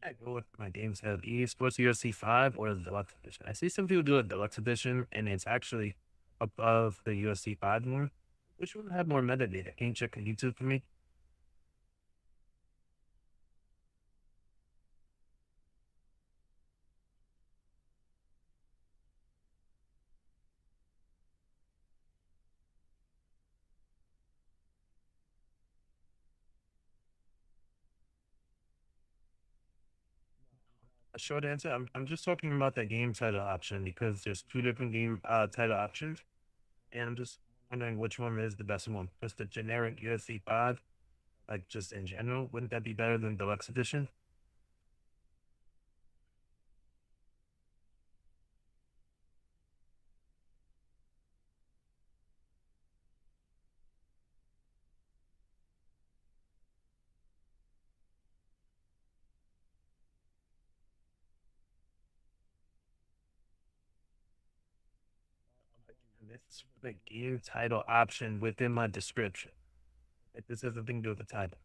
I go with my games have esports UFC 5 or the deluxe edition. I see some people do a deluxe edition and it's actually above the UFC 5 more. Which one have more metadata? Can you check on YouTube for me? A short answer, I'm just talking about that game title option because there's two different game title options. And I'm just wondering which one is the best one. Just the generic UFC 5, like just in general, wouldn't that be better than deluxe edition? And this is the game title option within my description. This has nothing to do with the title.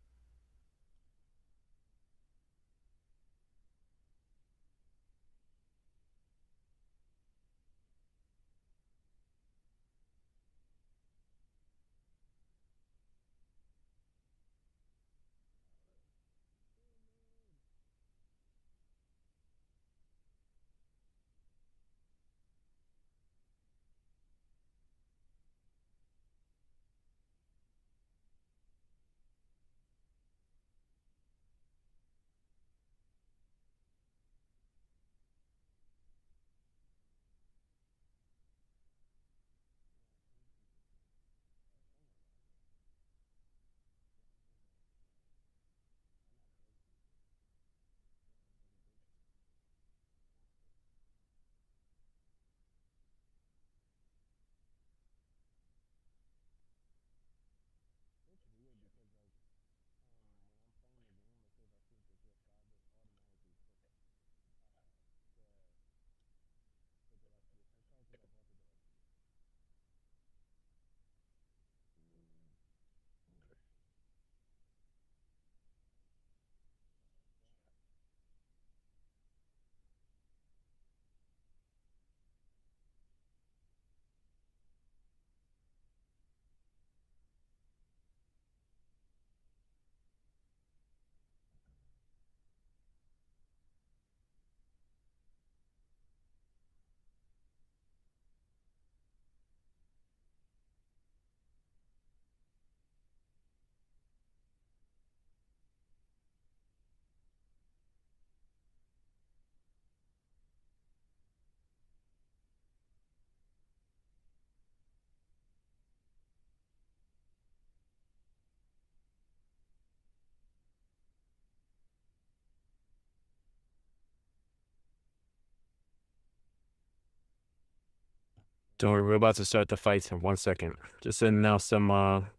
Don't worry, we're about to start the fights in 1 second. Just sending out some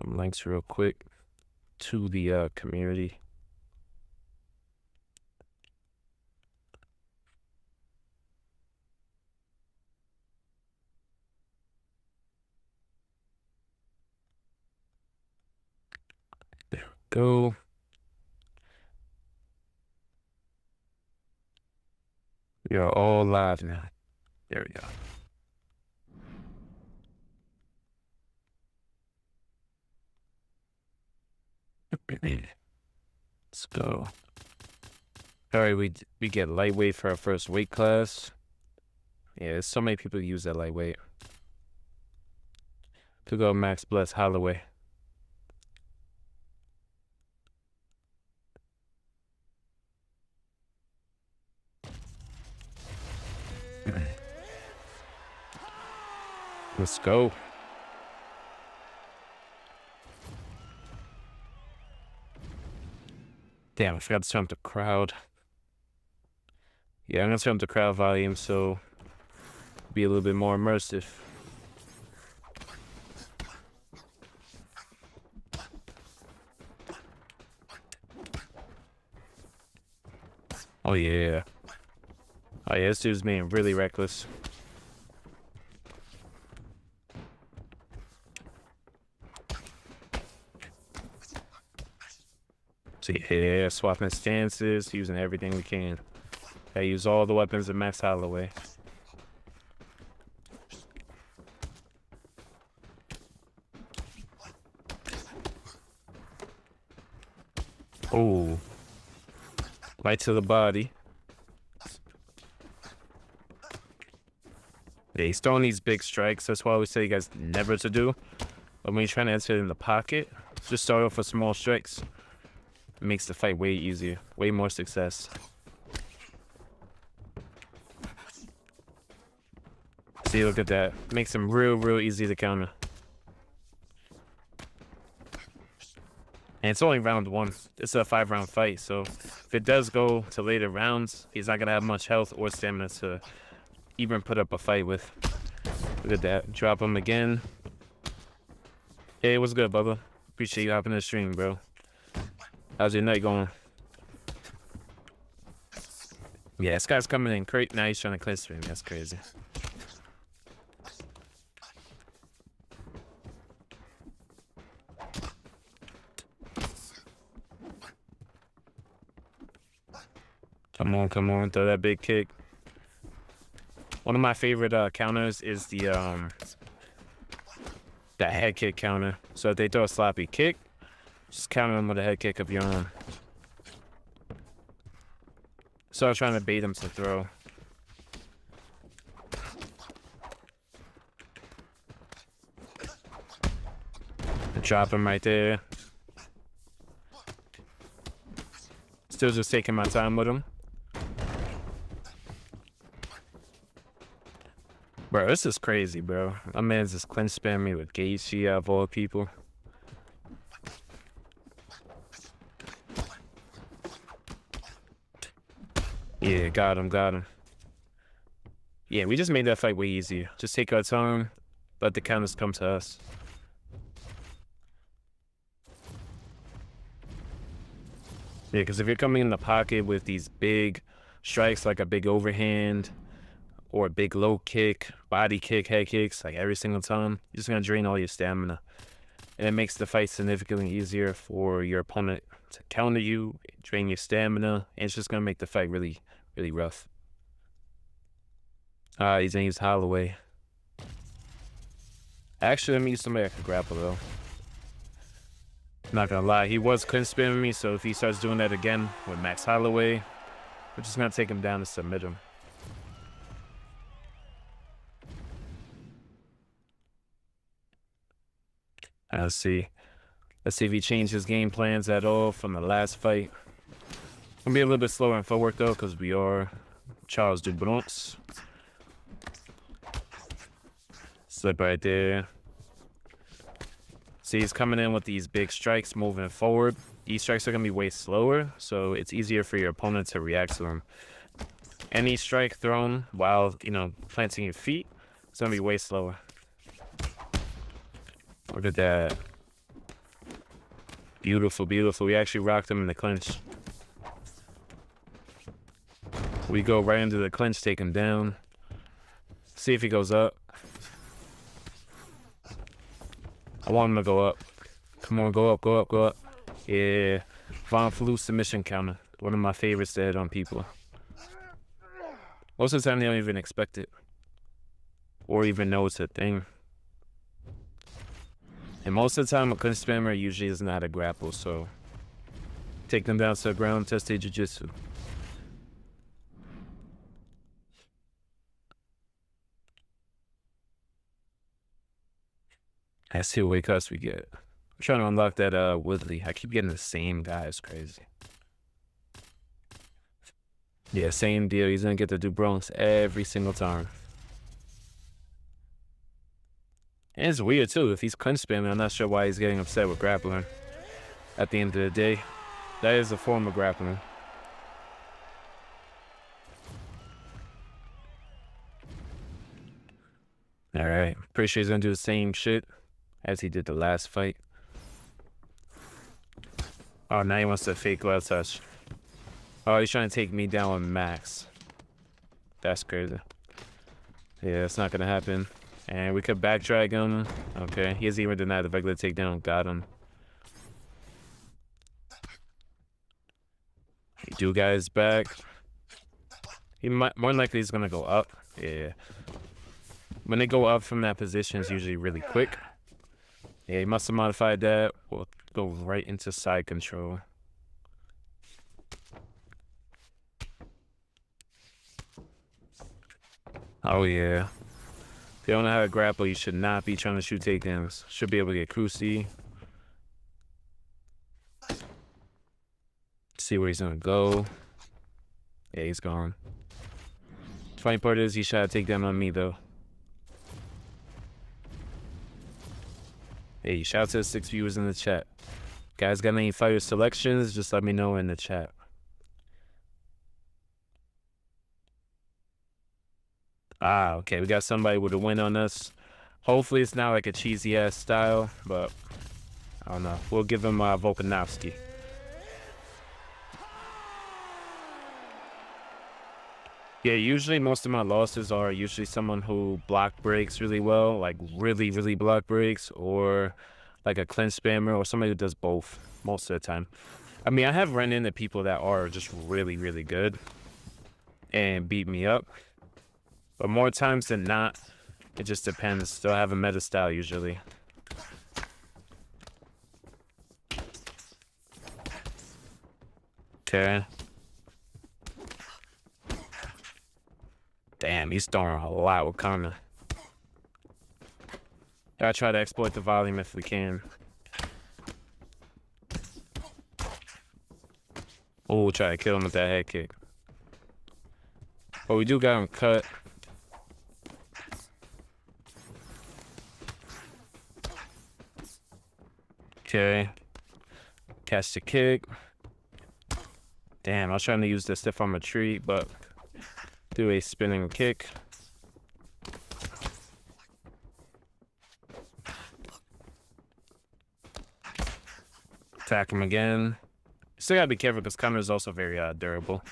links real quick to the community. There we go. We are all live now. There we go. Let's go. All right, we get lightweight for our first weight class. Yeah, so many people use that lightweight. To go Max Bless Holloway. Let's go. Damn, I forgot to turn up the crowd. Yeah, I'm gonna turn up the crowd volume so be a little bit more immersive. Oh yeah. Oh yeah, this dude's being really reckless. So yeah, swapping stances, using everything we can. I use all the weapons of Max Holloway. Oh, right to the body. Yeah, he's throwing these big strikes. That's why I always say you guys never to do. But when you're trying to enter in the pocket, just start off with small strikes. It makes the fight way easier, way more success. See, look at that. Makes him real easy to counter. And it's only round one. It's a 5-round fight, so if it does go to later rounds, he's not gonna have much health or stamina to even put up a fight with. Look at that. Drop him again. Hey, what's good, Bubba? Appreciate you hopping in the stream, bro. How's your night going? Yeah, this guy's coming in great. Now he's trying to clinch me. That's crazy. Come on, throw that big kick. One of my favorite counters is the head kick counter. So if they throw a sloppy kick, just counter them with a head kick of your own. So I was trying to bait him to throw. Drop him right there. Still just taking my time with him. Bro, this is crazy, bro. My man's just clinch spam me with Gaethje out of all people. Yeah, got him. Yeah, we just made that fight way easier. Just take our time, let the counters come to us. Yeah, because if you're coming in the pocket with these big strikes, like a big overhand, or a big low kick, body kick, head kicks, like every single time, you're just going to drain all your stamina. And it makes the fight significantly easier for your opponent to counter you, drain your stamina, and it's just going to make the fight really rough. He's going to use Holloway. Actually, let me use somebody that can grapple, though. Not going to lie, he was clinch spamming me, so if he starts doing that again with Max Holloway, we're just going to take him down to submit him. Let's see if he changed his game plans at all from the last fight. Gonna be a little bit slower in footwork though, because we are Charles de Bronx. Slip right there. See, he's coming in with these big strikes moving forward. These strikes are gonna be way slower, so it's easier for your opponent to react to them. Any strike thrown while, planting your feet, it's gonna be way slower. Look at that. Beautiful. We actually rocked him in the clinch. We go right into the clinch, take him down. See if he goes up. I want him to go up. Come on, go up. Yeah. Von Flue submission counter. One of my favorites to hit on people. Most of the time, they don't even expect it. Or even know it's a thing. And most of the time, a clinch spammer usually doesn't know how to grapple, so take them down to the ground, test their jiu-jitsu. Let's see what weight cuts we get. I'm trying to unlock that Woodley. I keep getting the same guy. It's crazy. Yeah, same deal. He's gonna get the Bronx every single time. And it's weird too. If he's clinch spamming, I'm not sure why he's getting upset with grappling. At the end of the day, that is a form of grappling. All right, pretty sure he's gonna do the same shit as he did the last fight. Oh, now he wants to fake left touch. Oh, he's trying to take me down with Max. That's crazy. Yeah, it's not gonna happen. And we could backtrack him. Okay, he hasn't even denied the regular takedown. Got him. He do got his back. He might, more than likely he's gonna go up. Yeah. When they go up from that position, it's usually really quick. Yeah, he must have modified that. We'll go right into side control. Oh yeah. If you don't know how to grapple, you should not be trying to shoot takedowns. Should be able to get cruci. See where he's gonna go. Yeah, he's gone. The funny part is he shot a takedown on me though. Hey, shout out to the 6 viewers in the chat. Guys, got any fighter selections? Just let me know in the chat. Ah, okay, we got somebody with a win on us. Hopefully it's not like a cheesy ass style, but I don't know. We'll give him Volkanovski. Yeah, usually most of my losses are usually someone who block breaks really well, like really, really block breaks, or like a clinch spammer, or somebody who does both most of the time. I mean, I have run into people that are just really, really good and beat me up, but more times than not, it just depends. They'll have a meta style usually. Okay. Damn, he's throwing a lot with Conor. Gotta try to exploit the volume if we can. Oh, we'll try to kill him with that head kick. But we do got him cut. Okay. Catch the kick. Damn, I was trying to use the stiff arm retreat, but do a spinning kick. Attack him again. Still gotta be careful because Conor is also very durable.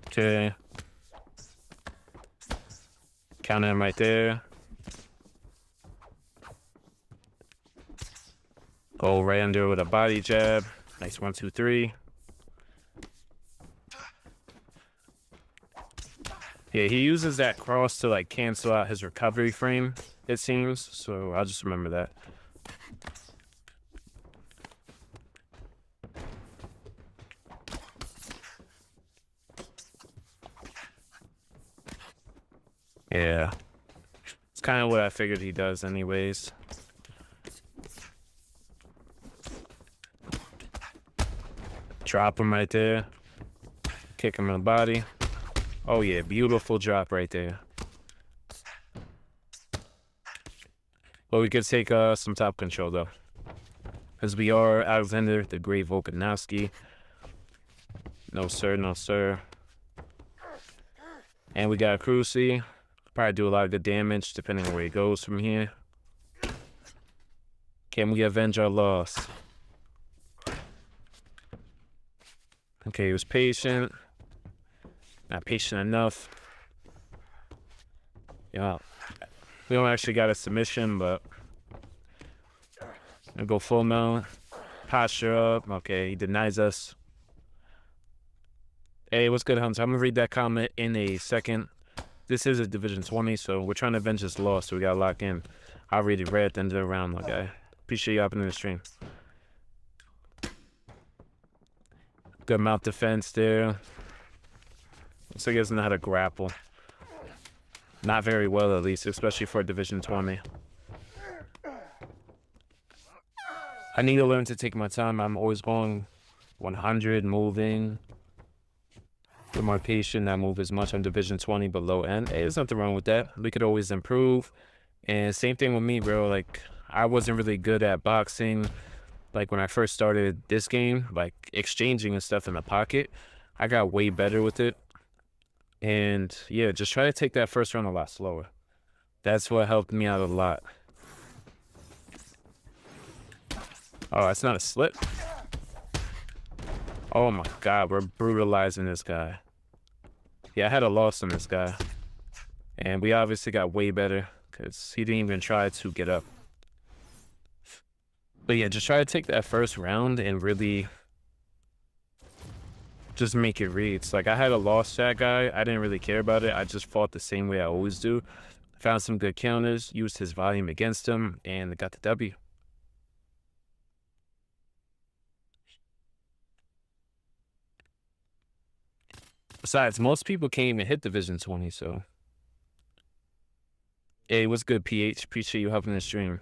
Okay. Counter him right there. Go right under with a body jab. Nice 1, 2, 3. Yeah, he uses that cross to like cancel out his recovery frame, it seems. So I'll just remember that. Yeah. It's kind of what I figured he does anyways. Drop him right there. Kick him in the body. Oh yeah, beautiful drop right there. But we could take some top control though. Because we are Alexander the Great Volkanovski. No sir, no sir. And we got a cruci. Probably do a lot of good damage depending on where he goes from here. Can we avenge our loss? Okay, he was patient. Not patient enough. Yeah, we don't actually got a submission, but I'll go full mount. Posture up. Okay, he denies us. Hey, what's good, Hunter? I'm gonna read that comment in a second. This is a Division 20, so we're trying to avenge this loss, so we gotta lock in. I'll read it right at the end of the round, my guy. Appreciate you hopping in the stream. Good mount defense there. Looks like he doesn't know how to grapple. Not very well, at least, especially for Division 20. I need to learn to take my time. I'm always going 100, moving. Be more patient, not move as much on Division 20 below end. Hey, there's nothing wrong with that. We could always improve. And same thing with me, bro. Like, I wasn't really good at boxing. Like, when I first started this game, like, exchanging and stuff in the pocket, I got way better with it. And, yeah, just try to take that first round a lot slower. That's what helped me out a lot. Oh, that's not a slip. Oh, my God. We're brutalizing this guy. Yeah, I had a loss on this guy. And we obviously got way better because he didn't even try to get up. But yeah, just try to take that first round and really just make it read. It's like I had a loss to that guy. I didn't really care about it. I just fought the same way I always do. Found some good counters, used his volume against him, and got the W. Besides, most people can't even hit Division 20, so. Hey, what's good, PH? Appreciate you helping the stream.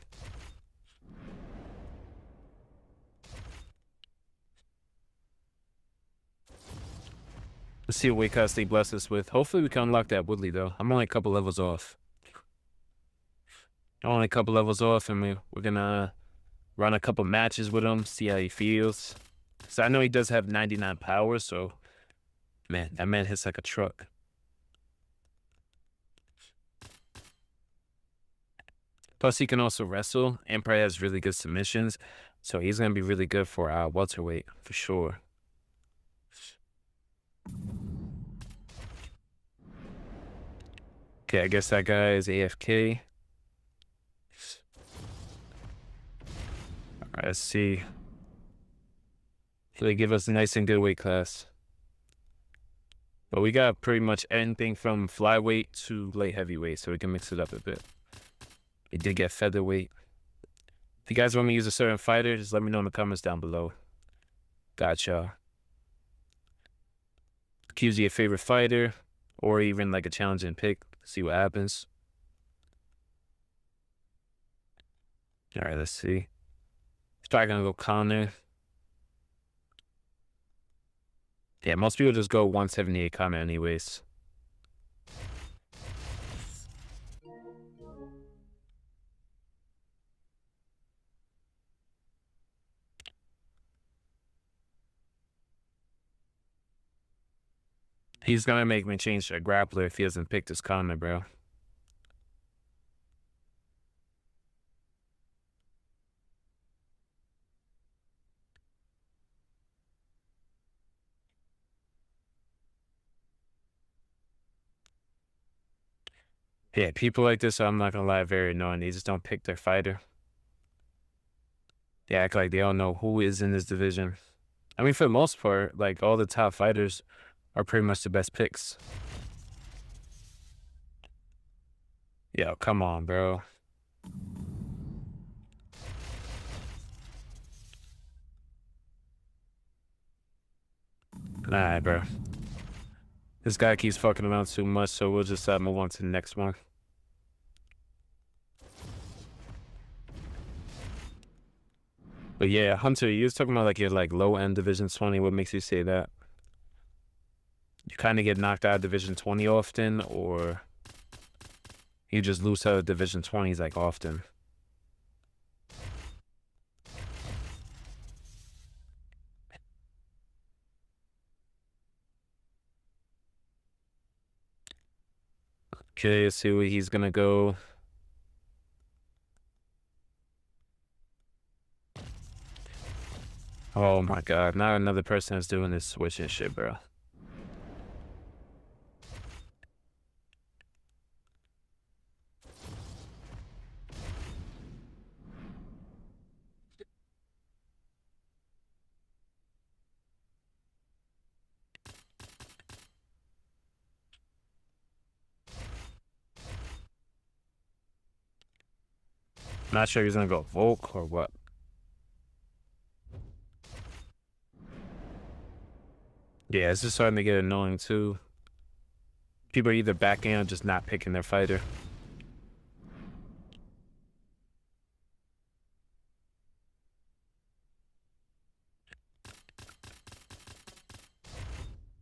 Let's see what weight class they bless us with. Hopefully we can unlock that Woodley, though. I'm only a couple levels off. I'm only a couple levels off, and we're gonna run a couple matches with him, see how he feels. So I know he does have 99 power, so man, that man hits like a truck. Plus, he can also wrestle and probably has really good submissions, so he's gonna be really good for welterweight for sure. Okay, I guess that guy is AFK. All right, let's see. They give us a nice and good weight class. But we got pretty much anything from flyweight to light heavyweight, so we can mix it up a bit. We did get featherweight. If you guys want me to use a certain fighter, just let me know in the comments down below. Gotcha. Choose your favorite fighter, or even like a challenging pick. See what happens. All right, let's see. He's probably gonna go Conor. Yeah, most people just go 178 Conor anyways. He's gonna make me change to a grappler if he doesn't pick this Conor, bro. Yeah, people like this, I'm not gonna lie, very annoying. They just don't pick their fighter. They act like they don't know who is in this division. I mean, for the most part, like all the top fighters are pretty much the best picks. Yo, come on, bro. Alright, bro. This guy keeps fucking around too much, so we'll just move on to the next one. But yeah, Hunter, you was talking about like your like low end Division 20. What makes you say that? You kind of get knocked out of Division 20 often, or you just lose to Division 20s like often? Okay, let's see where he's gonna go. Oh my god, now another person is doing this switching shit, bro. Not sure he's gonna go Volk or what. Yeah, it's just starting to get annoying too. People are either backing or just not picking their fighter.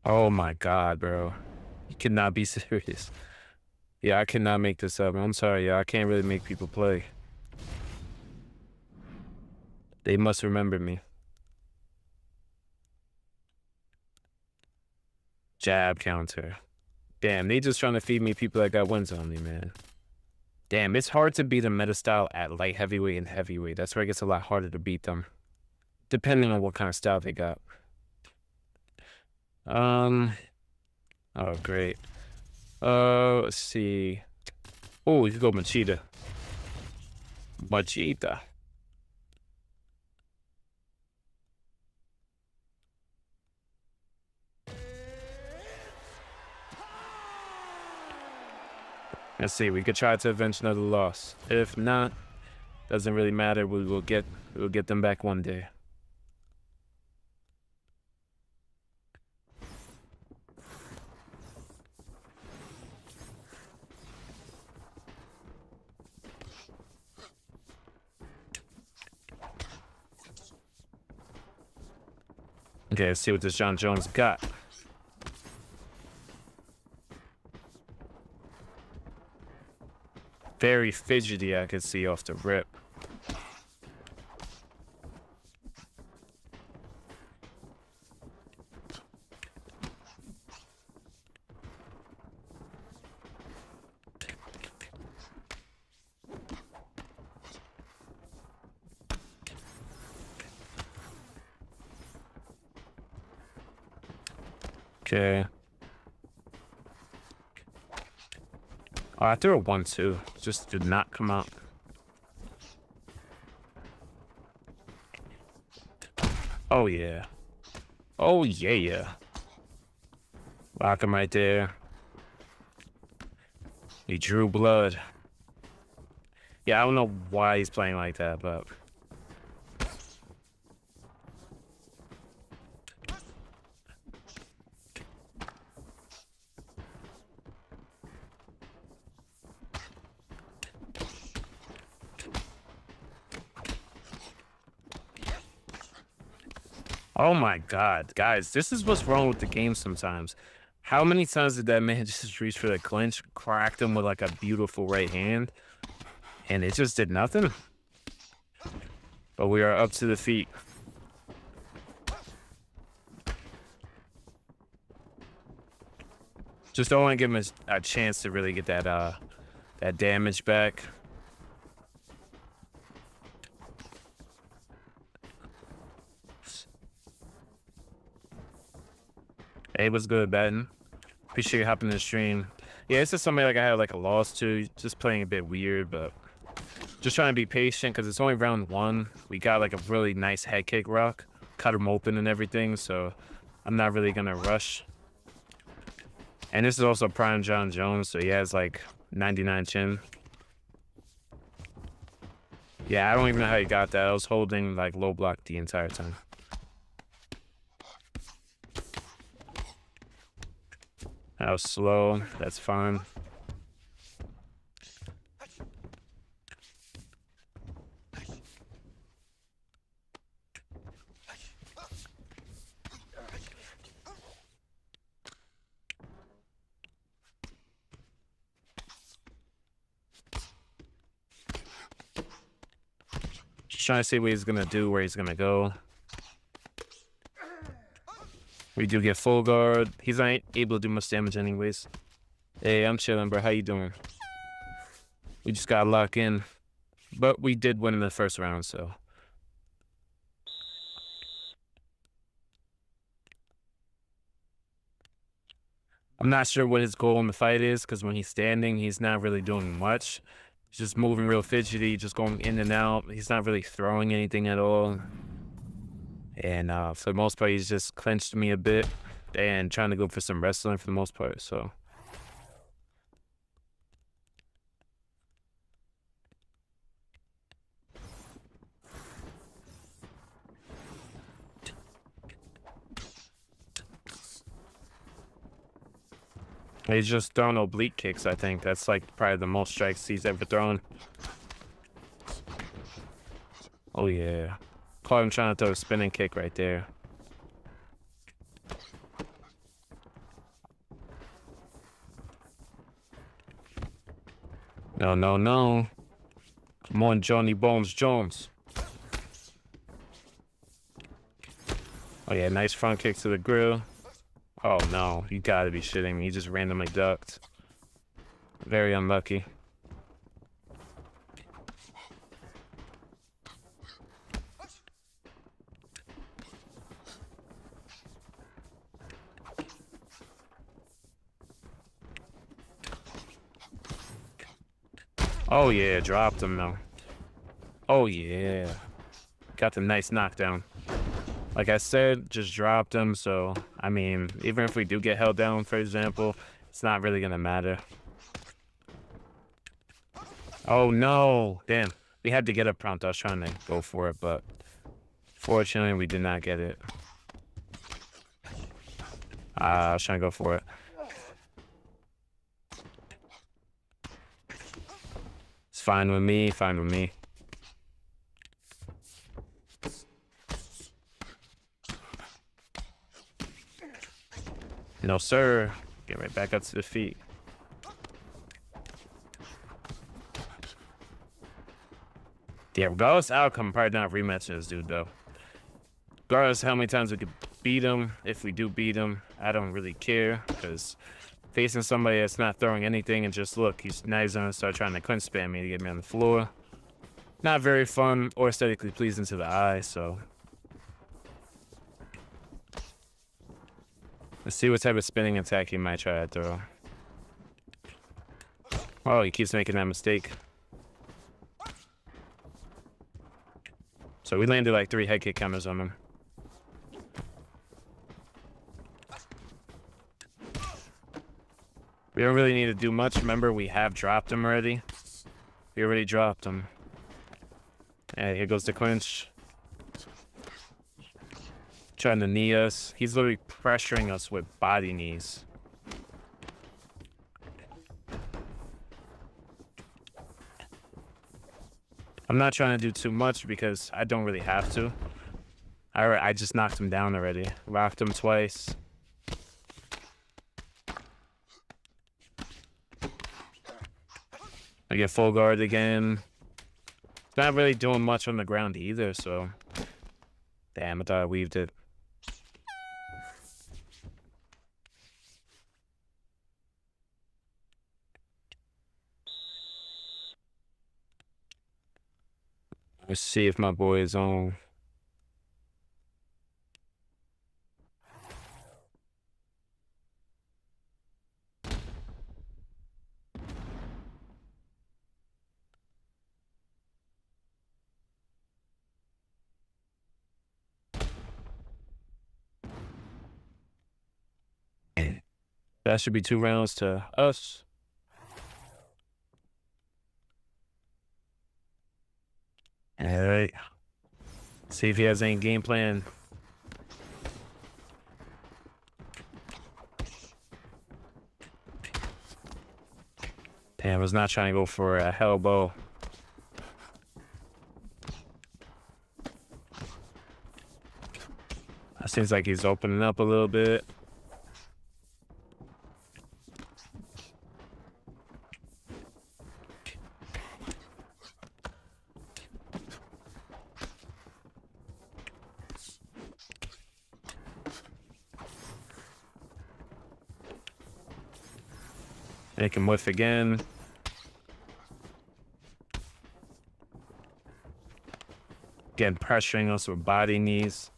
Oh my god, bro. You cannot be serious. Yeah, I cannot make this up. I'm sorry, yeah, I can't really make people play. They must remember me. Jab counter. Damn, they just trying to feed me people that got wins on me, man. Damn, it's hard to beat a meta style at light heavyweight and heavyweight. That's where it gets a lot harder to beat them. Depending on what kind of style they got. Oh, great. Let's see. Oh, you go Machida. Machida. Let's see. We could try to avenge another loss. If not, doesn't really matter. We'll get them back one day. Okay, let's see what this Jon Jones got. Very fidgety, I could see off the rip. Okay. Oh, I threw a 1-2. Just did not come out. Oh, yeah. Oh, yeah. Lock him right there. He drew blood. Yeah, I don't know why he's playing like that, but... Oh my God, guys, this is what's wrong with the game sometimes. How many times did that man just reach for the clinch, cracked him with like a beautiful right hand, and it just did nothing? But we are up to the feet. Just don't want to give him a chance to really get that damage back. Hey, what's good, Batten? Appreciate you hopping in the stream. Yeah, it's just somebody like I had like a loss to, just playing a bit weird, but just trying to be patient because it's only round 1. We got like a really nice head kick rock, cut him open and everything, so I'm not really gonna rush. And this is also prime Jon Jones, so he has like 99 chin. Yeah, I don't even know how he got that. I was holding like low block the entire time. That was slow. That's fine. Just trying to see what he's gonna do, where he's gonna go. We do get full guard. He's not able to do much damage anyways. Hey, I'm chilling, bro. How you doing? We just got locked in. But we did win in the first round, so. I'm not sure what his goal in the fight is, because when he's standing, he's not really doing much. He's just moving real fidgety, just going in and out. He's not really throwing anything at all. And for the most part, he's just clenched me a bit and trying to go for some wrestling for the most part, so. He's just throwing oblique kicks, I think. That's like probably the most strikes he's ever thrown. Oh, yeah. Caught him trying to throw a spinning kick right there. No, no, no. Come on, Johnny Bones Jones. Oh, yeah, nice front kick to the grill. Oh, no. You gotta be shitting me. He just randomly ducked. Very unlucky. Oh, yeah. Dropped him, though. Oh, yeah. Got the nice knockdown. Like I said, just dropped him, so, I mean, even if we do get held down, for example, it's not really gonna matter. Oh no, damn. We had to get a prompt. I was trying to go for it, but fortunately we did not get it. I was trying to go for it. It's fine with me, fine with me. No, sir. Get right back up to the feet. Yeah, regardless of outcome, probably not rematching this dude, though. Regardless of how many times we could beat him, if we do beat him, I don't really care, because facing somebody that's not throwing anything and just look, now he's gonna start trying to clinch spam me to get me on the floor. Not very fun or aesthetically pleasing to the eye, so. Let's see what type of spinning attack he might try to throw. Oh, he keeps making that mistake. So we landed like 3 head kick counters on him. We don't really need to do much. Remember, we have dropped him already. We already dropped him. Yeah, here goes the clinch. Trying to knee us. He's literally pressuring us with body knees. I'm not trying to do too much because I don't really have to. I just knocked him down already. Rocked him twice. I get full guard again. It's not really doing much on the ground either, so. Damn, I thought I weaved it. Let's see if my boy is on. That should be 2 rounds to us. All right. See if he has any game plan. Damn, I was not trying to go for a elbow. It seems like he's opening up a little bit. Make him whiff again. Again, pressuring us with body knees.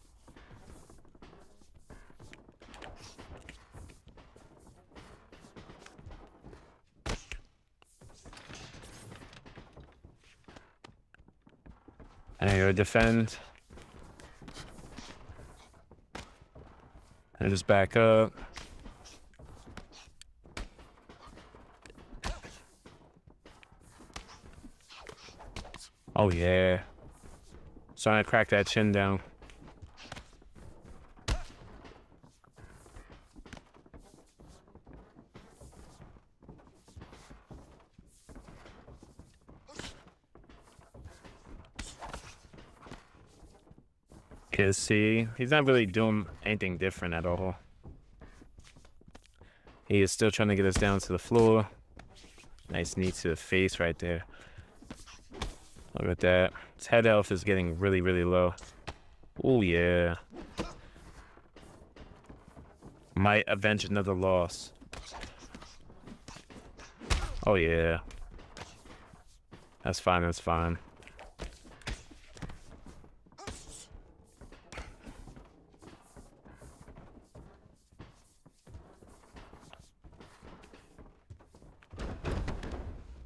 And I gotta defend. And just back up. Oh yeah. Trying to crack that chin down. Cause see, he's not really doing anything different at all. He is still trying to get us down to the floor. Nice knee to the face right there. Look at that. His head health is getting really, really low. Oh, yeah. Might avenge another loss. Oh, yeah. That's fine, that's fine.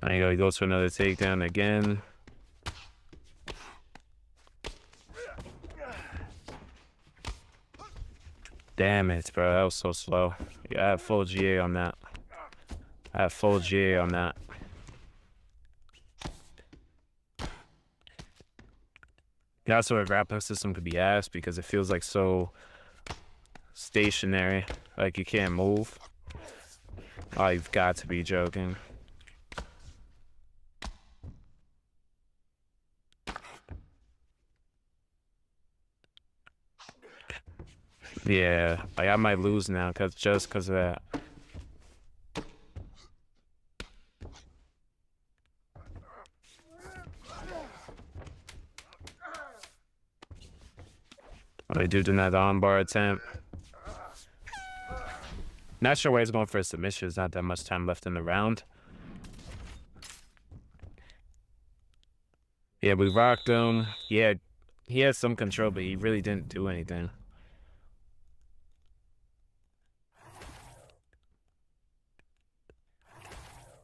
There you go, he goes for another takedown again. Damn it, bro. That was so slow. Yeah, I have full GA on that. I have full GA on that. That's where a grappling system could be asked because it feels like so stationary, like you can't move. Oh, you've got to be joking. Yeah, like I might lose now just because of that. Oh, they do that armbar attempt. Not sure why he's going for a submission. There's not that much time left in the round. Yeah, we rocked him. Yeah, he had some control, but he really didn't do anything.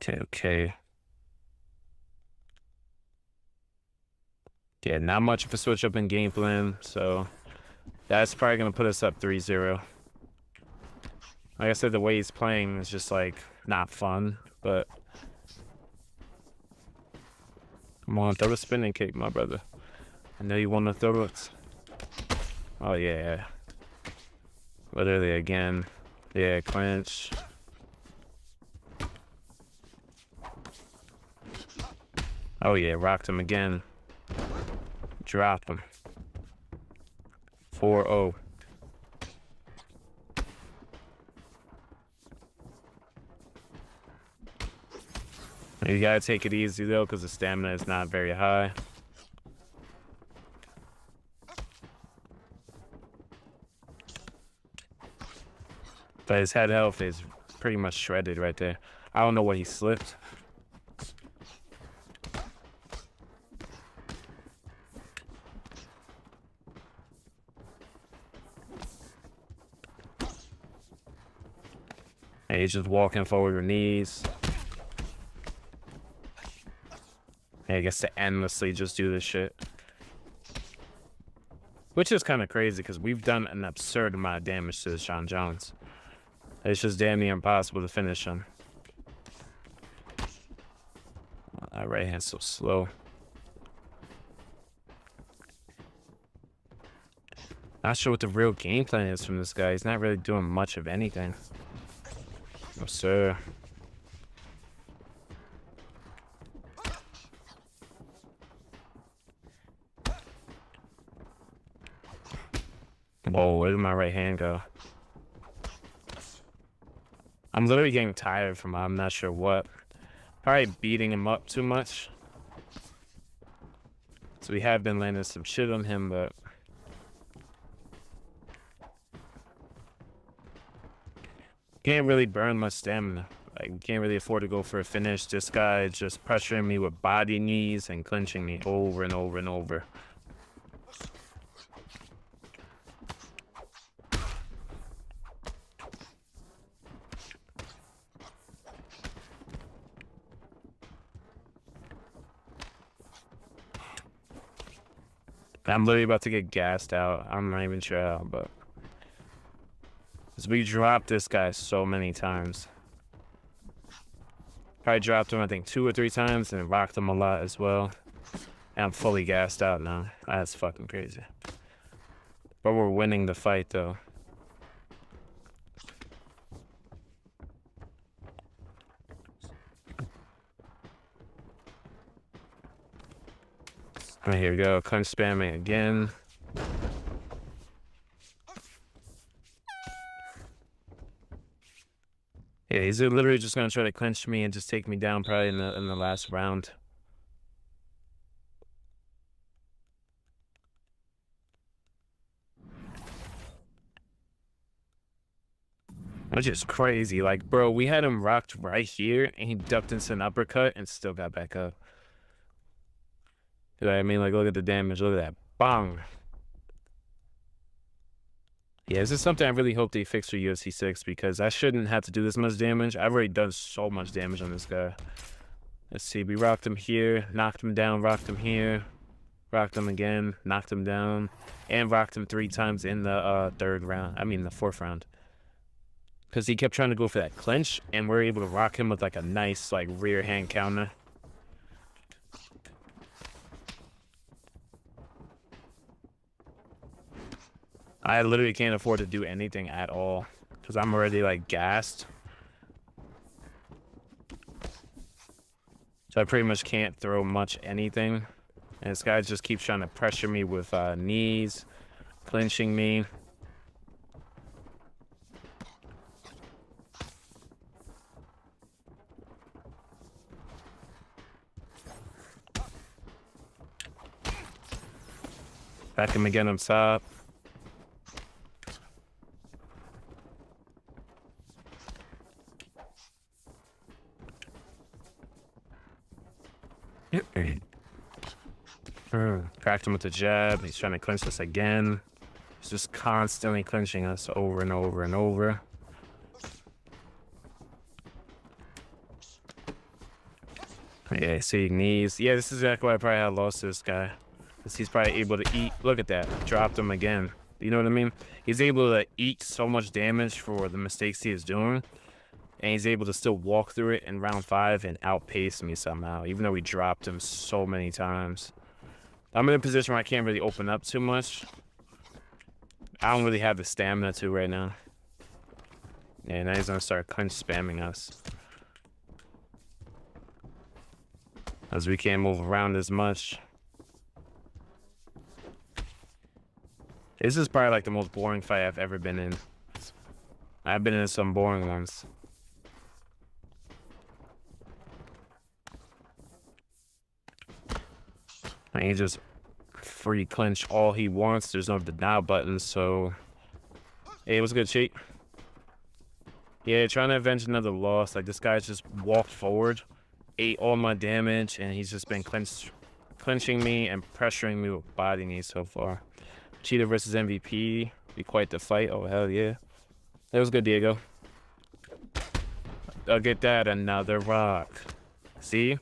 Okay. Yeah, not much of a switch up in game plan, so that's probably going to put us up 3-0. Like I said, the way he's playing is just, like, not fun, but... Come on, throw a spinning kick, my brother. I know you want to throw it. Oh, yeah. Literally again. Yeah, clinch. Oh, yeah, rocked him again. Drop him. 4-0. You gotta take it easy though, because the stamina is not very high. But his head health is pretty much shredded right there. I don't know what he slipped. And he's just walking forward with knees. And he gets to endlessly just do this shit. Which is kind of crazy because we've done an absurd amount of damage to this Jon Jones. It's just damn near impossible to finish him. That right hand's so slow. Not sure what the real game plan is from this guy. He's not really doing much of anything. No, sir. Whoa, where did my right hand go? I'm literally getting tired from I'm not sure what. Probably beating him up too much. So we have been landing some shit on him, but... Can't really burn my stamina. Like, can't really afford to go for a finish. This guy is just pressuring me with body knees and clinching me over and over and over. I'm literally about to get gassed out. I'm not even sure how, but... Because we dropped this guy so many times. Probably dropped him, I think, 2 or 3 times and rocked him a lot as well. And I'm fully gassed out now. That's fucking crazy. But we're winning the fight, though. All right, here we go. Clinch spamming again. Yeah, he's literally just gonna try to clinch me and just take me down probably in the last round. Which is crazy. Like, bro, we had him rocked right here and he ducked into an uppercut and still got back up. You know what I mean? Like, look at the damage. Look at that. Bang. Yeah, this is something I really hope they fix for UFC 6 because I shouldn't have to do this much damage. I've already done so much damage on this guy. Let's see. We rocked him here, knocked him down, rocked him here, rocked him again, knocked him down, and rocked him 3 times in the the 4th round. Because he kept trying to go for that clinch, and we're able to rock him with like a nice like rear hand counter. I literally can't afford to do anything at all because I'm already like gassed. So I pretty much can't throw much anything. And this guy just keeps trying to pressure me with knees, clinching me. Back him again on top. Cracked him with the jab. He's trying to clinch us again. He's just constantly clinching us over and over and over. Yeah, see knees. Yeah, this is exactly why I probably had lost this guy. Because he's probably able to eat. Look at that. Dropped him again. You know what I mean? He's able to eat so much damage for the mistakes he is doing. And he's able to still walk through it in round 5 and outpace me somehow. Even though we dropped him so many times. I'm in a position where I can't really open up too much. I don't really have the stamina to right now. Yeah, now he's gonna start clinch spamming us. As we can't move around as much. This is probably like the most boring fight I've ever been in. I've been in some boring ones. And he just free clinch all he wants. There's no denial button, so hey, it was a good cheat. Yeah, trying to avenge another loss. Like this guy's just walked forward, ate all my damage, and he's just been clinching me and pressuring me with body knees so far. Cheater versus MVP. Be quite the fight. Oh hell yeah. That was good, Diego. I'll get that another rock. See?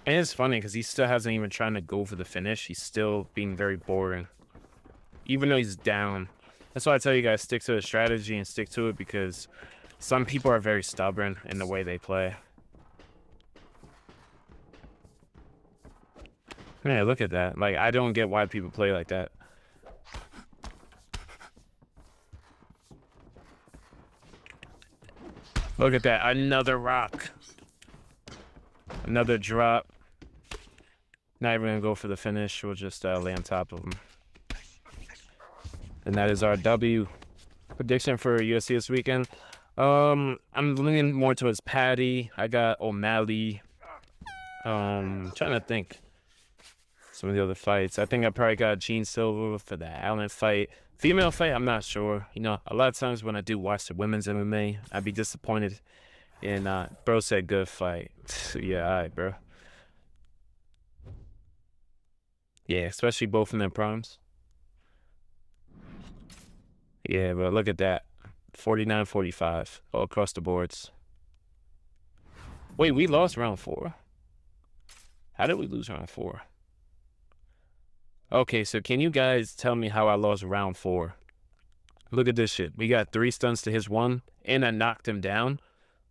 And it's funny because he still hasn't even trying to go for the finish. He's still being very boring. Even though he's down. That's why I tell you guys, stick to the strategy and stick to it because some people are very stubborn in the way they play. Yeah, look at that. Like, I don't get why people play like that. Look at that. Another rock. Another drop. Not even gonna go for the finish. We'll just lay on top of him. And that is our W. Prediction for UFC this weekend. I'm leaning more towards Patty. I got O'Malley. Trying to think. Some of the other fights. I think I probably got Gene Silver for the Allen fight. Female fight, I'm not sure. You know, a lot of times when I do watch the women's MMA, I'd be disappointed. And bro said good fight. Yeah, all right, bro. Yeah, especially both in their primes. Yeah, but look at that. 49-45 all across the boards. Wait, we lost round 4? How did we lose round 4? Okay, so can you guys tell me how I lost round 4? Look at this shit. We got 3 stunts to his 1, and I knocked him down.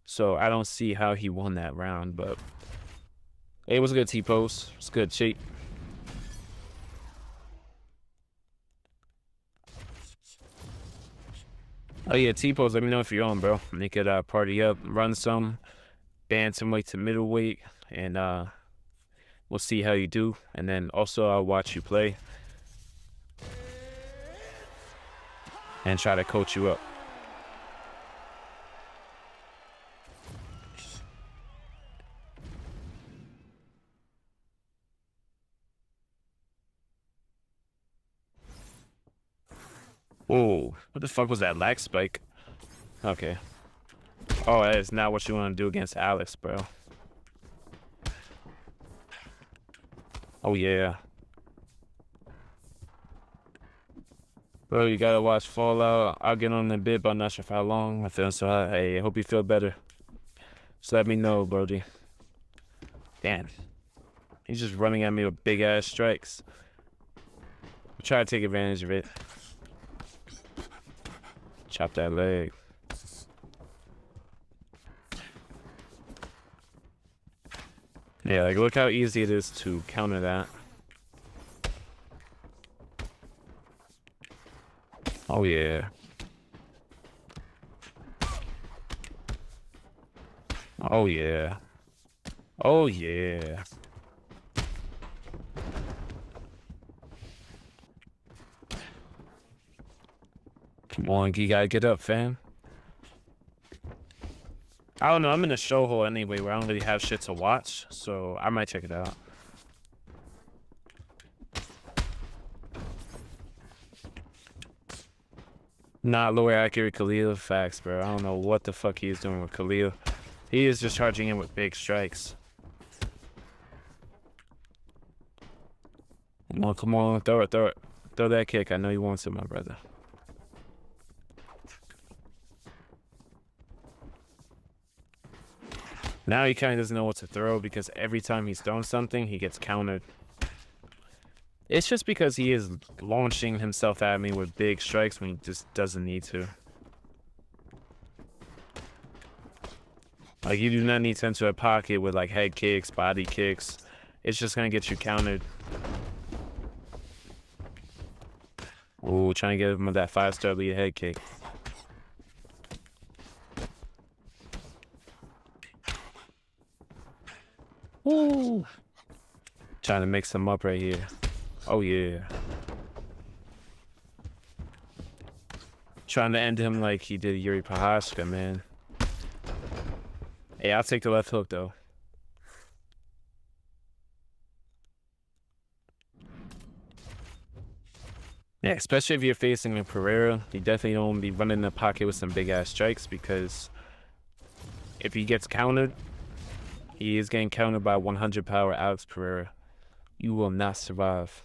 So I don't see how he won that round, but it was a good T-pose. It's a good cheat. Oh yeah, T-pose, let me know if you're on, bro. You could party up, run some, bantamweight to middleweight, and we'll see how you do. And then also I'll watch you play and try to coach you up. Whoa, what the fuck was that lag spike? Okay. Oh, that is not what you want to do against Alex, bro. Oh, yeah. Bro, you gotta watch Fallout. I'll get on in a bit, but I'm not sure for how long. I feel so. Hey, I hope you feel better. Just let me know, Brody. Damn. He's just running at me with big ass strikes. I'll try to take advantage of it. Chop that leg. Yeah, like look how easy it is to counter that. Oh, yeah. Oh, yeah. Oh, yeah. Come on, you gotta get up, fam. I don't know. I'm in a show hole anyway where I don't really have shit to watch, so I might check it out. Not lower accurate Khalil. Facts, bro. I don't know what the fuck he is doing with Khalil. He is just charging in with big strikes. Come on. Throw it, throw it. Throw that kick. I know you want it, my brother. Now he kind of doesn't know what to throw because every time he's thrown something, he gets countered. It's just because he is launching himself at me with big strikes when he just doesn't need to. Like, you do not need to enter a pocket with, like, head kicks, body kicks. It's just going to get you countered. Ooh, trying to get him that 5-star lead head kick. Ooh. Trying to mix him up right here. Oh, yeah. Trying to end him like he did Yuri Prohaska, man. Hey, I'll take the left hook, though. Yeah, especially if you're facing a Pereira, you definitely don't want to be running in the pocket with some big-ass strikes because if he gets countered, he is getting countered by 100 power Alex Pereira. You will not survive.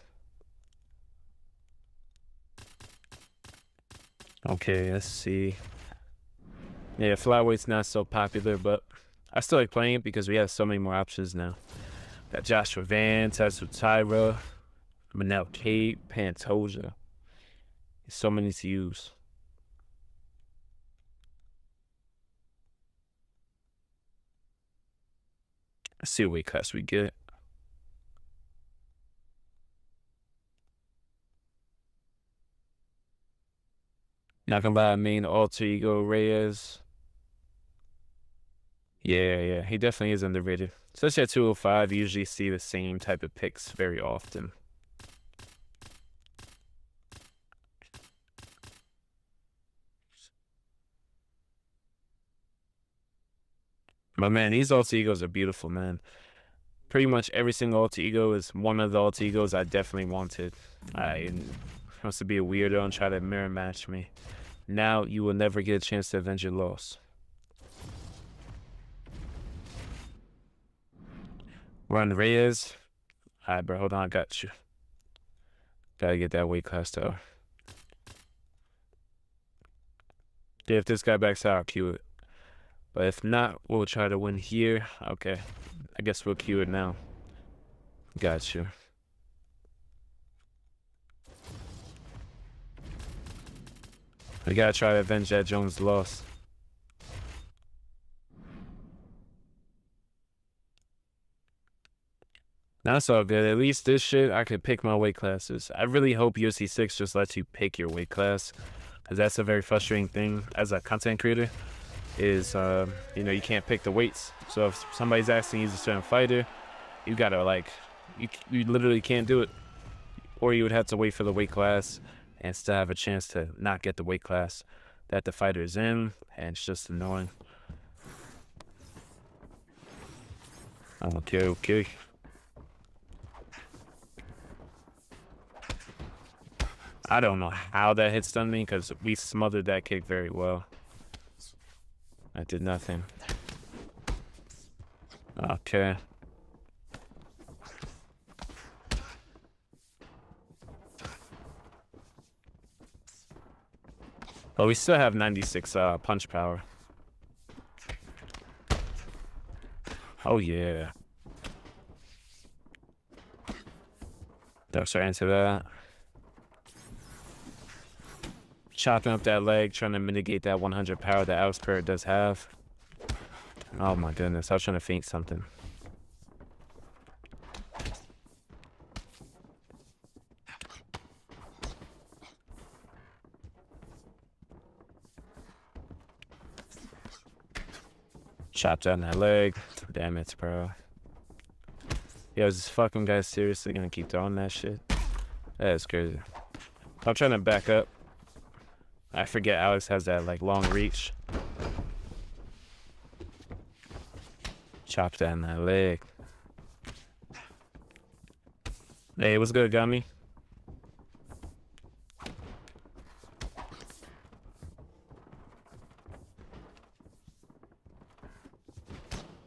Okay, let's see. Yeah, flyweight's not so popular, but I still like playing it because we have so many more options now. Got Joshua Van, Tetsu Tyra, Manel Kate, Pantoja. So many to use. Let's see what weight class we get. Not gonna lie, main alter ego Reyes. Yeah, he definitely is underrated. Especially at 205, you usually see the same type of picks very often. But man, these alter egos are beautiful, man. Pretty much every single alter ego is one of the alter egos I definitely wanted. I supposed to be a weirdo and try to mirror match me. Now you will never get a chance to avenge your loss. Run Reyes. Alright, bro, hold on, I got you. Gotta get that weight class though. Yeah, if this guy backs out, I'll queue it. But if not, we'll try to win here. Okay, I guess we'll queue it now. Got you. We gotta try to avenge that Jones loss. That's all good. At least this shit, I could pick my weight classes. I really hope UFC 6 just lets you pick your weight class, because that's a very frustrating thing as a content creator, is, you know, you can't pick the weights. So if somebody's asking you to use a certain fighter, you gotta, like, you literally can't do it. Or you would have to wait for the weight class and still have a chance to not get the weight class that the fighter is in, and it's just annoying. Okay. I don't know how that hit stunned me because we smothered that kick very well. I did nothing. Okay. But we still have 96 punch power. Oh yeah. Ducks right into that. Chopping up that leg, trying to mitigate that 100 power that Alex Pereira does have. Oh my goodness, I was trying to feint something. Chopped down that leg. Damn it, bro. Yo, is this fucking guy seriously gonna keep throwing that shit? That is crazy. I'm trying to back up. I forget Alex has that like long reach. Chop down that leg. Hey, what's good, Gummy?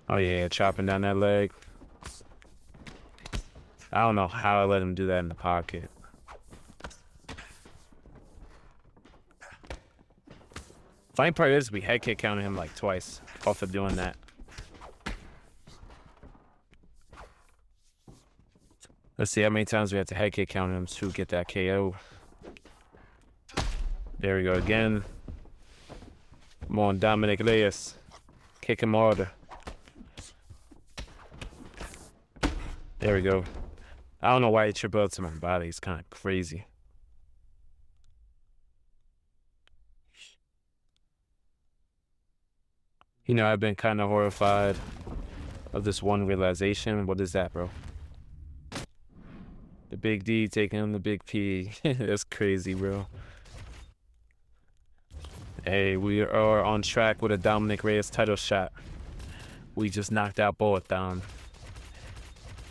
Oh yeah, chopping down that leg. I don't know how I let him do that in the pocket. Funny part is we head kick counted him like twice off of doing that. Let's see how many times we have to head kick count him to get that KO. There we go again. Come on, Dominic Reyes. Kick him harder. There we go. I don't know why he tripped out to my body. It's kind of crazy. You know, I've been kind of horrified of this one realization. What is that, bro? The big D taking on the big P. That's crazy, bro. Hey, we are on track with a Dominic Reyes title shot. We just knocked out both down.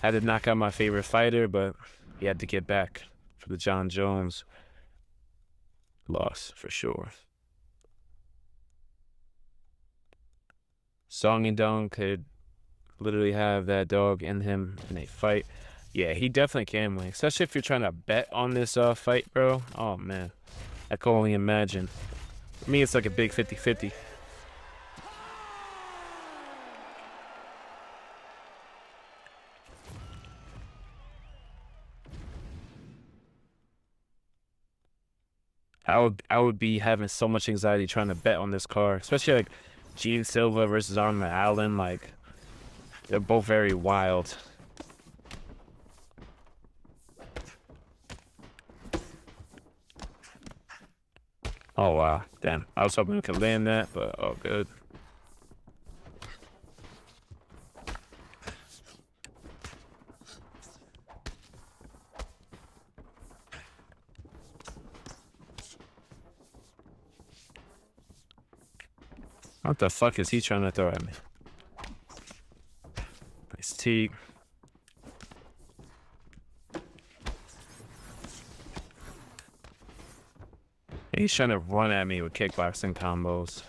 Had to knock out my favorite fighter, but he had to get back for the Jon Jones loss, for sure. Song and Dong could literally have that dog in him in a fight. Yeah, he definitely can win, especially if you're trying to bet on this fight, bro. Oh, man. I can only imagine. For me, it's like a big 50-50. I would be having so much anxiety trying to bet on this card, especially like Gene Silva versus Arnold Allen. Like, they're both very wild. Oh, wow. Damn. I was hoping we could land that, but oh, good. What the fuck is he trying to throw at me? Nice tee. He's trying to run at me with kickboxing combos.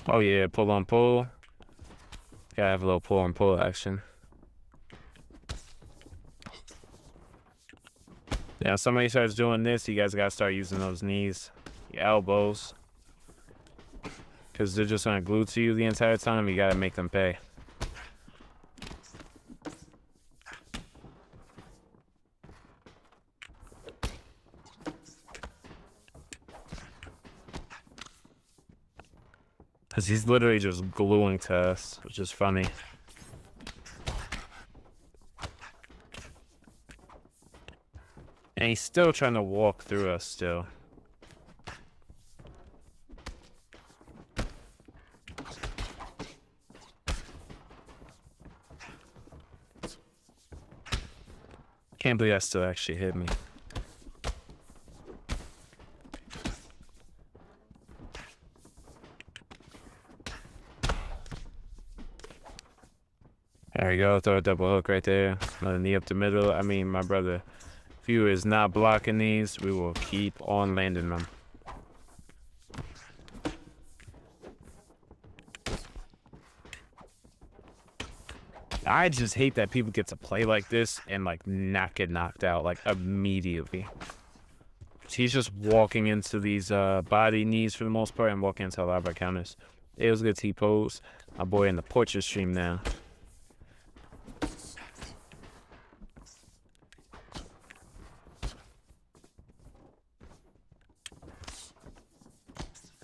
Oh yeah, pull on pull. Gotta have a little pull on pull action. Now, somebody starts doing this, you guys gotta start using those knees, your elbows. Because they're just gonna glue to you the entire time, you gotta make them pay. Because he's literally just gluing to us, which is funny. And he's still trying to walk through us still. Can't believe that still actually hit me. There you go, throw a double hook right there. Another knee up the middle. I mean, my brother, if he is not blocking these, we will keep on landing them. I just hate that people get to play like this and like not get knocked out like immediately. He's just walking into these body knees for the most part and walking into a lot of our counters. It was a good T-pose. My boy in the portrait stream now.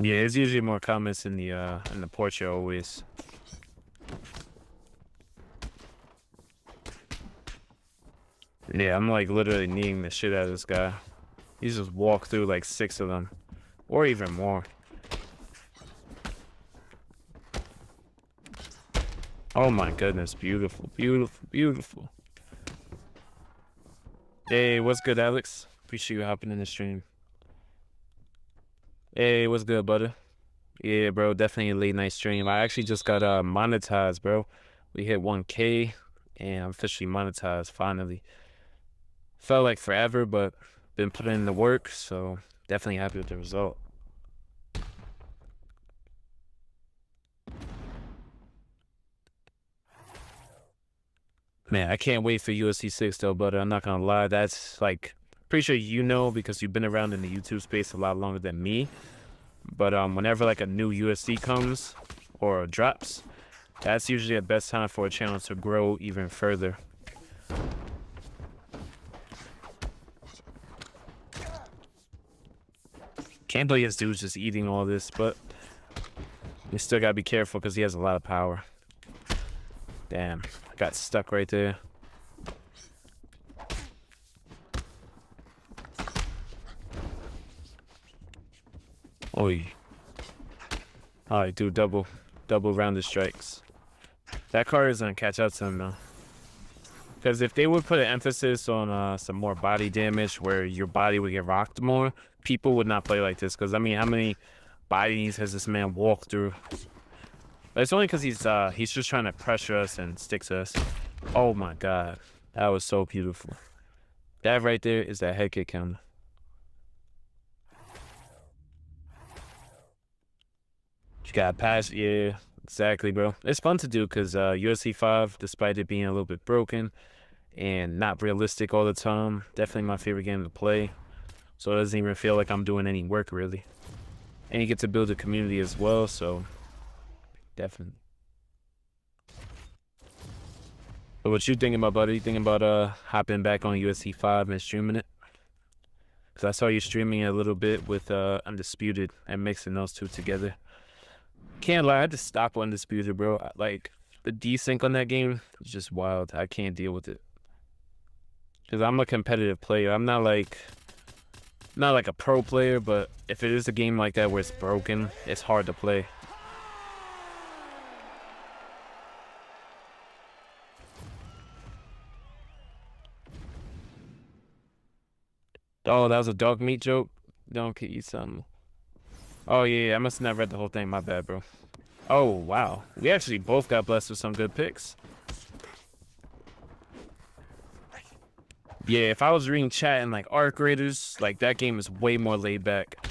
Yeah, there's usually more comments in the portrait always. Yeah, I'm like literally kneeing the shit out of this guy. He's just walked through like 6 of them, or even more. Oh my goodness, beautiful, beautiful, beautiful. Hey, what's good, Alex? Appreciate you hopping in the stream. Hey, what's good, brother? Yeah, bro, definitely a late night stream. I actually just got monetized, bro. We hit 1K and I'm officially monetized finally. Felt like forever, but been putting in the work, so definitely happy with the result. Man, I can't wait for UFC 6 though, brother. I'm not gonna lie. That's like, pretty sure you know because you've been around in the YouTube space a lot longer than me. But whenever like a new UFC comes or drops, that's usually the best time for a channel to grow even further. Can't believe this dude's just eating all this, but you still gotta be careful because he has a lot of power. Damn, I got stuck right there. Oi. Alright, do double rounded strikes. That card is gonna catch up to him though. Because if they would put an emphasis on some more body damage where your body would get rocked more, people would not play like this. Because, I mean, how many bodies has this man walked through? But it's only because he's just trying to pressure us and stick to us. Oh, my God. That was so beautiful. That right there is that head kick counter. You got pass. Yeah, exactly, bro. It's fun to do because UFC 5, despite it being a little bit broken and not realistic all the time, definitely my favorite game to play. So it doesn't even feel like I'm doing any work really. And you get to build a community as well, so definitely. But what you thinking about, buddy? You thinking about hopping back on UFC 5 and streaming it? Because I saw you streaming it a little bit with Undisputed and mixing those two together. Can't lie, I had to stop Undisputed, bro. Like, the desync on that game is just wild. I can't deal with it. Because I'm a competitive player. I'm not like a pro player, but if it is a game like that where it's broken, it's hard to play. Oh, that was a dog meat joke? Don't eat something. Oh, yeah, I must have not read the whole thing. My bad, bro. Oh, wow. We actually both got blessed with some good picks. Yeah, if I was reading chat and like Arc Raiders, like that game is way more laid back.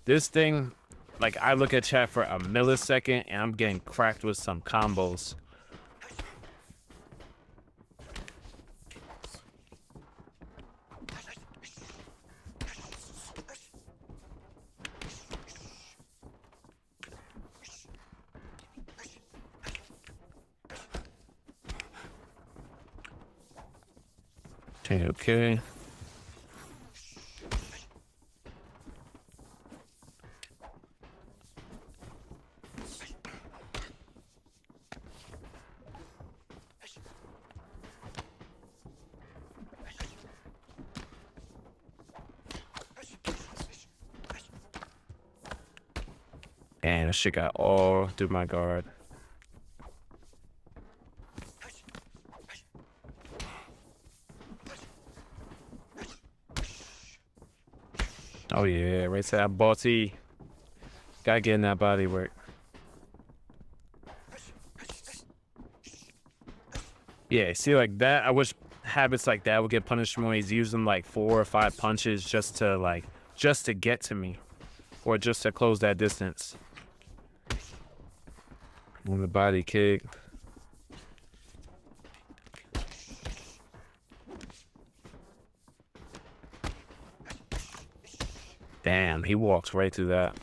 This thing, like I look at chat for a millisecond and I'm getting cracked with some combos. Okay. And that shit got all through my guard. Oh yeah, right to that body. Gotta get in that body work. Yeah, see like that, I wish habits like that would get punished more. He's using like 4 or 5 punches just to get to me. Or just to close that distance. On the body kick. Damn, he walks right through that.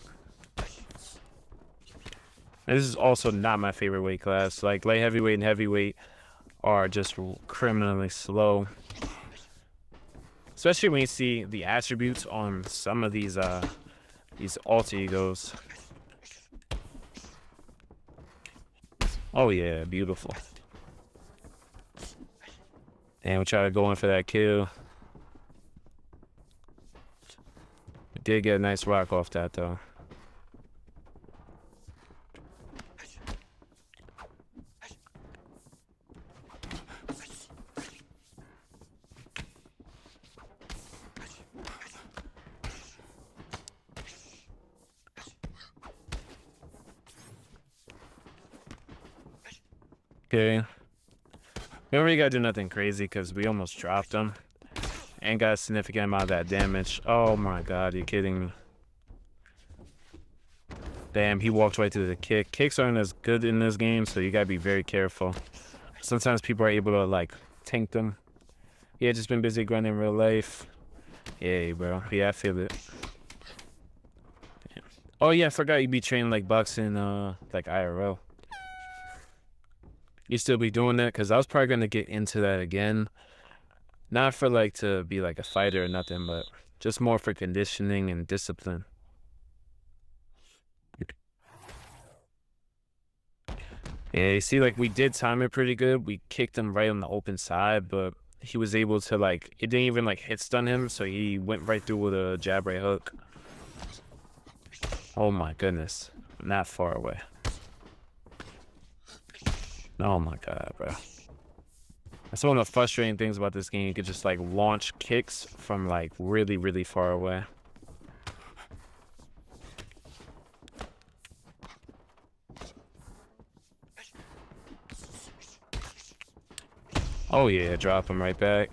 This is also not my favorite weight class. Like light heavyweight and heavyweight are just criminally slow. Especially when you see the attributes on some of these alter egos. Oh yeah, beautiful. And we try to go in for that kill. We did get a nice rock off that though. Okay. We don't really gotta do nothing crazy because we almost dropped him. And got a significant amount of that damage. Oh my god, you're kidding me. Damn, he walked right to the kick. Kicks aren't as good in this game, so you gotta be very careful. Sometimes people are able to like tank them. Yeah, just been busy grinding in real life. Yeah, bro. Yeah, I feel it. Damn. Oh yeah, I forgot you be training like boxing, like IRL. You still be doing that? Cause I was probably gonna get into that again. Not for like to be like a fighter or nothing, but just more for conditioning and discipline. Yeah, you see, like we did time it pretty good. We kicked him right on the open side, but he was able to like it didn't even like hit stun him, so he went right through with a jab right hook. Oh my goodness, not far away. Oh my god, bro. That's one of the frustrating things about this game. You could just like launch kicks from like really, really far away. Oh yeah, drop him right back.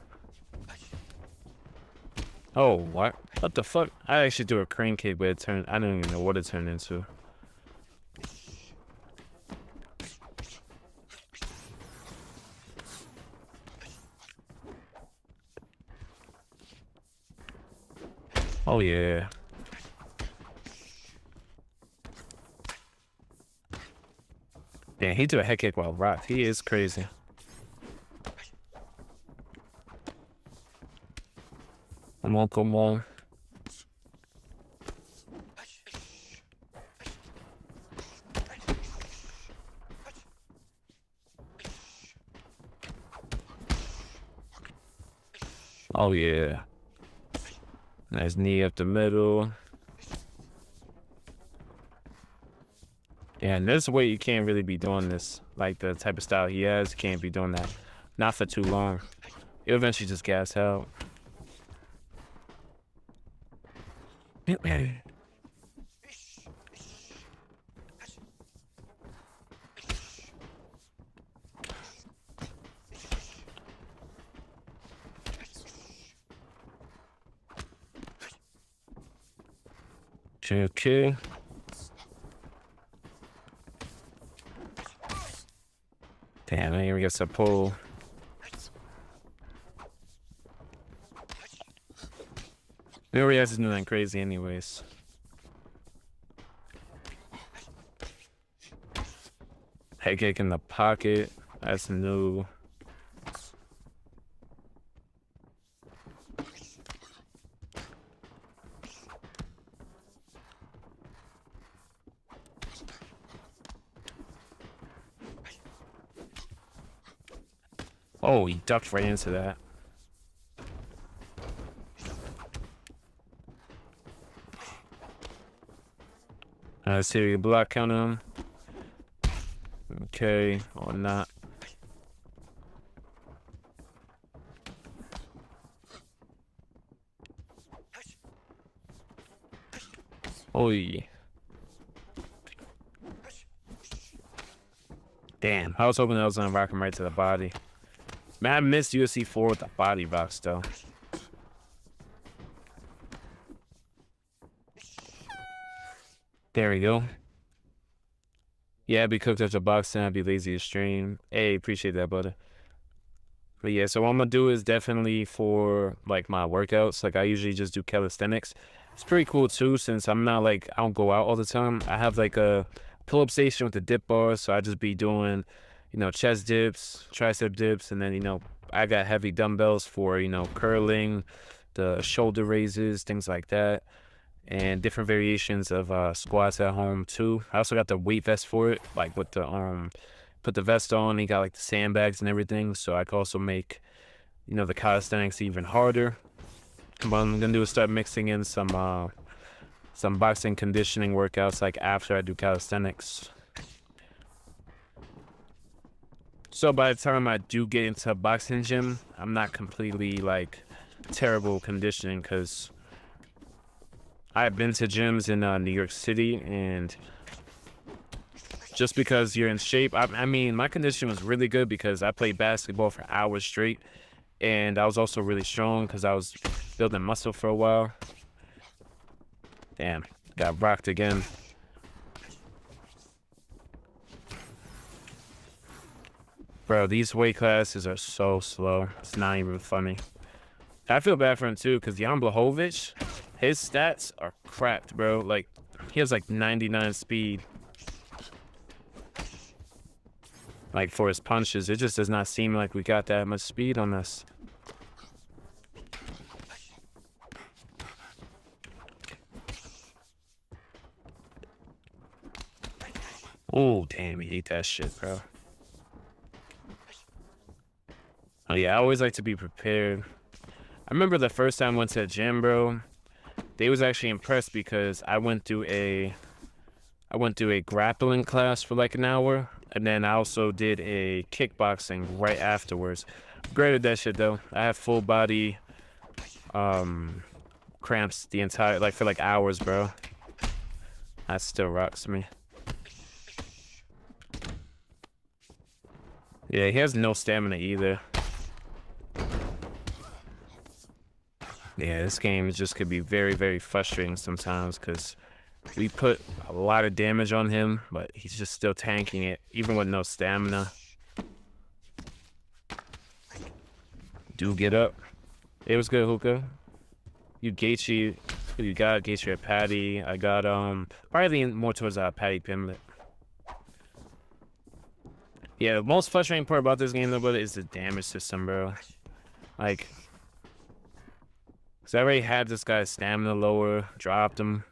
Oh, what? What the fuck? I actually do a crane kick, but it turned. I don't even know what it turned into. Oh yeah. Damn, he did a head kick while rocked. He is crazy. Come on, come on. Oh yeah. Nice knee up the middle. Yeah, and this way you can't really be doing this. Like the type of style he has, you can't be doing that. Not for too long. You'll eventually just gas out. Okay. Damn, here we get some pull. Nobody has to do nothing crazy anyways. Head kick in the pocket. That's new. Oh, he ducked right into that. Let's see if we can block count him. Okay, or not. Oh yeah. Damn, I was hoping that was gonna rock him right to the body. Man, I missed UFC 4 with the body rocks though. There we go. Yeah, I'd be cooked after boxing. I'd be lazy to stream. Hey, appreciate that, brother. But yeah, so what I'm gonna do is definitely for like my workouts. Like I usually just do calisthenics. It's pretty cool too, since I'm not like I don't go out all the time. I have like a pull-up station with the dip bars, so I just be doing, chest dips, tricep dips, and then I got heavy dumbbells for curling, the shoulder raises, things like that, and different variations of squats at home too. I also got the weight vest for it, like with the put the vest on. You got like the sandbags and everything, so I can also make you know, the calisthenics even harder. What I'm gonna do is start mixing in some boxing conditioning workouts like after I do calisthenics. So by the time I do get into a boxing gym, I'm not completely like terrible conditioning, because I've been to gyms in New York City, and just because you're in shape, I mean, my condition was really good because I played basketball for hours straight, and I was also really strong because I was building muscle for a while. Damn, got rocked again. Bro, these weight classes are so slow. It's not even funny. I feel bad for him too, because Jan Blachowicz, his stats are cracked, bro. Like, he has like 99 speed. Like, for his punches, it just does not seem like we got that much speed on us. Oh, damn, he ate that shit, bro. Oh, yeah, I always like to be prepared. I remember the first time I went to a gym, bro. They was actually impressed because I went through a grappling class for like an hour, and then I also did a kickboxing right afterwards. Great at that shit though. I have full body cramps the entire, like, for like hours, bro. That still rocks me. Yeah, he has no stamina either. Yeah, this game just could be very, very frustrating sometimes, because we put a lot of damage on him, but he's just still tanking it, even with no stamina. Do get up. It was good, Hookah. You Gaethje, you got Gaethje or Patty. I got probably lean more towards Patty Pimlet. Yeah, the most frustrating part about this game though, brother, is the damage system, bro. Like, cause I already had this guy's stamina lower, dropped him.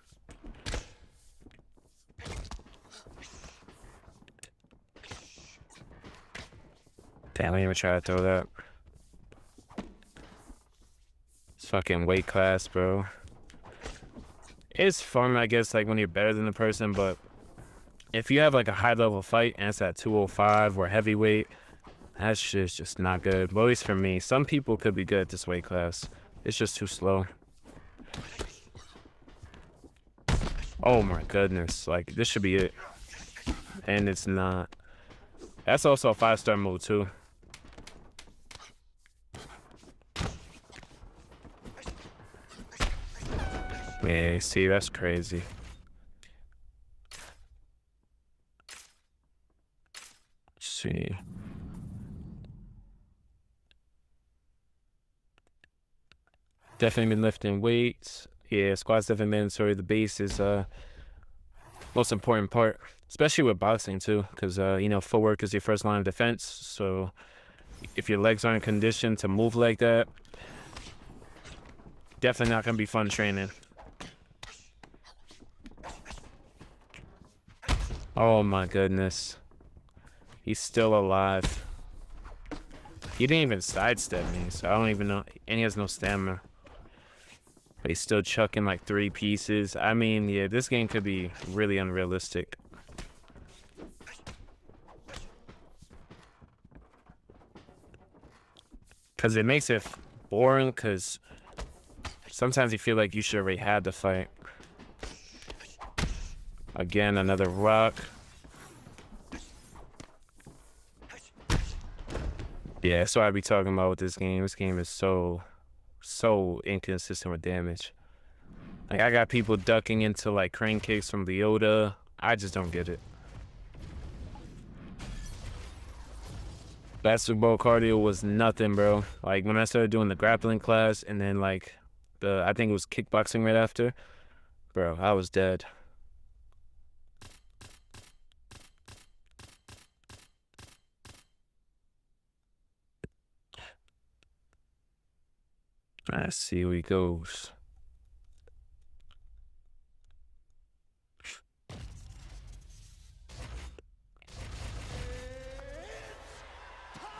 Damn, I didn't even try to throw that. It's fucking weight class, bro. It's fun, I guess, like when you're better than the person, but if you have like a high level fight and it's at 205 or heavyweight, that shit's just not good. But at least for me, some people could be good at this weight class. It's just too slow. Oh my goodness, like this should be it. And it's not. That's also a 5-star move too. Yeah, see, that's crazy. Let's see. Definitely been lifting weights. Yeah, squat's definitely mandatory. The base is most important part, especially with boxing too, because you know, footwork is your first line of defense. So if your legs aren't conditioned to move like that, definitely not gonna be fun training. Oh my goodness, he's still alive. He didn't even sidestep me, so I don't even know, and he has no stamina. But he's still chucking like 3 pieces. I mean, yeah, this game could be really unrealistic. Because it makes it boring, because sometimes you feel like you should already had the fight. Again, another rock. Yeah, that's what I be talking about with this game. This game is so inconsistent with damage. Like, I got people ducking into like crane kicks from Leota. I just don't get it. Basketball cardio was nothing, bro. Like, when I started doing the grappling class and then like I think it was kickboxing right after, bro, I was dead. Let's see where he goes.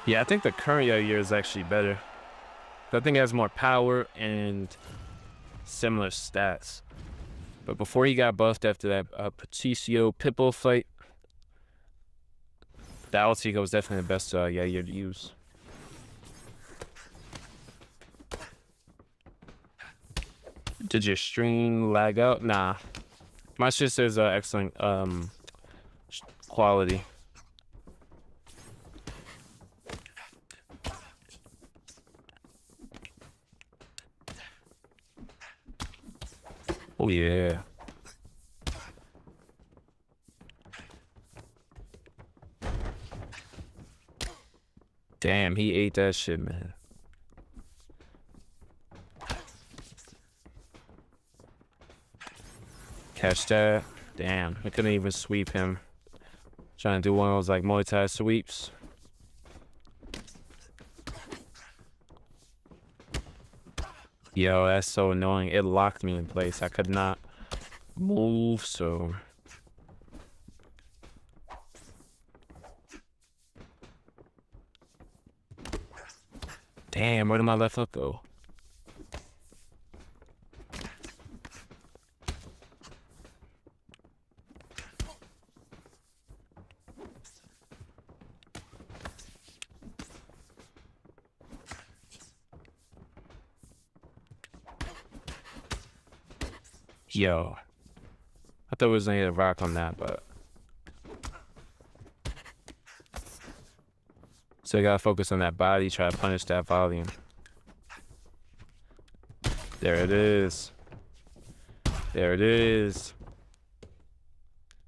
Yeah, I think the current year is actually better. That thing has more power and similar stats. But before he got buffed after that Patricio Pitbull fight, the Altiga was definitely the best Yair to use. Did your stream lag out? Nah. My shit says excellent quality. Oh yeah. Damn, he ate that shit, man. Catch that. Damn, I couldn't even sweep him. Trying to do one of those like Muay Thai sweeps. Yo, that's so annoying. It locked me in place. I could not move, so... Damn, where did my left hook go? Yo. I thought it was gonna rock on that, but... So you gotta focus on that body, try to punish that volume. There it is. There it is.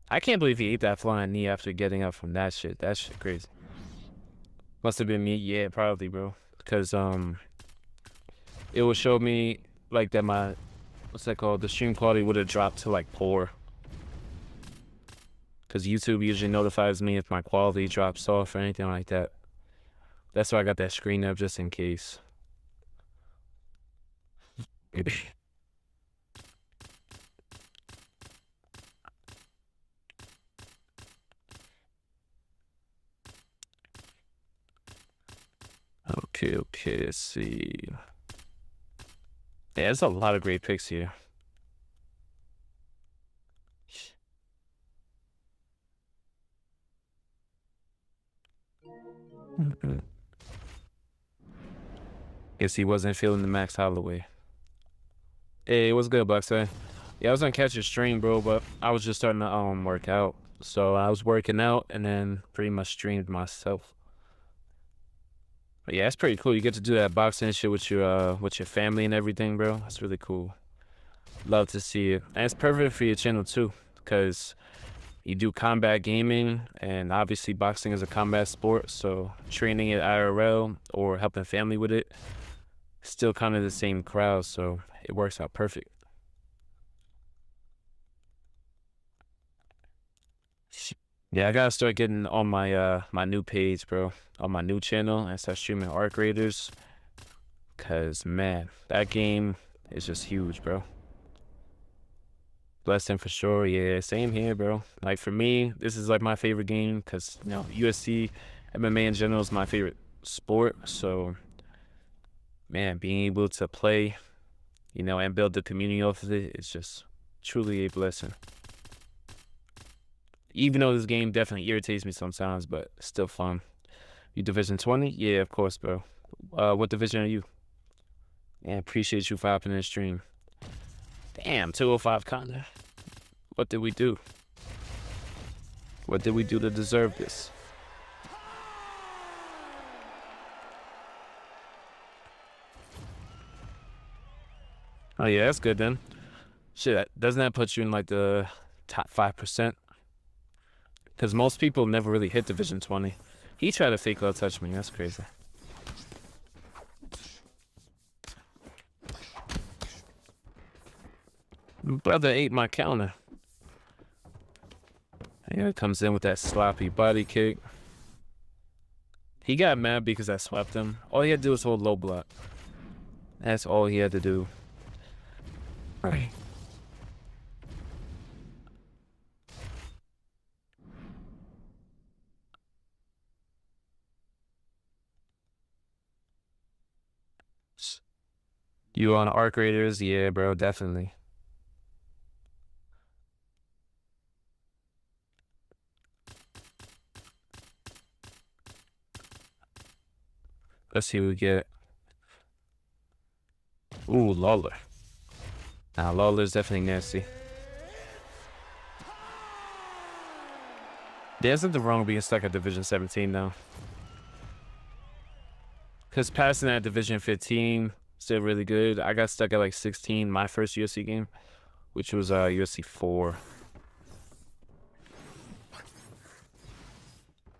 I can't believe he ate that flying knee after getting up from that shit. That shit crazy. Must have been me. Yeah, probably, bro. Because it would show me like that my, what's that called? The stream quality would have dropped to like poor. Because YouTube usually notifies me if my quality drops off or anything like that. That's why I got that screen up just in case. Okay, let's see. Yeah, there's a lot of great picks here. Guess he wasn't feeling the Max Holloway. Hey, what's good, Bucksy? Yeah, I was gonna catch your stream, bro, but I was just starting to work out. So I was working out and then pretty much streamed myself. But yeah, it's pretty cool. You get to do that boxing shit with your family and everything, bro. That's really cool. Love to see it. And it's perfect for your channel too, because you do combat gaming, and obviously boxing is a combat sport, so training it IRL or helping family with it, still kind of the same crowd, so it works out perfect. Yeah, I gotta start getting on my my new page, bro, on my new channel, and start streaming Arc Raiders, cause man, that game is just huge, bro. Blessing for sure. Yeah, same here, bro. Like for me, this is like my favorite game, cause you know UFC, MMA in general is my favorite sport. So, man, being able to play, you know, and build the community off of it is just truly a blessing. Even though this game definitely irritates me sometimes, but it's still fun. You Division 20? Yeah, of course, bro. What division are you? Yeah, appreciate you for hopping in the stream. Damn, 205 Conor. What did we do? What did we do to deserve this? Oh yeah, that's good then. Shit, doesn't that put you in like the top 5%? Because most people never really hit Division 20. He tried to fake low touch me. That's crazy. Brother ate my counter. Here he comes in with that sloppy body kick. He got mad because I swept him. All he had to do was hold low block. That's all he had to do. All right. You on Arc Raiders? Yeah, bro, definitely. Let's see what we get. Ooh, Lawler. Now, Lawler's definitely nasty. There's nothing wrong with being stuck at Division 17 though. Because passing at Division 15, still really good. I got stuck at like 16 my first UFC game, which was UFC 4.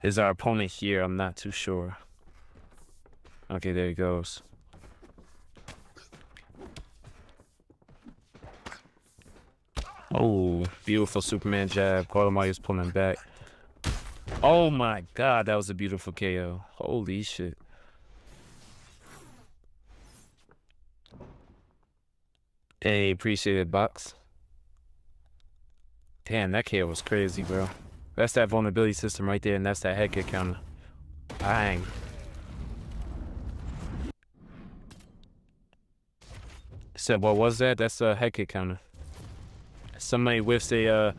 Is our opponent here? I'm not too sure. Okay, there he goes. Oh, beautiful Superman jab. Kodomaya's pulling back. Oh my god, that was a beautiful KO. Holy shit. Hey, appreciate it, Box. Damn, that KO was crazy, bro. That's that vulnerability system right there, and that's that head kick counter. Bang. So what was that? That's a head kick counter. Somebody whiffs a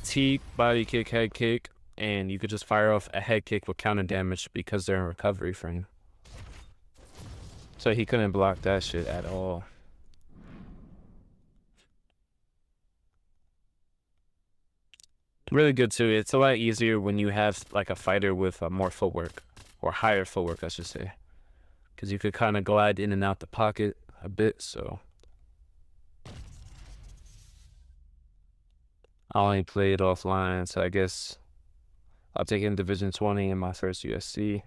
T body kick, head kick, and you could just fire off a head kick with counter damage because they're in recovery frame. So he couldn't block that shit at all. Really good too. It's a lot easier when you have like a fighter with more footwork, or higher footwork, I should say, because you could kind of glide in and out the pocket a bit. So I only played offline, so I guess I'll take in Division 20 in my first UFC.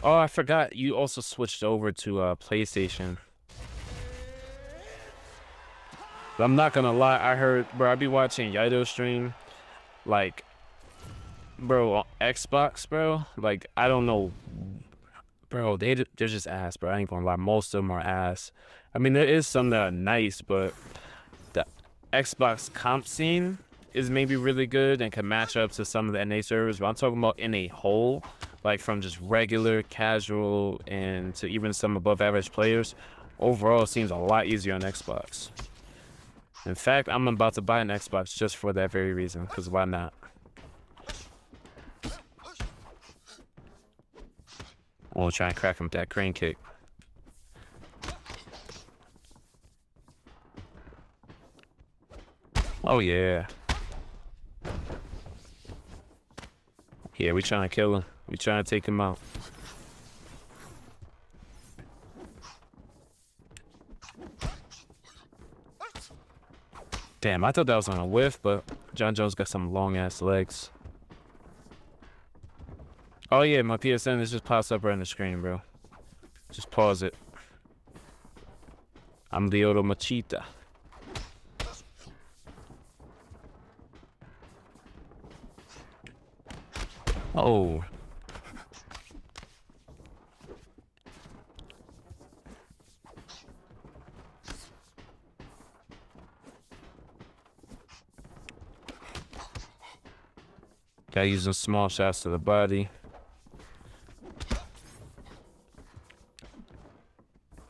Oh, I forgot you also switched over to PlayStation. But I'm not gonna lie, I heard, bro, I be watching Yaito stream, like, bro, on Xbox, bro, like, I don't know, bro, they're just ass, bro. I ain't gonna lie, most of them are ass. I mean, there is some that are nice, but the Xbox comp scene is maybe really good and can match up to some of the NA servers, but I'm talking about in a whole, like from just regular, casual, and to even some above average players. Overall, it seems a lot easier on Xbox. In fact, I'm about to buy an Xbox just for that very reason, because why not? We'll try and crack him with that crane kick. Oh, yeah. Yeah, we trying to kill him. We trying to take him out. Damn, I thought that was on a whiff, but Jon Jones got some long-ass legs. Oh, yeah, my PSN is just pops up right on the screen, bro. Just pause it. I'm Lyoto Machida. Oh. Gotta use some small shots to the body.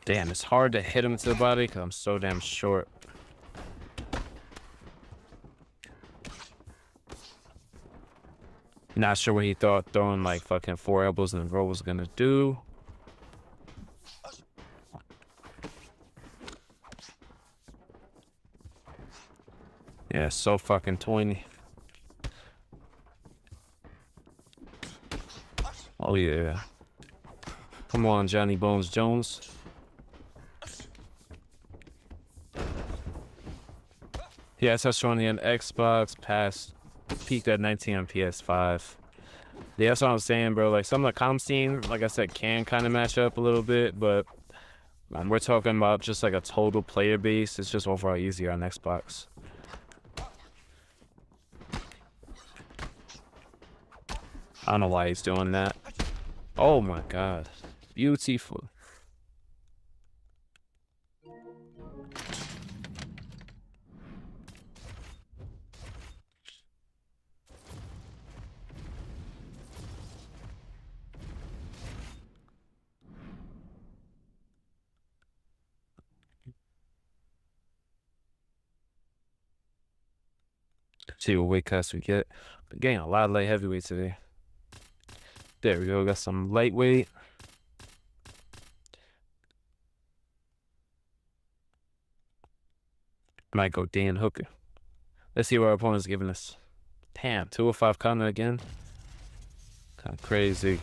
Damn, it's hard to hit him to the body because I'm so damn short. Not sure what he thought throwing like fucking 4 elbows in a row was gonna do. Yeah, so fucking 20. Oh yeah. Come on, Johnny Bones Jones. Yeah, so showing the Xbox past peaked at 19 on PS5. Yeah, that's what I'm saying, bro. Like some of the comp scene, like I said, can kind of match up a little bit, but man, we're talking about just like a total player base. It's just overall easier on Xbox. I don't know why he's doing that. Oh my god. Beautiful. See what weight class we get. Been getting a lot of light heavyweight today. There we go. Got some lightweight. Might go Dan Hooker. Let's see what our opponent's giving us. Damn, 205 Conor again. Kind of crazy.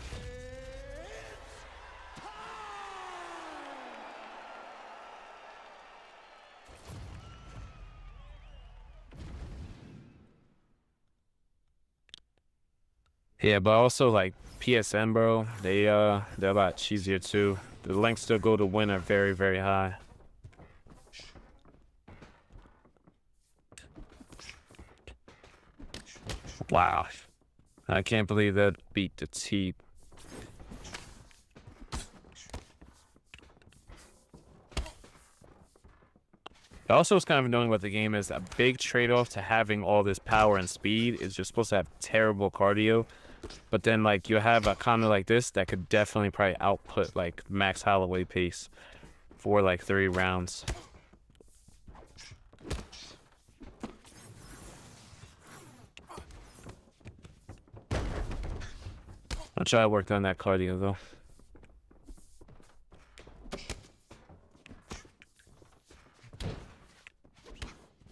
Yeah, but also like PSN, bro, they're a lot cheesier too. The lengths to go to win are very, very high. Wow. I can't believe that beat the teeth. Also, what's kind of annoying about the game is a big trade-off to having all this power and speed is you're supposed to have terrible cardio. But then, like, you have a Conor like this that could definitely probably output, like, Max Holloway pace for, like, 3 rounds. I'll try to work on that cardio, though.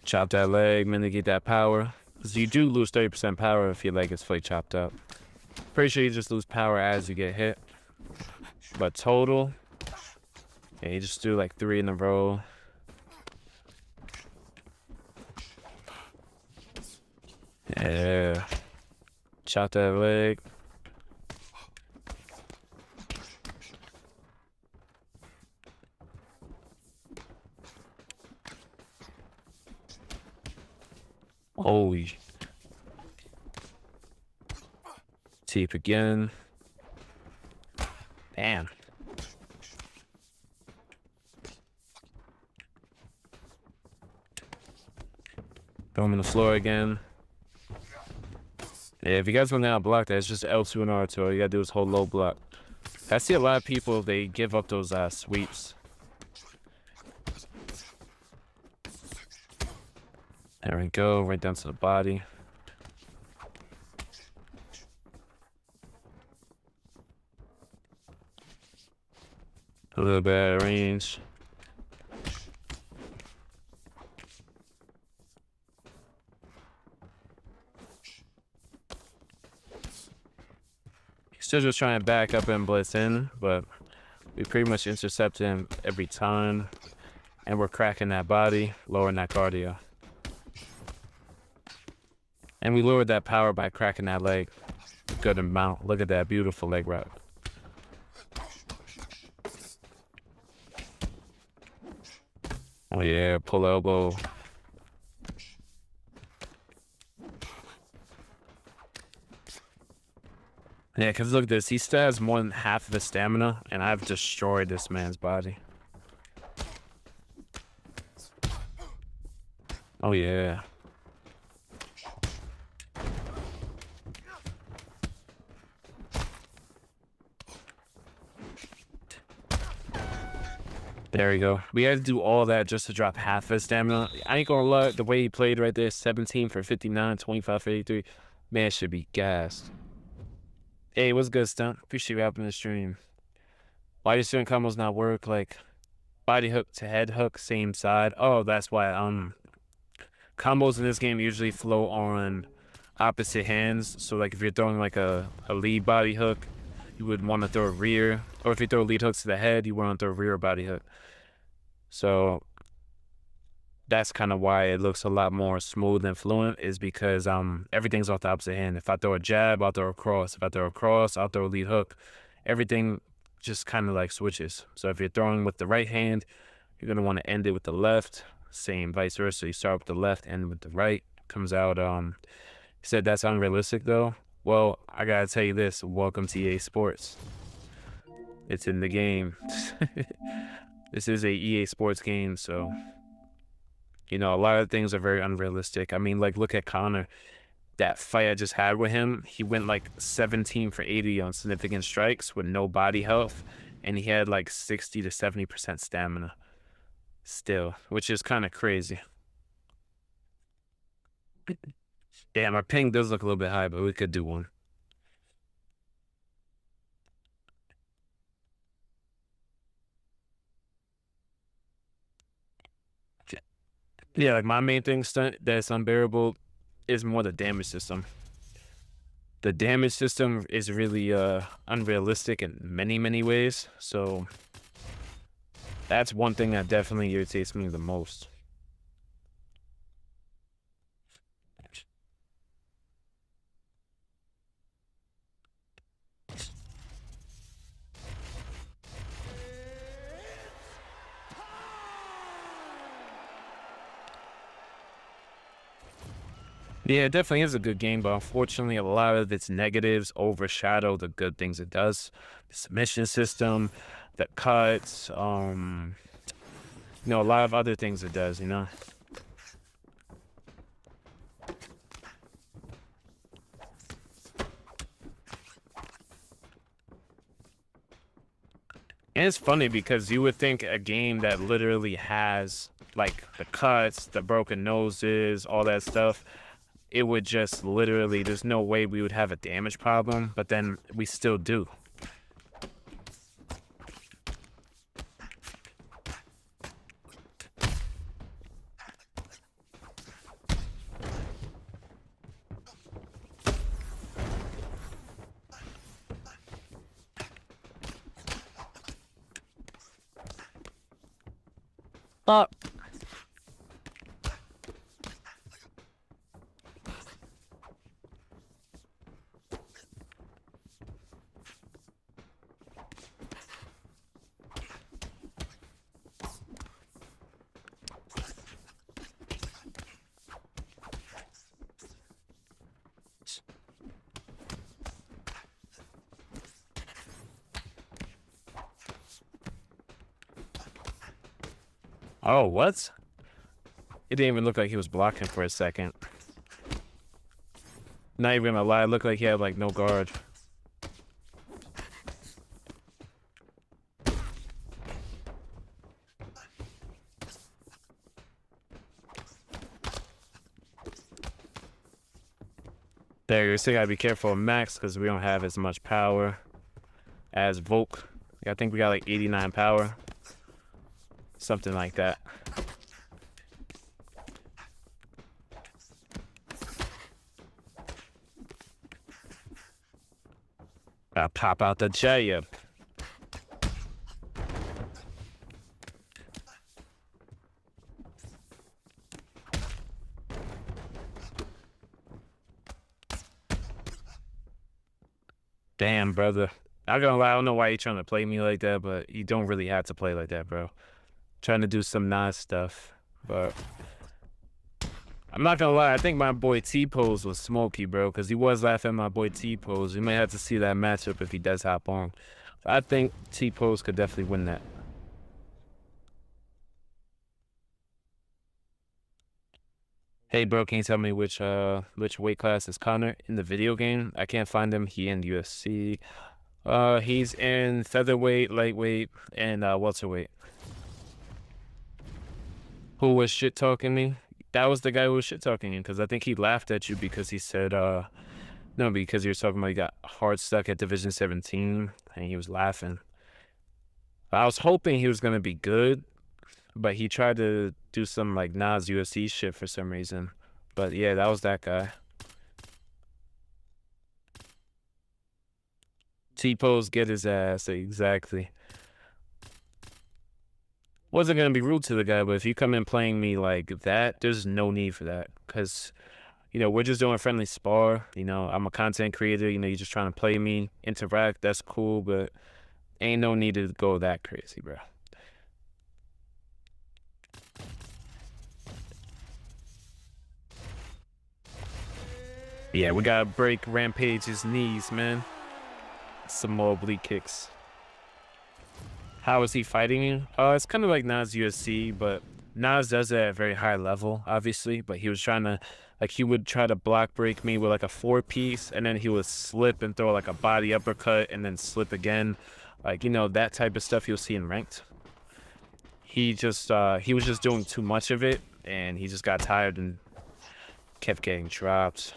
Chop that leg, mitigate that power. Because you do lose 30% power if your leg is fully chopped up. Pretty sure you just lose power as you get hit. But total, yeah, you just do like 3 in a row. Yeah. Chop that leg. Holy. Teep again. Damn. Throw him on the floor again. Yeah, if you guys want to block that, it's just L2 and R2. All you gotta do is hold low block. I see a lot of people, they give up those sweeps. There we go, right down to the body. A little bit out of range. He's still just trying to back up and blitz in, but we pretty much intercept him every time. And we're cracking that body, lowering that cardio. And we lowered that power by cracking that leg. Good amount. Look at that beautiful leg route. Oh yeah, pull elbow. Yeah, because look at this. He still has more than half of his stamina, and I've destroyed this man's body. Oh yeah. There we go. We had to do all that just to drop half his stamina. I ain't gonna lie, the way he played right there, 17 for 59, 25 for 83, man should be gassed. Hey, what's good, Stunt? Appreciate you helping the stream. Why does certain combos not work? Like body hook to head hook, same side. Oh, that's why combos in this game usually flow on opposite hands. So like if you're throwing like a lead body hook, you would want to throw a rear. Or if you throw lead hooks to the head, you want to throw a rear body hook. So that's kind of why it looks a lot more smooth and fluent, is because everything's off the opposite hand. If I throw a jab, I'll throw a cross. If I throw a cross, I'll throw a lead hook. Everything just kind of like switches. So if you're throwing with the right hand, you're going to want to end it with the left. Same, vice versa. You start with the left, end with the right. Comes out, he said that's unrealistic though. Well, I gotta tell you this, welcome to EA Sports. It's in the game. This is a EA Sports game, so, you know, a lot of things are very unrealistic. I mean, like, look at Conor. That fight I just had with him, he went like 17 for 80 on significant strikes with no body health, and he had like 60 to 70% stamina still, which is kind of crazy. Damn, our ping does look a little bit high, but we could do one. Yeah, like my main thing that's unbearable is more the damage system. The damage system is really unrealistic in many ways. So that's one thing that definitely irritates me the most. Yeah, it definitely is a good game, but unfortunately, a lot of its negatives overshadow the good things it does. The submission system, the cuts, a lot of other things it does, And it's funny because you would think a game that literally has like the cuts, the broken noses, all that stuff, it would just literally, there's no way we would have a damage problem, but then we still do. But oh, what? It didn't even look like he was blocking for a second. Not even gonna lie, it looked like he had like no guard. There, you still gotta be careful of Max because we don't have as much power as Volk. I think we got like 89 power. Something like that. I'll pop out the jab. Damn, brother. Not gonna lie, I don't know why you're trying to play me like that, but you don't really have to play like that, bro. Trying to do some nice stuff, but I'm not gonna lie, I think my boy T-Pose was smoky, bro, because he was laughing at my boy T-Pose. We may have to see that matchup if he does hop on. I think T-Pose could definitely win that. Hey, bro, can you tell me which weight class is Conor in the video game? I can't find him. He in UFC. He's in featherweight, lightweight, and welterweight. Who was shit talking me? That was the guy who was shit talking you because I think he laughed at you because he said no, because you're talking about you got hard stuck at Division 17 and he was laughing. I was hoping he was gonna be good, but he tried to do some like Nas UFC shit for some reason. But yeah, that was that guy. T-Pose get his ass, exactly. Wasn't gonna be rude to the guy, but if you come in playing me like that, there's no need for that. Cause, we're just doing a friendly spar. I'm a content creator, you're just trying to play me, interact, that's cool, but ain't no need to go that crazy, bro. Yeah, we gotta break Rampage's knees, man. Some more oblique kicks. How is he fighting you? It's kind of like Nas UFC, but Nas does it at a very high level, obviously. But he was trying to, like, he would try to block break me with like a 4-piece, and then he would slip and throw like a body uppercut, and then slip again, like that type of stuff you'll see in ranked. He was just doing too much of it, and he just got tired and kept getting dropped.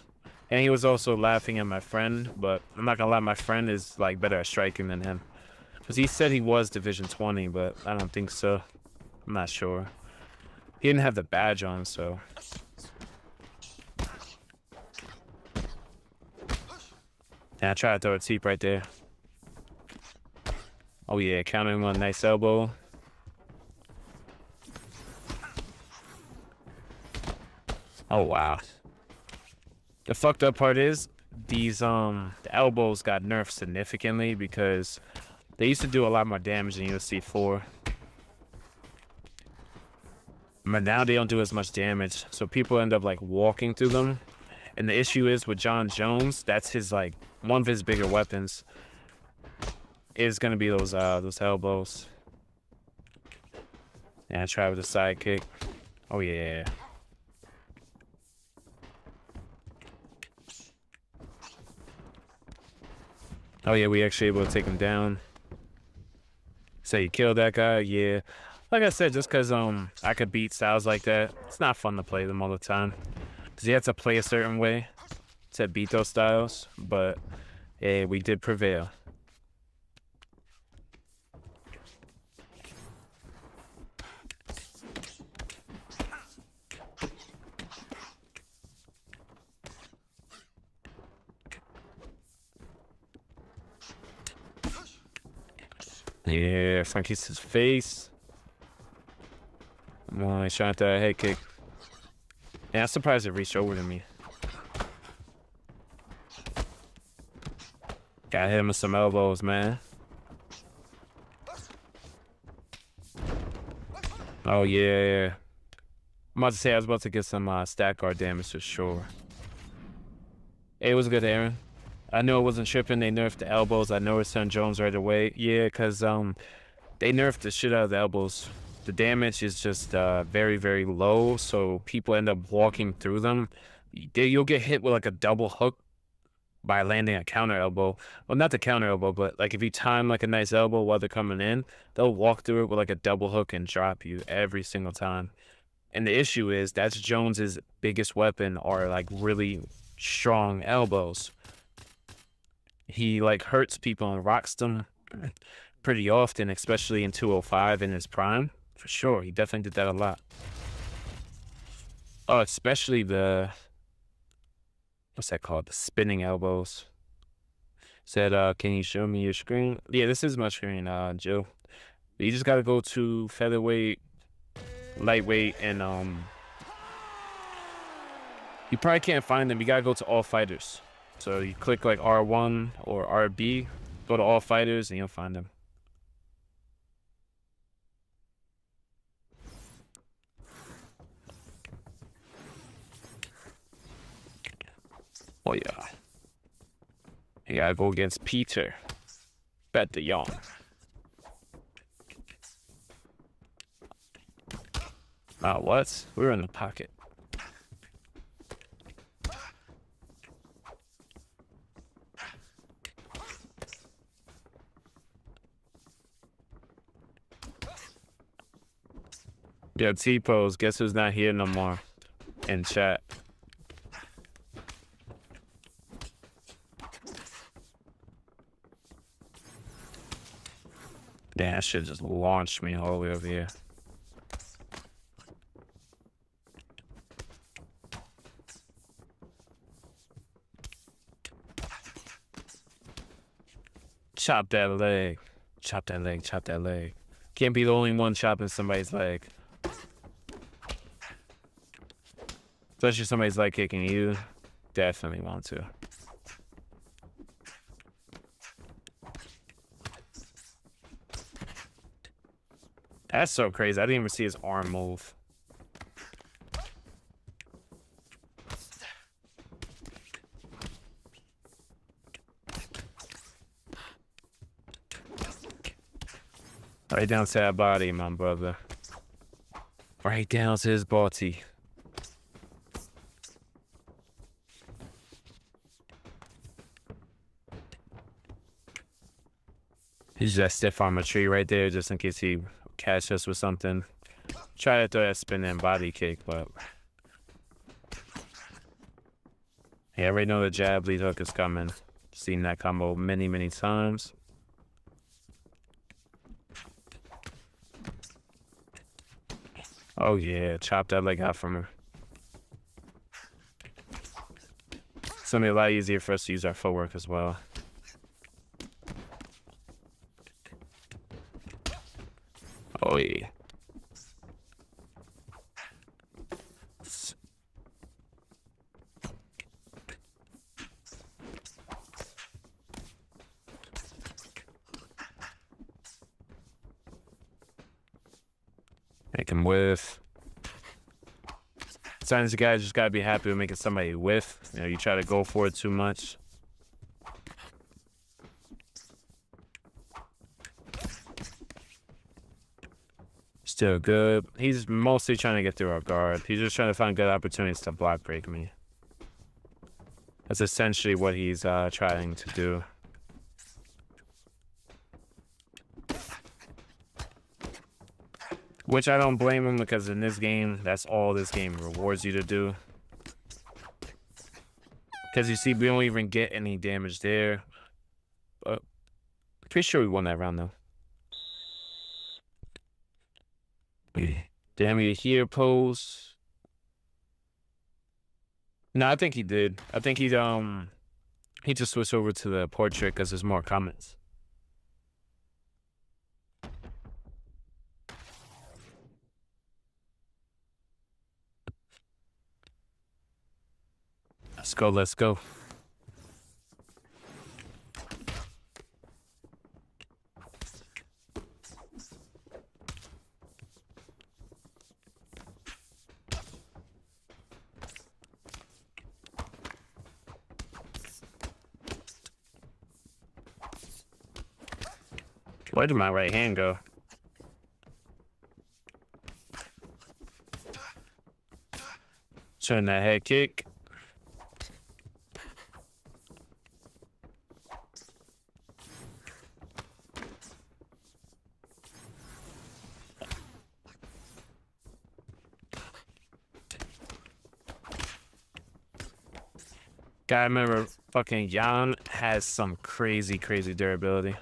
And he was also laughing at my friend, but I'm not gonna lie, my friend is like better at striking than him. Because he said he was Division 20, but I don't think so. I'm not sure. He didn't have the badge on, so. Yeah, I tried to throw a teep right there. Oh yeah, countering one nice elbow. Oh wow. The fucked up part is these the elbows got nerfed significantly because they used to do a lot more damage in UFC 4. But now they don't do as much damage, so people end up like walking through them. And the issue is with Jon Jones, that's his like one of his bigger weapons is gonna be those elbows. Yeah, I try with a side kick. Oh yeah. Oh yeah, we actually able to take him down. So you killed that guy? Yeah. Like I said, just because I could beat styles like that, it's not fun to play them all the time. Because you have to play a certain way to beat those styles. But yeah, we did prevail. Yeah, front kick to his face. Come on, he's trying to throw a head kick. Yeah, I'm surprised it reached over to me. Gotta hit him with some elbows, man. Oh, yeah. I'm about to say I was about to get some stat guard damage for sure. Hey, it was good, Aaron. I knew it wasn't tripping. They nerfed the elbows. I noticed Jon Jones right away. Yeah, because they nerfed the shit out of the elbows. The damage is just very, very low, so people end up walking through them. You'll get hit with like a double hook by landing a counter elbow. Well, not the counter elbow, but like if you time like a nice elbow while they're coming in, they'll walk through it with like a double hook and drop you every single time. And the issue is that's Jones's biggest weapon are like really strong elbows. He like hurts people and rocks them pretty often, especially in 205 in his prime. For sure, he definitely did that a lot. Oh, especially the, what's that called? The spinning elbows. Said, can you show me your screen? Yeah, this is my screen, Joe. You just gotta go to featherweight, lightweight, and you probably can't find them. You gotta go to all fighters. So you click like R1 or RB, go to all fighters, and you'll find them. Oh yeah. You gotta go against Peter. Bet the Young. What? We were in the pocket. Yo, T-Pose, guess who's not here no more in chat? Damn, that shit just launched me all the way over here. Chop that leg. Chop that leg, chop that leg. Can't be the only one chopping somebody's leg. Especially somebody's leg kicking you. Definitely want to. That's so crazy. I didn't even see his arm move. Right down to that body, my brother. Right down to his body. He's just stiff arm a tree right there just in case he catch us with something. Try to throw that spinning body kick, but Yeah, I already know the jab lead hook is coming. Seen that combo many, many times. Oh yeah, chop that leg out from her. It's gonna be a lot easier for us to use our footwork as well. Oh yeah. Make him whiff. Sometimes you guys just gotta be happy with making somebody whiff. You know, you try to go for it too much. Still good. He's mostly trying to get through our guard. He's just trying to find good opportunities to block break me. That's essentially what he's trying to do. Which I don't blame him, because in this game, that's all this game rewards you to do. Because you see, we don't even get any damage there. But pretty sure we won that round, though. Damn you here pose. No, I think he did. I think he just switched over to the portrait because there's more comments. Let's go, let's go. Where did my right hand go? Turn that head kick. Gotta remember, fucking Jan has some crazy, crazy durability.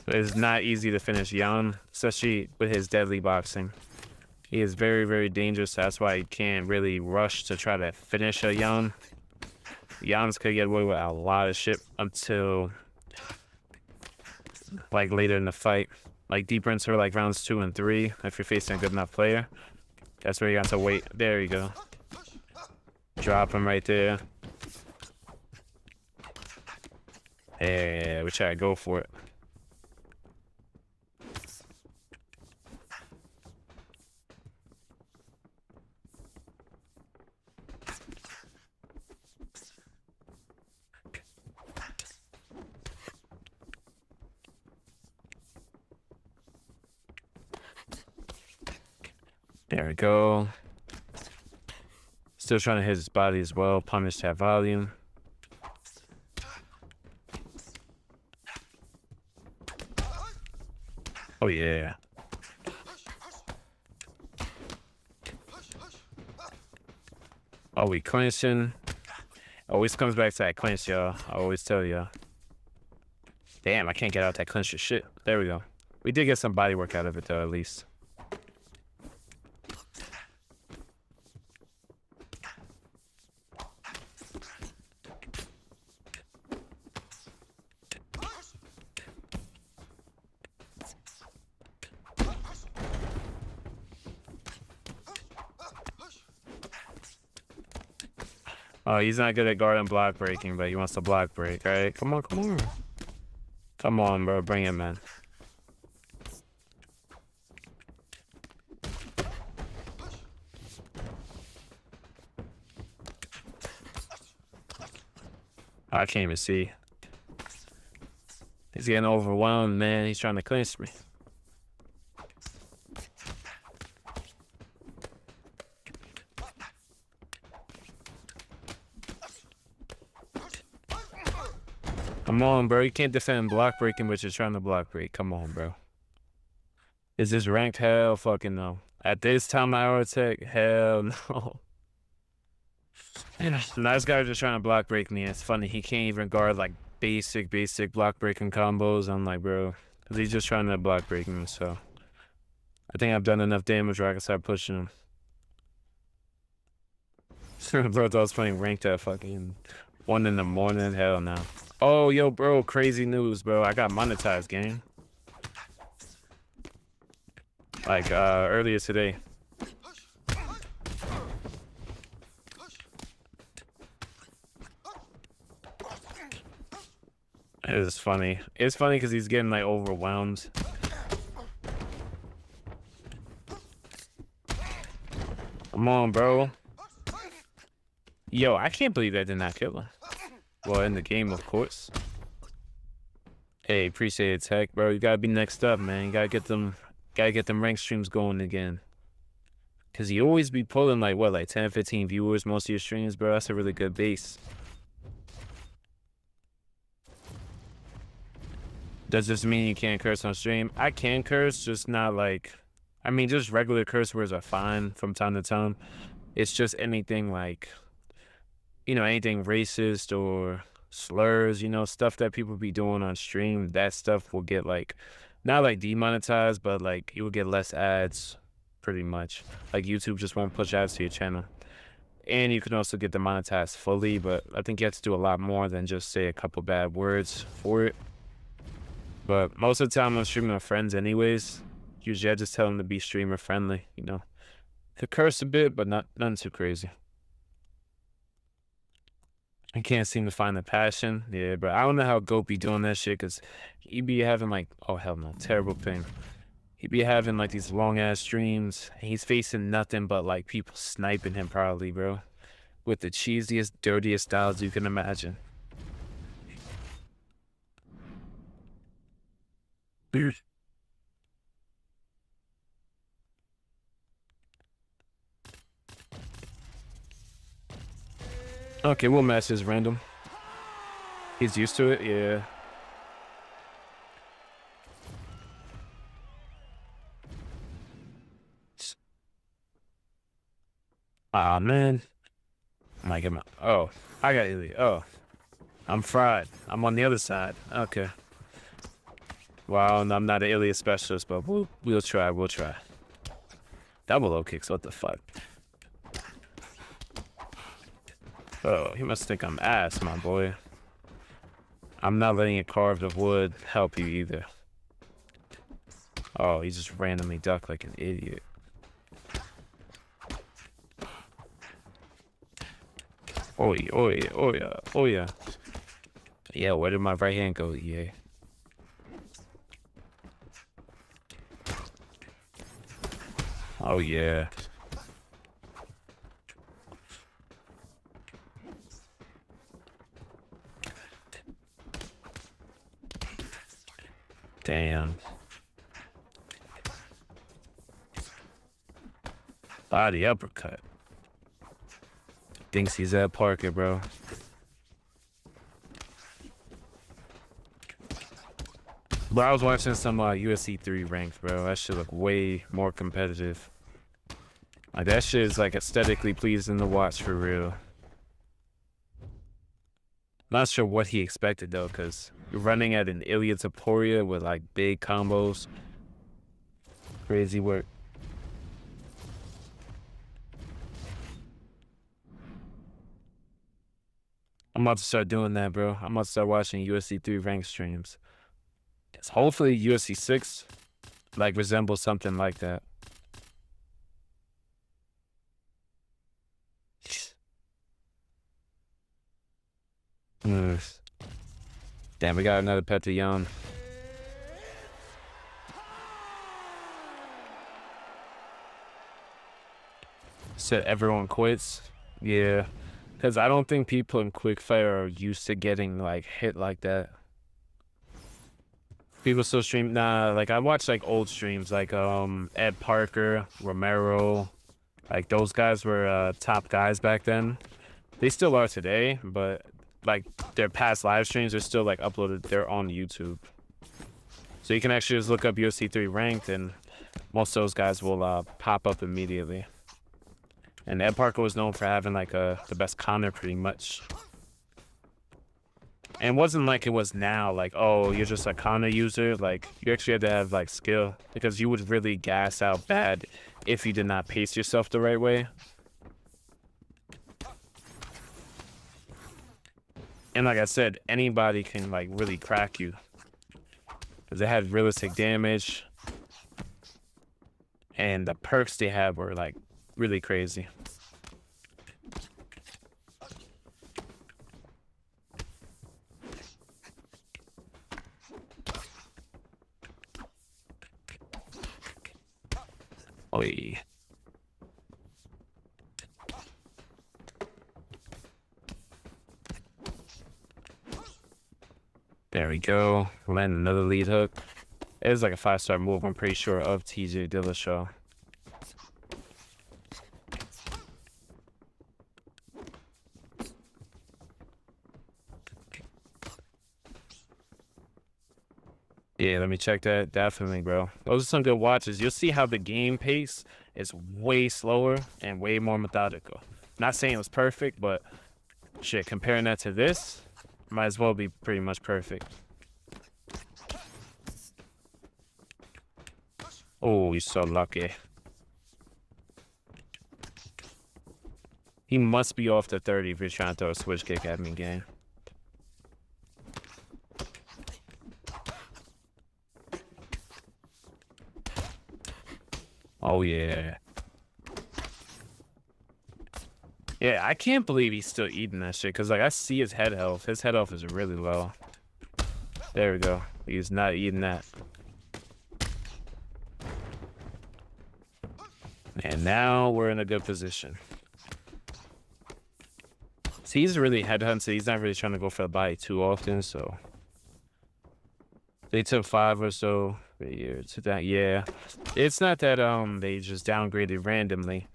It's not easy to finish Jan, especially with his deadly boxing. He is very, very dangerous. That's why you can't really rush to try to finish a Jan. Jans could get away with a lot of shit until like later in the fight. Like deeper into like rounds 2 and 3, if you're facing a good enough player. That's where you got to wait. There you go. Drop him right there. Yeah, we try to go for it. There we go. Still trying to hit his body as well. Punish that volume. Oh yeah. Oh, we clinching. Always comes back to that clinch, y'all. I always tell y'all. Damn, I can't get out that clinch of shit. There we go. We did get some body work out of it though, at least. Oh, he's not good at guard and block breaking, but he wants to block break. All right, come on, come on. Come on, bro. Bring him, man. I can't even see. He's getting overwhelmed, man. He's trying to clinch me. Come on, bro. You can't defend block breaking, but you're trying to block break. Come on, bro. Is this ranked? Hell fucking no. At this time, I would take hell no. Nice guy just trying to block break me. It's funny, he can't even guard like basic block breaking combos. I'm like, bro, because he's just trying to block break me. So I think I've done enough damage where I can start pushing him. Bro, I was playing ranked at fucking 1 in the morning. Hell no. Oh, yo, bro, crazy news, bro. I got monetized, game. Like earlier today. It was funny. It's funny because he's getting like overwhelmed. Come on, bro. Yo, I can't believe that did not kill him. Well, in the game, of course. Hey, appreciate it, Tech, bro. You gotta be next up, man. You gotta get them rank streams going again. Cause you always be pulling like what, like 10, 15 viewers most of your streams, bro. That's a really good base. Does this mean you can't curse on stream? I can curse, just not like, I mean, just regular curse words are fine from time to time. It's just anything like, you know, anything racist or slurs, you know, stuff that people be doing on stream. That stuff will get like, not like demonetized, but like you will get less ads, pretty much. Like YouTube just won't push ads to your channel. And you can also get demonetized fully, but I think you have to do a lot more than just say a couple bad words for it. But most of the time I'm streaming with friends anyways. Usually I just tell them to be streamer friendly, you know. To curse a bit, but nothing too crazy. I can't seem to find the passion. Yeah, but I don't know how Goat be doing that shit, because he be having like, oh hell no, terrible thing. He be having like these long ass streams, and he's facing nothing but like people sniping him probably, bro. With the cheesiest, dirtiest styles you can imagine. Dude. Okay, we'll match his random. He's used to it, yeah. Ah, man. I might get my, oh, I got Ilya. Oh, I'm fried. I'm on the other side. Okay. Well, I'm not an Ilya specialist, but we'll try. We'll try. Double low kicks. What the fuck? Oh, he must think I'm ass, my boy. I'm not letting a carved of wood help you either. Oh, he just randomly ducked like an idiot. Oh yeah, oh yeah, oh yeah, oh yeah. Yeah, where did my right hand go? Yeah. Oh yeah. Damn. Body uppercut. Thinks he's at Parker, bro. But I was watching some UFC 3 ranked, bro. That shit look way more competitive. Like that shit is like aesthetically pleasing to watch for real. Not sure what he expected though, because you're running at an Ilya Taporia with like big combos. Crazy work. I'm about to start doing that, bro. I'm about to start watching UFC 3 ranked streams. Cause hopefully UFC 6 like resembles something like that. Damn, we got another Petillon. Said everyone quits. Yeah. Because I don't think people in Quickfire are used to getting like hit like that. People still stream, nah, like I watch like old streams like Ed Parker, Romero. Like those guys were top guys back then. They still are today, but like their past live streams are still like uploaded. They're on YouTube, so you can actually just look up UFC 3 ranked, and most of those guys will pop up immediately. And Ed Parker was known for having like the best Conor pretty much. And it wasn't like it was now, like, oh, you're just a Conor user. Like, you actually had to have like skill, because you would really gas out bad if you did not pace yourself the right way. And like I said, anybody can like really crack you, because they had realistic damage, and the perks they had were like really crazy. Oh yeah. There we go. Land another lead hook. It was like a 5-star move, I'm pretty sure, of TJ Dillashaw. Yeah, let me check that. Definitely, bro. Those are some good watches. You'll see how the game pace is way slower and way more methodical. Not saying it was perfect, but shit, comparing that to this, might as well be pretty much perfect. Oh, you're so lucky. He must be off the 30 if you're trying to throw a switch kick at me, gang. Oh, yeah. Yeah, I can't believe he's still eating that shit, because, like, I see his head health. His head health is really low. There we go. He's not eating that. And now we're in a good position. So he's really headhunted. He's not really trying to go for the body too often, so... They took 5 or so for a year to that. Yeah, it's not that they just downgraded randomly.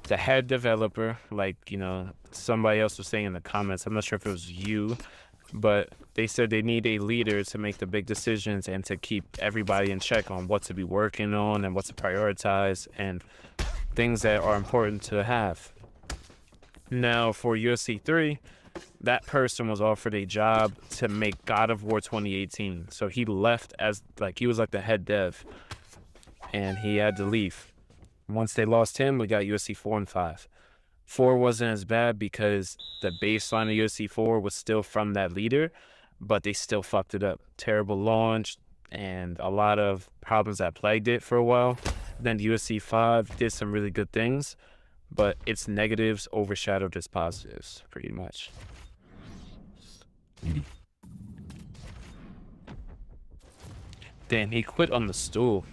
The head developer, like, you know, somebody else was saying in the comments, I'm not sure if it was you, but they said they need a leader to make the big decisions and to keep everybody in check on what to be working on and what to prioritize and things that are important to have. Now for UFC 3, that person was offered a job to make God of War 2018. So he left as, like, he was like the head dev, and he had to leave. Once they lost him, we got UFC 4 and 5. 4 wasn't as bad because the baseline of UFC 4 was still from that leader, but they still fucked it up. Terrible launch and a lot of problems that plagued it for a while. Then UFC 5 did some really good things, but its negatives overshadowed its positives, pretty much. Damn, he quit on the stool.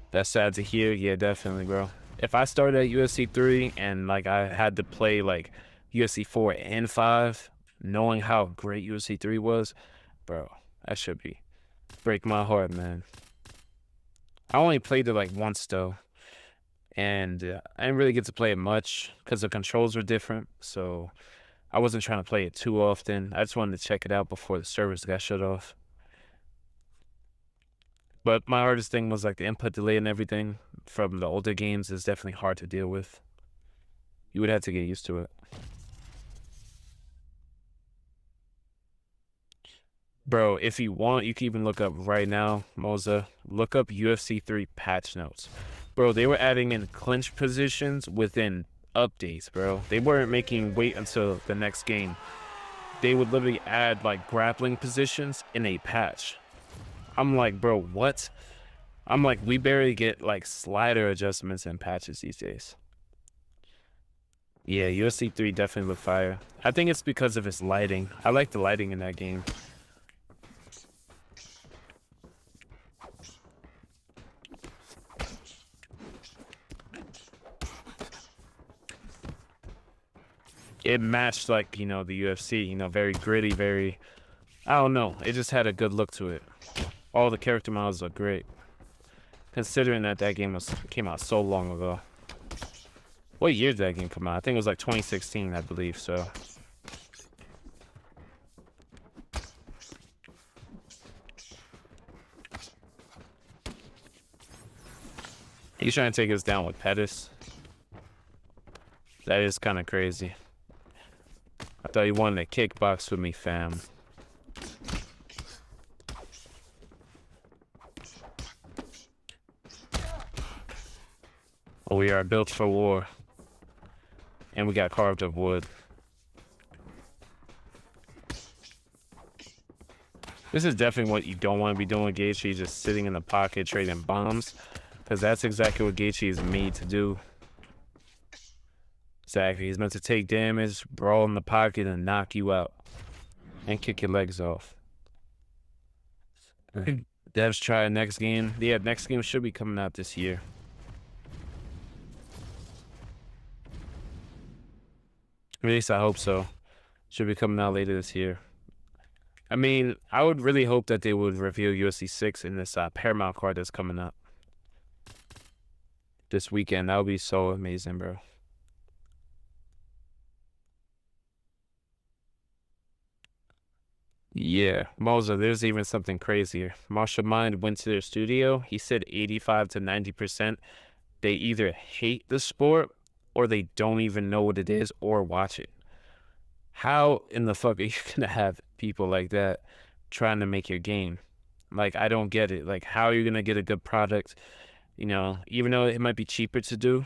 That's sad to hear. Yeah, definitely, bro. If I started at UFC 3 and, like, I had to play, like, UFC 4 and 5, knowing how great UFC 3 was, bro, that should break my heart, man. I only played it, like, once, though. And I didn't really get to play it much because the controls were different, so I wasn't trying to play it too often. I just wanted to check it out before the servers got shut off. But my hardest thing was, like, the input delay and everything from the older games is definitely hard to deal with. You would have to get used to it. Bro, if you want, you can even look up right now, Moza. Look up UFC 3 patch notes. Bro, they were adding in clinch positions within updates, bro. They weren't making wait until the next game. They would literally add, like, grappling positions in a patch. I'm like, bro, what? I'm like, we barely get, like, slider adjustments and patches these days. Yeah, UFC 3 definitely looked fire. I think it's because of its lighting. I like the lighting in that game. It matched, like, you know, the UFC, you know, very gritty, very, I don't know. It just had a good look to it. All the character models look great, considering that game came out so long ago. What year did that game come out? I think it was like 2016, I believe, so. He's trying to take us down with Pettis. That is kind of crazy. I thought you wanted to kickbox with me, fam. Oh, we are built for war. And we got carved of wood. This is definitely what you don't want to be doing, Gaethje, just sitting in the pocket trading bombs. Because that's exactly what Gaethje is made to do. Exactly. He's meant to take damage, brawl in the pocket, and knock you out. And kick your legs off. Devs try next game. Yeah, next game should be coming out this year. At least I hope so. Should be coming out later this year. I mean, I would really hope that they would reveal UFC 6 in this Paramount card that's coming up this weekend. That would be so amazing, bro. Yeah, Moza, there's even something crazier. Marshall Mind went to their studio. He said 85 to 90% they either hate the sport or they don't even know what it is or watch it. How in the fuck are you gonna have people like that trying to make your game? Like, I don't get it. Like, how are you gonna get a good product? You know, even though it might be cheaper to do,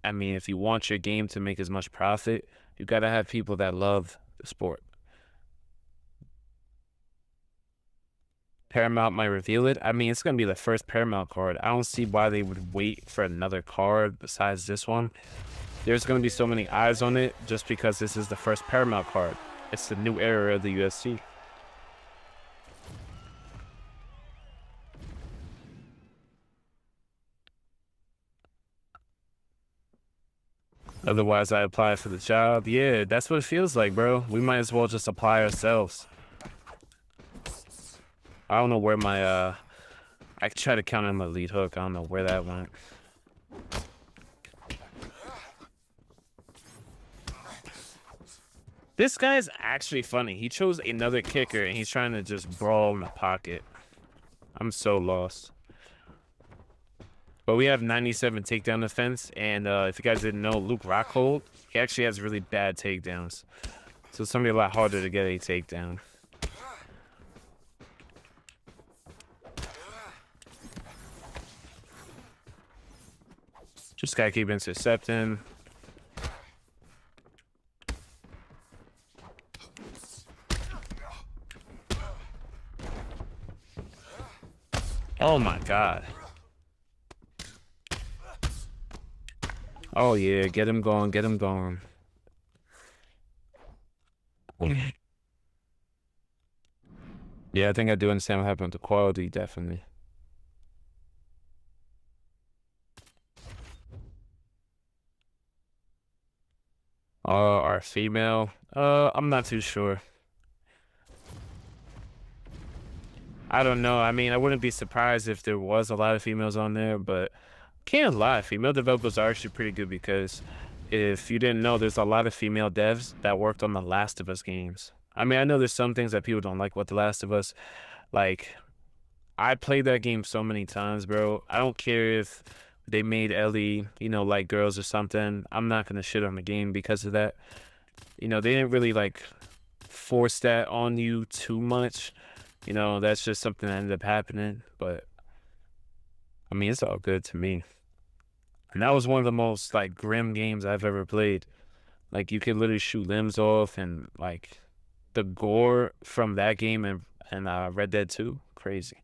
I mean, if you want your game to make as much profit, you gotta have people that love the sport. Paramount might reveal it. I mean, it's going to be the first Paramount card. I don't see why they would wait for another card besides this one. There's going to be so many eyes on it just because this is the first Paramount card. It's the new era of the UFC. Otherwise, I apply for the job. Yeah, that's what it feels like, bro. We might as well just apply ourselves. I don't know where my, I try to count on my lead hook. I don't know where that went. This guy's actually funny. He chose another kicker, and he's trying to just brawl in the pocket. I'm so lost. But we have 97 takedown defense, and if you guys didn't know, Luke Rockhold, he actually has really bad takedowns. So it's going to be a lot harder to get a takedown. Just gotta keep intercepting. Oh my god. Oh yeah, get him going, get him going. Yeah, I think I do understand what happened to quality, definitely. Our female, I'm not too sure. I don't know. I mean, I wouldn't be surprised if there was a lot of females on there, but can't lie. Female developers are actually pretty good because if you didn't know, there's a lot of female devs that worked on the Last of Us games. I mean, I know there's some things that people don't like with The Last of Us. Like, I played that game so many times, bro. I don't care if they made Ellie, you know, like girls or something. I'm not going to shit on the game because of that. You know, they didn't really, like, force that on you too much. You know, that's just something that ended up happening. But, I mean, it's all good to me. And that was one of the most, like, grim games I've ever played. Like, you could literally shoot limbs off, and, like, the gore from that game and Red Dead 2, crazy.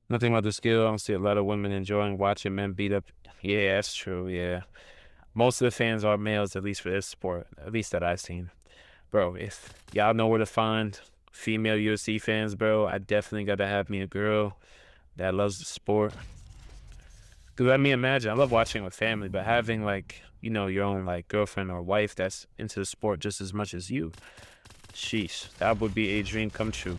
Nothing about the skill. I don't see a lot of women enjoying watching men beat up. Yeah, that's true, yeah. Most of the fans are males, at least for this sport, at least that I've seen. Bro, if y'all know where to find female UFC fans, bro, I definitely got to have me a girl that loves the sport. Because let me imagine, I love watching with family, but having, like, you know, your own, like, girlfriend or wife that's into the sport just as much as you, sheesh, that would be a dream come true.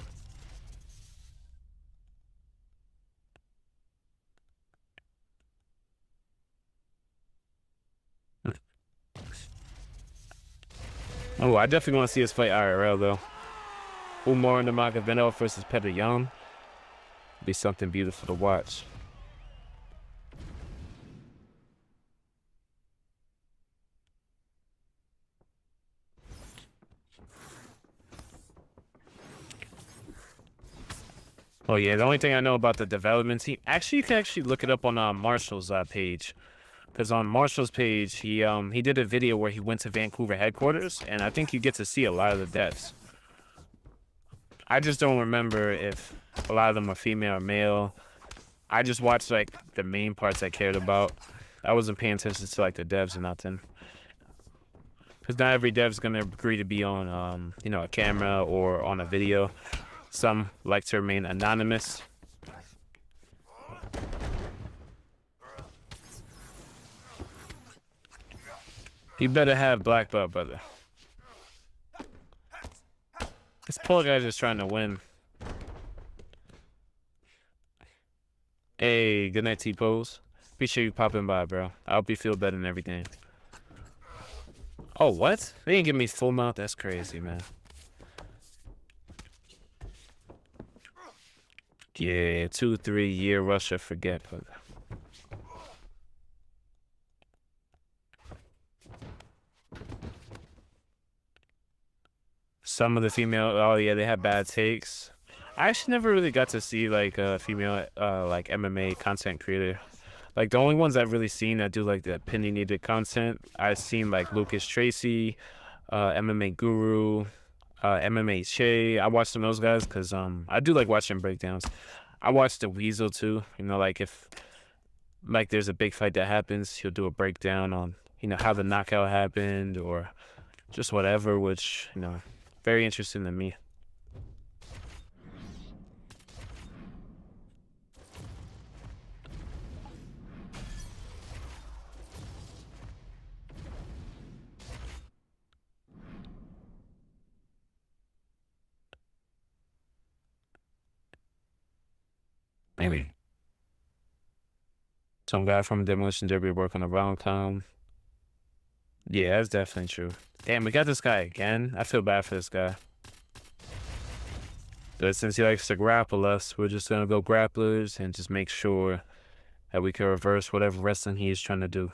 Oh, I definitely want to see us fight IRL, though. Umar Nurmagomedov versus Petr Yan. Be something beautiful to watch. Oh yeah, the only thing I know about the development team, actually, you can actually look it up on Marshall's page, because on Marshall's page, he did a video where he went to Vancouver headquarters, and I think you get to see a lot of the devs. I just don't remember if a lot of them are female or male. I just watched like the main parts I cared about. I wasn't paying attention to like the devs or nothing, because not every dev's gonna agree to be on you know, a camera or on a video. Some like to remain anonymous. You better have black belt, brother. This poor guy's just trying to win. Hey, good night, T-Pose. Appreciate you popping by, bro. I hope you feel better and everything. Oh, what? They didn't give me full mount? That's crazy, man. Yeah, 2-3 year Russia, forget. But some of the female, oh yeah, they have bad takes. I actually never really got to see like a female like MMA content creator. Like the only ones I've really seen that do like the opinionated content, I've seen like Lucas Tracy, MMA Guru, MMA Che. I watch some of those guys because I do like watching breakdowns. I watch the Weasel too. You know, like if like there's a big fight that happens, he'll do a breakdown on, you know, how the knockout happened or just whatever, which, you know, very interesting to me. Maybe some guy from Demolition Derby working around town. Yeah, that's definitely true. Damn, we got this guy again. I feel bad for this guy. But since he likes to grapple us, we're just gonna go grapplers and just make sure that we can reverse whatever wrestling he is trying to do.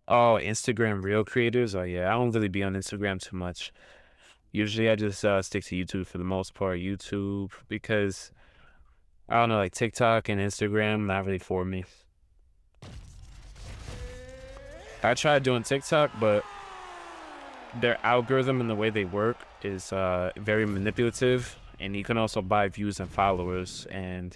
Oh, Instagram reel creators? Oh yeah, I don't really be on Instagram too much. Usually I just stick to YouTube for the most part. YouTube, because I don't know, like TikTok and Instagram, not really for me. I tried doing TikTok, but their algorithm and the way they work is very manipulative, and you can also buy views and followers. And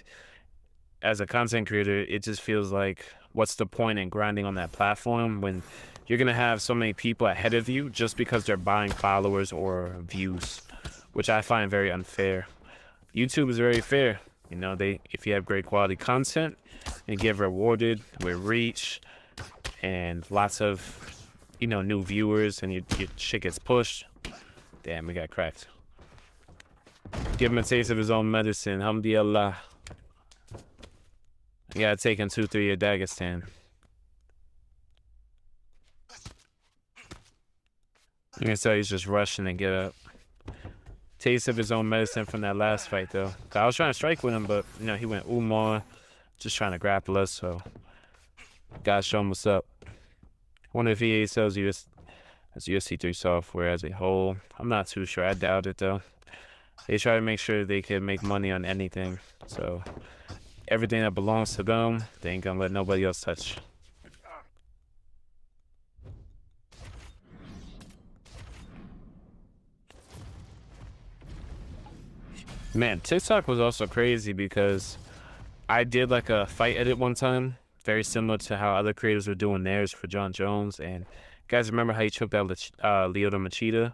as a content creator, it just feels like, what's the point in grinding on that platform when you're gonna have so many people ahead of you just because they're buying followers or views, which I find very unfair. YouTube is very fair. You know, if you have great quality content, you get rewarded with reach and lots of, you know, new viewers, and your shit gets pushed. Damn, we got cracked. Give him a taste of his own medicine. Alhamdulillah. You gotta take him 2-3 at Dagestan. You can tell he's just rushing to get up. Taste of his own medicine from that last fight, though. I was trying to strike with him, but, you know, he went Umar, just trying to grapple us, so gotta show him what's up. Wonder if EA sells as UFC 3 software as a whole. I'm not too sure. I doubt it, though. They try to make sure they can make money on anything, so everything that belongs to them, they ain't gonna let nobody else touch. Man, TikTok was also crazy because I did like a fight edit one time, very similar to how other creators were doing theirs for Jon Jones. And you guys remember how he choked out Lyoto Machida?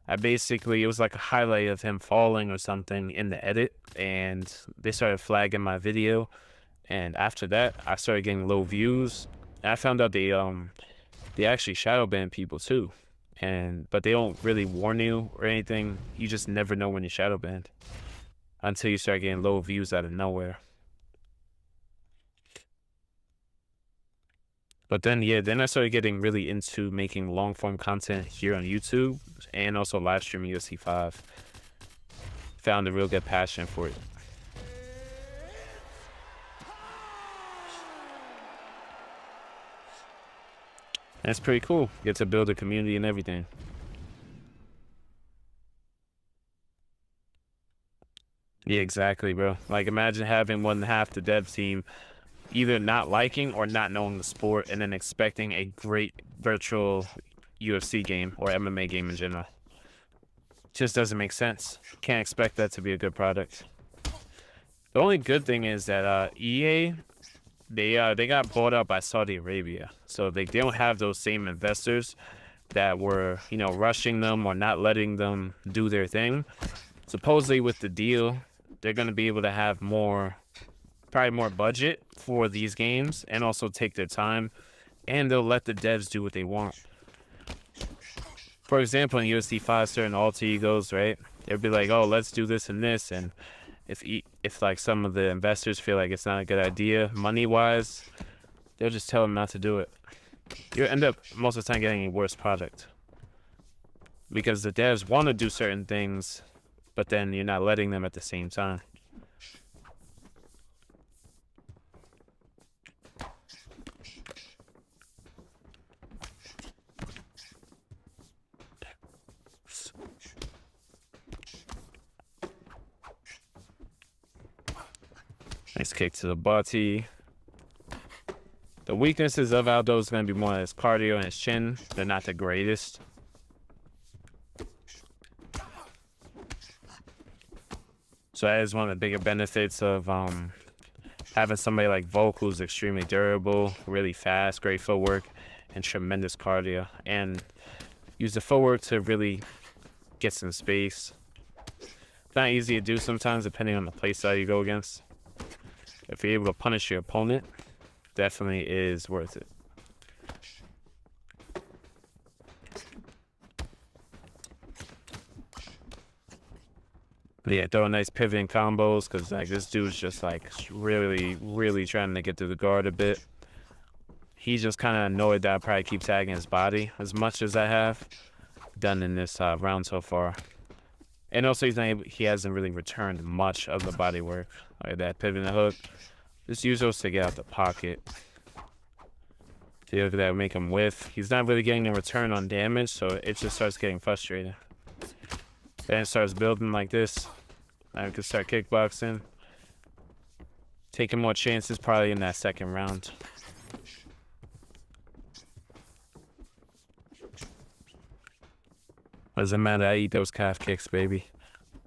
It was like a highlight of him falling or something in the edit, and they started flagging my video. And after that, I started getting low views. And I found out they actually shadow ban people too, but they don't really warn you or anything. You just never know when you're shadow banned until you start getting low views out of nowhere. But then, yeah, then I started getting really into making long form content here on YouTube and also live streaming UFC 5. Found a real good passion for it. And it's pretty cool. Get to build a community and everything. Yeah, exactly, bro. Like, imagine having one half the dev team either not liking or not knowing the sport and then expecting a great virtual UFC game or MMA game in general. Just doesn't make sense. Can't expect that to be a good product. The only good thing is that EA, they got bought out by Saudi Arabia, so they don't have those same investors that were, you know, rushing them or not letting them do their thing. Supposedly with the deal, they're going to be able to have more, probably more budget for these games and also take their time, and they'll let the devs do what they want. For example, in UFC 5, certain alter egos, right? They'll be like, oh, let's do this and this. And if like some of the investors feel like it's not a good idea, money-wise, they'll just tell them not to do it. You end up most of the time getting a worse product. Because the devs want to do certain things, but then you're not letting them at the same time. Nice kick to the body. The weaknesses of Aldo is going to be more his cardio and his chin. They're not the greatest. So that is one of the bigger benefits of having somebody like Volk, who's extremely durable, really fast, great footwork, and tremendous cardio. And use the footwork to really get some space. It's not easy to do sometimes, depending on the playstyle you go against. If you're able to punish your opponent, definitely is worth it. But yeah, throwing nice pivoting combos, because like this dude's just like really trying to get to the guard a bit. He's just kind of annoyed that I probably keep tagging his body as much as I have done in this round so far. And also he hasn't really returned much of the body work. Like that pivot and hook. Just use those to get out the pocket. See, look at that, make him whiff. He's not really getting a return on damage, so it just starts getting frustrating. Then it starts building like this. Now we can start kickboxing. Taking more chances probably in that second round. Doesn't matter, I eat those calf kicks, baby.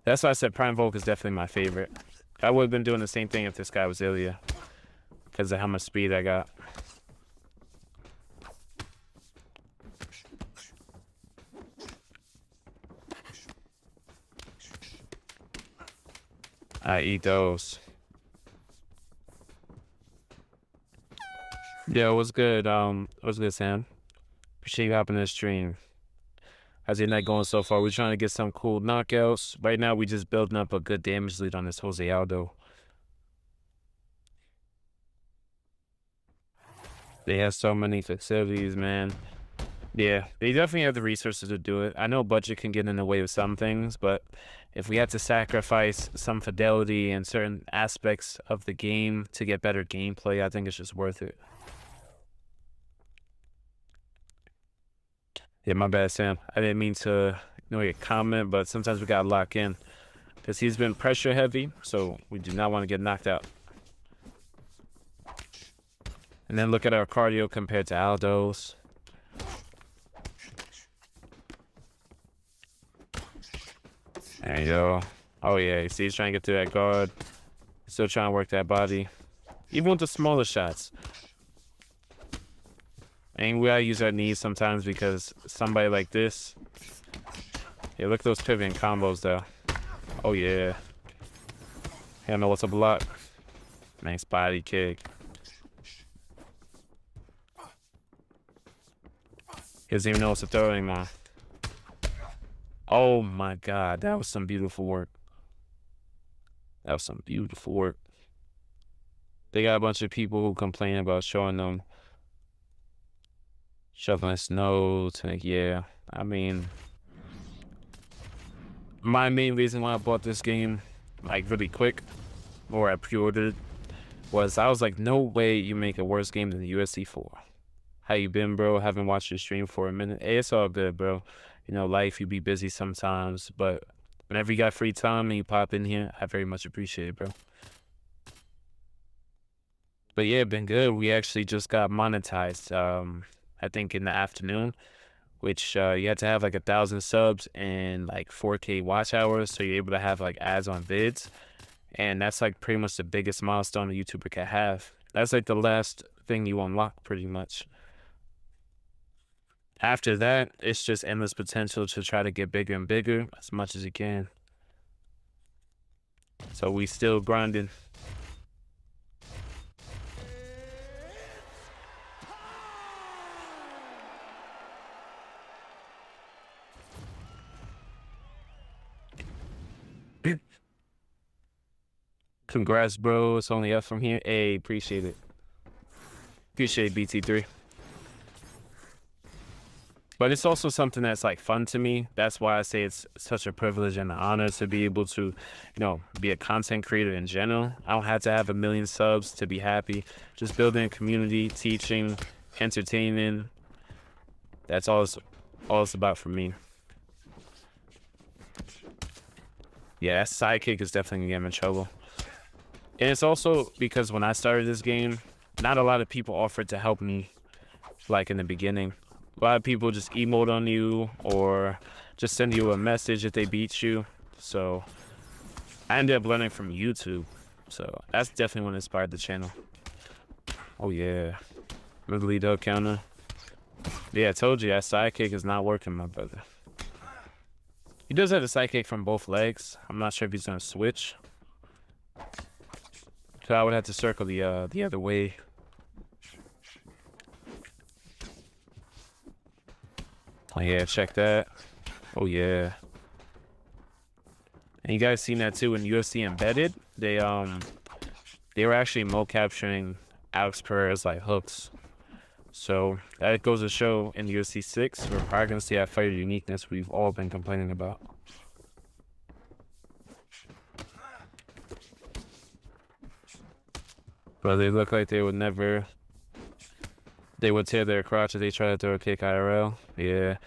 That's why I said Prime Volk is definitely my favorite. I would have been doing the same thing if this guy was Ilya, because of how much speed I got. I eat those. Yeah, what's good? What's good, Sam? Appreciate you hopping this stream. How's your night going so far? We're trying to get some cool knockouts. Right now, we just building up a good damage lead on this Jose Aldo. They have so many facilities, man. Yeah, they definitely have the resources to do it. I know budget can get in the way of some things, but if we had to sacrifice some fidelity and certain aspects of the game to get better gameplay, I think it's just worth it. Yeah, my bad, Sam. I didn't mean to ignore your comment, but sometimes we gotta lock in. Because he's been pressure heavy, so we do not want to get knocked out. And then look at our cardio compared to Aldo's. There you go. Oh yeah, you see he's trying to get to that guard. Still trying to work that body. Even with the smaller shots. And we gotta use our knees sometimes because somebody like this. Yeah, look at those pivoting combos though. Oh yeah. I don't know what's a block. Nice body kick. He doesn't even know what's a throw anymore. Oh my god, that was some beautiful work. That was some beautiful work. They got a bunch of people who complain about showing them shoveling snow to, yeah. I mean, my main reason why I bought this game, like really quick, or I pre-ordered, was I was like, no way you make a worse game than the UFC 4. How you been, bro? Haven't watched your stream for a minute. Hey, it's all good, bro. You know, life, you be busy sometimes, but Whenever you got free time and you pop in here, I very much appreciate it, bro. But yeah, been good. We actually just got monetized, I think in the afternoon, which you had to have like 1,000 subs and like 4K watch hours, so you're able to have like ads on vids. And that's like pretty much the biggest milestone a YouTuber can have. That's like the last thing you unlock pretty much. After that, it's just endless potential to try to get bigger and bigger as much as you can. So we still grinding. Congrats, bro. It's only up from here. Hey, appreciate it. Appreciate BT3. But it's also something that's like fun to me. That's why I say it's such a privilege and an honor to be able to, be a content creator in general. I don't have to have 1 million subs to be happy. Just building a community, teaching, entertaining. That's all it's about for me. Yeah, that sidekick is definitely gonna get me in trouble. And it's also because when I started this game, not a lot of people offered to help me like in the beginning. A lot of people just emote on you or just send you a message if they beat you. So I ended up learning from YouTube. So that's definitely what inspired the channel. Oh yeah. Remember the lead up counter? Yeah, I told you that sidekick is not working, my brother. He does have a sidekick from both legs. I'm not sure if he's gonna switch. So I would have to circle the other way. Oh yeah, check that. Oh yeah. And you guys seen that too in UFC Embedded? They were actually mo capturing Alex Pereira's like hooks. So that goes to show in UFC 6, we're probably gonna see that fighter uniqueness we've all been complaining about. But they look like they would tear their crotch if they try to throw a kick IRL. Yeah.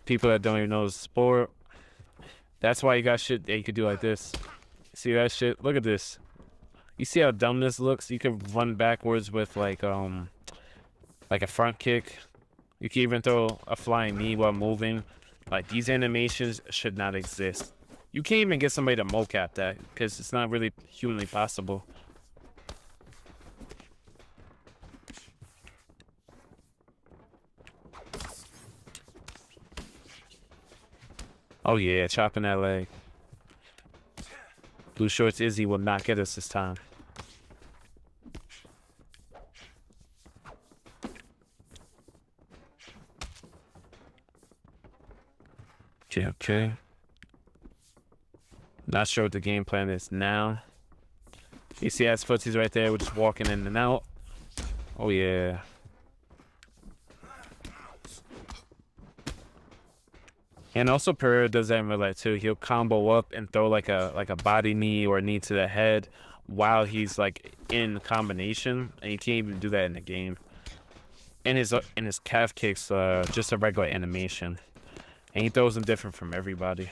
People that don't even know the sport. That's why you got shit that you could do like this. See that shit? Look at this. You see how dumb this looks? You can run backwards with like a front kick. You can even throw a flying knee while moving. Like these animations should not exist. You can't even get somebody to mocap that because it's not really humanly possible. Oh yeah, chopping that leg. Blue Shorts Izzy will not get us this time. Okay. Not sure what the game plan is now. You see that's footsies right there. We're just walking in and out. Oh yeah. And also Pereira does that in real life too. He'll combo up and throw like a body knee or a knee to the head while he's like in combination, and you can't even do that in the game. And his calf kicks just a regular animation, and he throws them different from everybody.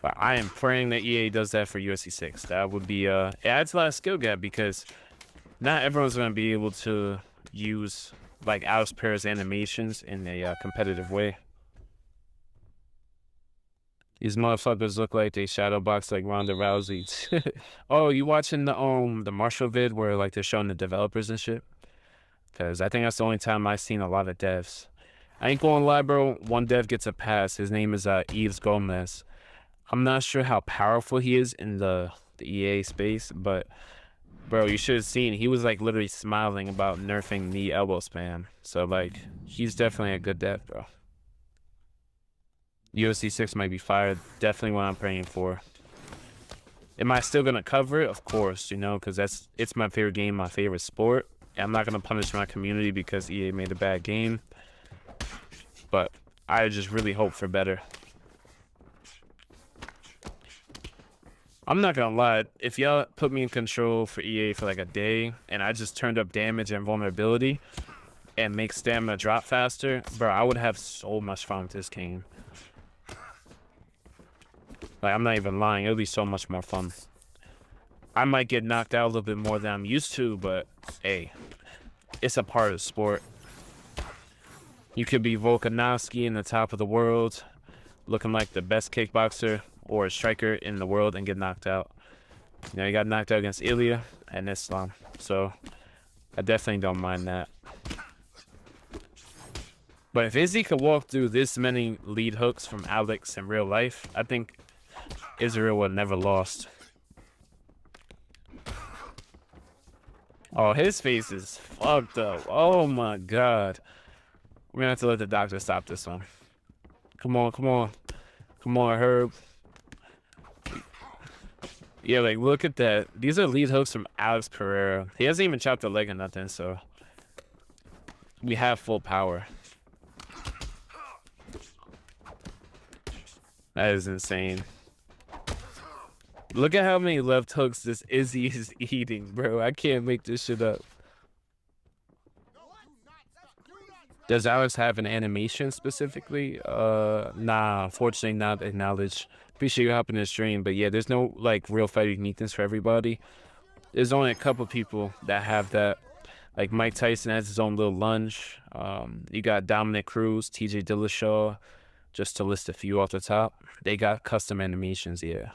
But I am praying that EA does that for UFC 6. That would be it adds a lot of skill gap because not everyone's gonna be able to use like Alex Pereira's animations in a competitive way. These motherfuckers look like they shadow box like Ronda Rousey. Oh, you watching the Marshall vid where like they're showing the developers and shit? Because I think that's the only time I've seen a lot of devs. I ain't gonna lie, bro. One dev gets a pass. His name is Yves Gomez. I'm not sure how powerful he is in the EA space, but bro, you should have seen. He was like literally smiling about nerfing knee elbow spam. So like, he's definitely a good dev, bro. UFC 6 might be fired. Definitely what I'm praying for. Am I still gonna cover it? Of course, because it's my favorite game, my favorite sport. And I'm not gonna punish my community because EA made a bad game. But I just really hope for better. I'm not gonna lie, if y'all put me in control for EA for like a day and I just turned up damage and vulnerability and make stamina drop faster, bro, I would have so much fun with this game. Like, I'm not even lying. It'll be so much more fun. I might get knocked out a little bit more than I'm used to, but hey, it's a part of the sport. You could be Volkanovski in the top of the world, looking like the best kickboxer or a striker in the world and get knocked out. You know, he got knocked out against Ilya and Islam. So I definitely don't mind that. But if Izzy could walk through this many lead hooks from Alex in real life, I think Israel would never lost. Oh, his face is fucked up. Oh my god. We're gonna have to let the doctor stop this one. Come on, come on. Come on, Herb. Yeah, like, look at that. These are lead hooks from Alex Pereira. He hasn't even chopped a leg or nothing, so we have full power. That is insane. Look at how many left hooks this Izzy is eating, bro. I can't make this shit up. Does Alex have an animation specifically? Nah, unfortunately not acknowledged. Appreciate you hopping in the stream, but yeah, there's no like real fight uniqueness for everybody. There's only a couple people that have that. Like Mike Tyson has his own little lunge. You got Dominic Cruz, TJ Dillashaw, just to list a few off the top. They got custom animations, yeah.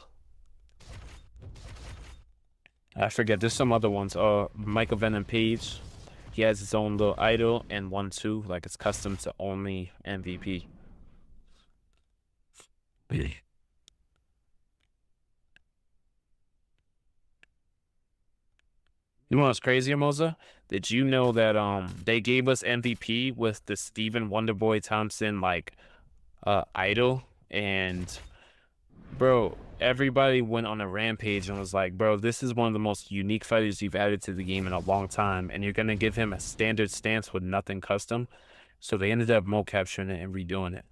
I forget, there's some other ones. Michael Venom Page. He has his own little idol and 1-2, like it's custom to only MVP. You know what's crazy, Moza? Did you know that they gave us MVP with the Stephen Wonderboy Thompson like idol, and bro, everybody went on a rampage and was like, bro, this is one of the most unique fighters you've added to the game in a long time, and you're gonna give him a standard stance with nothing custom. So they ended up mo-capturing it and redoing it,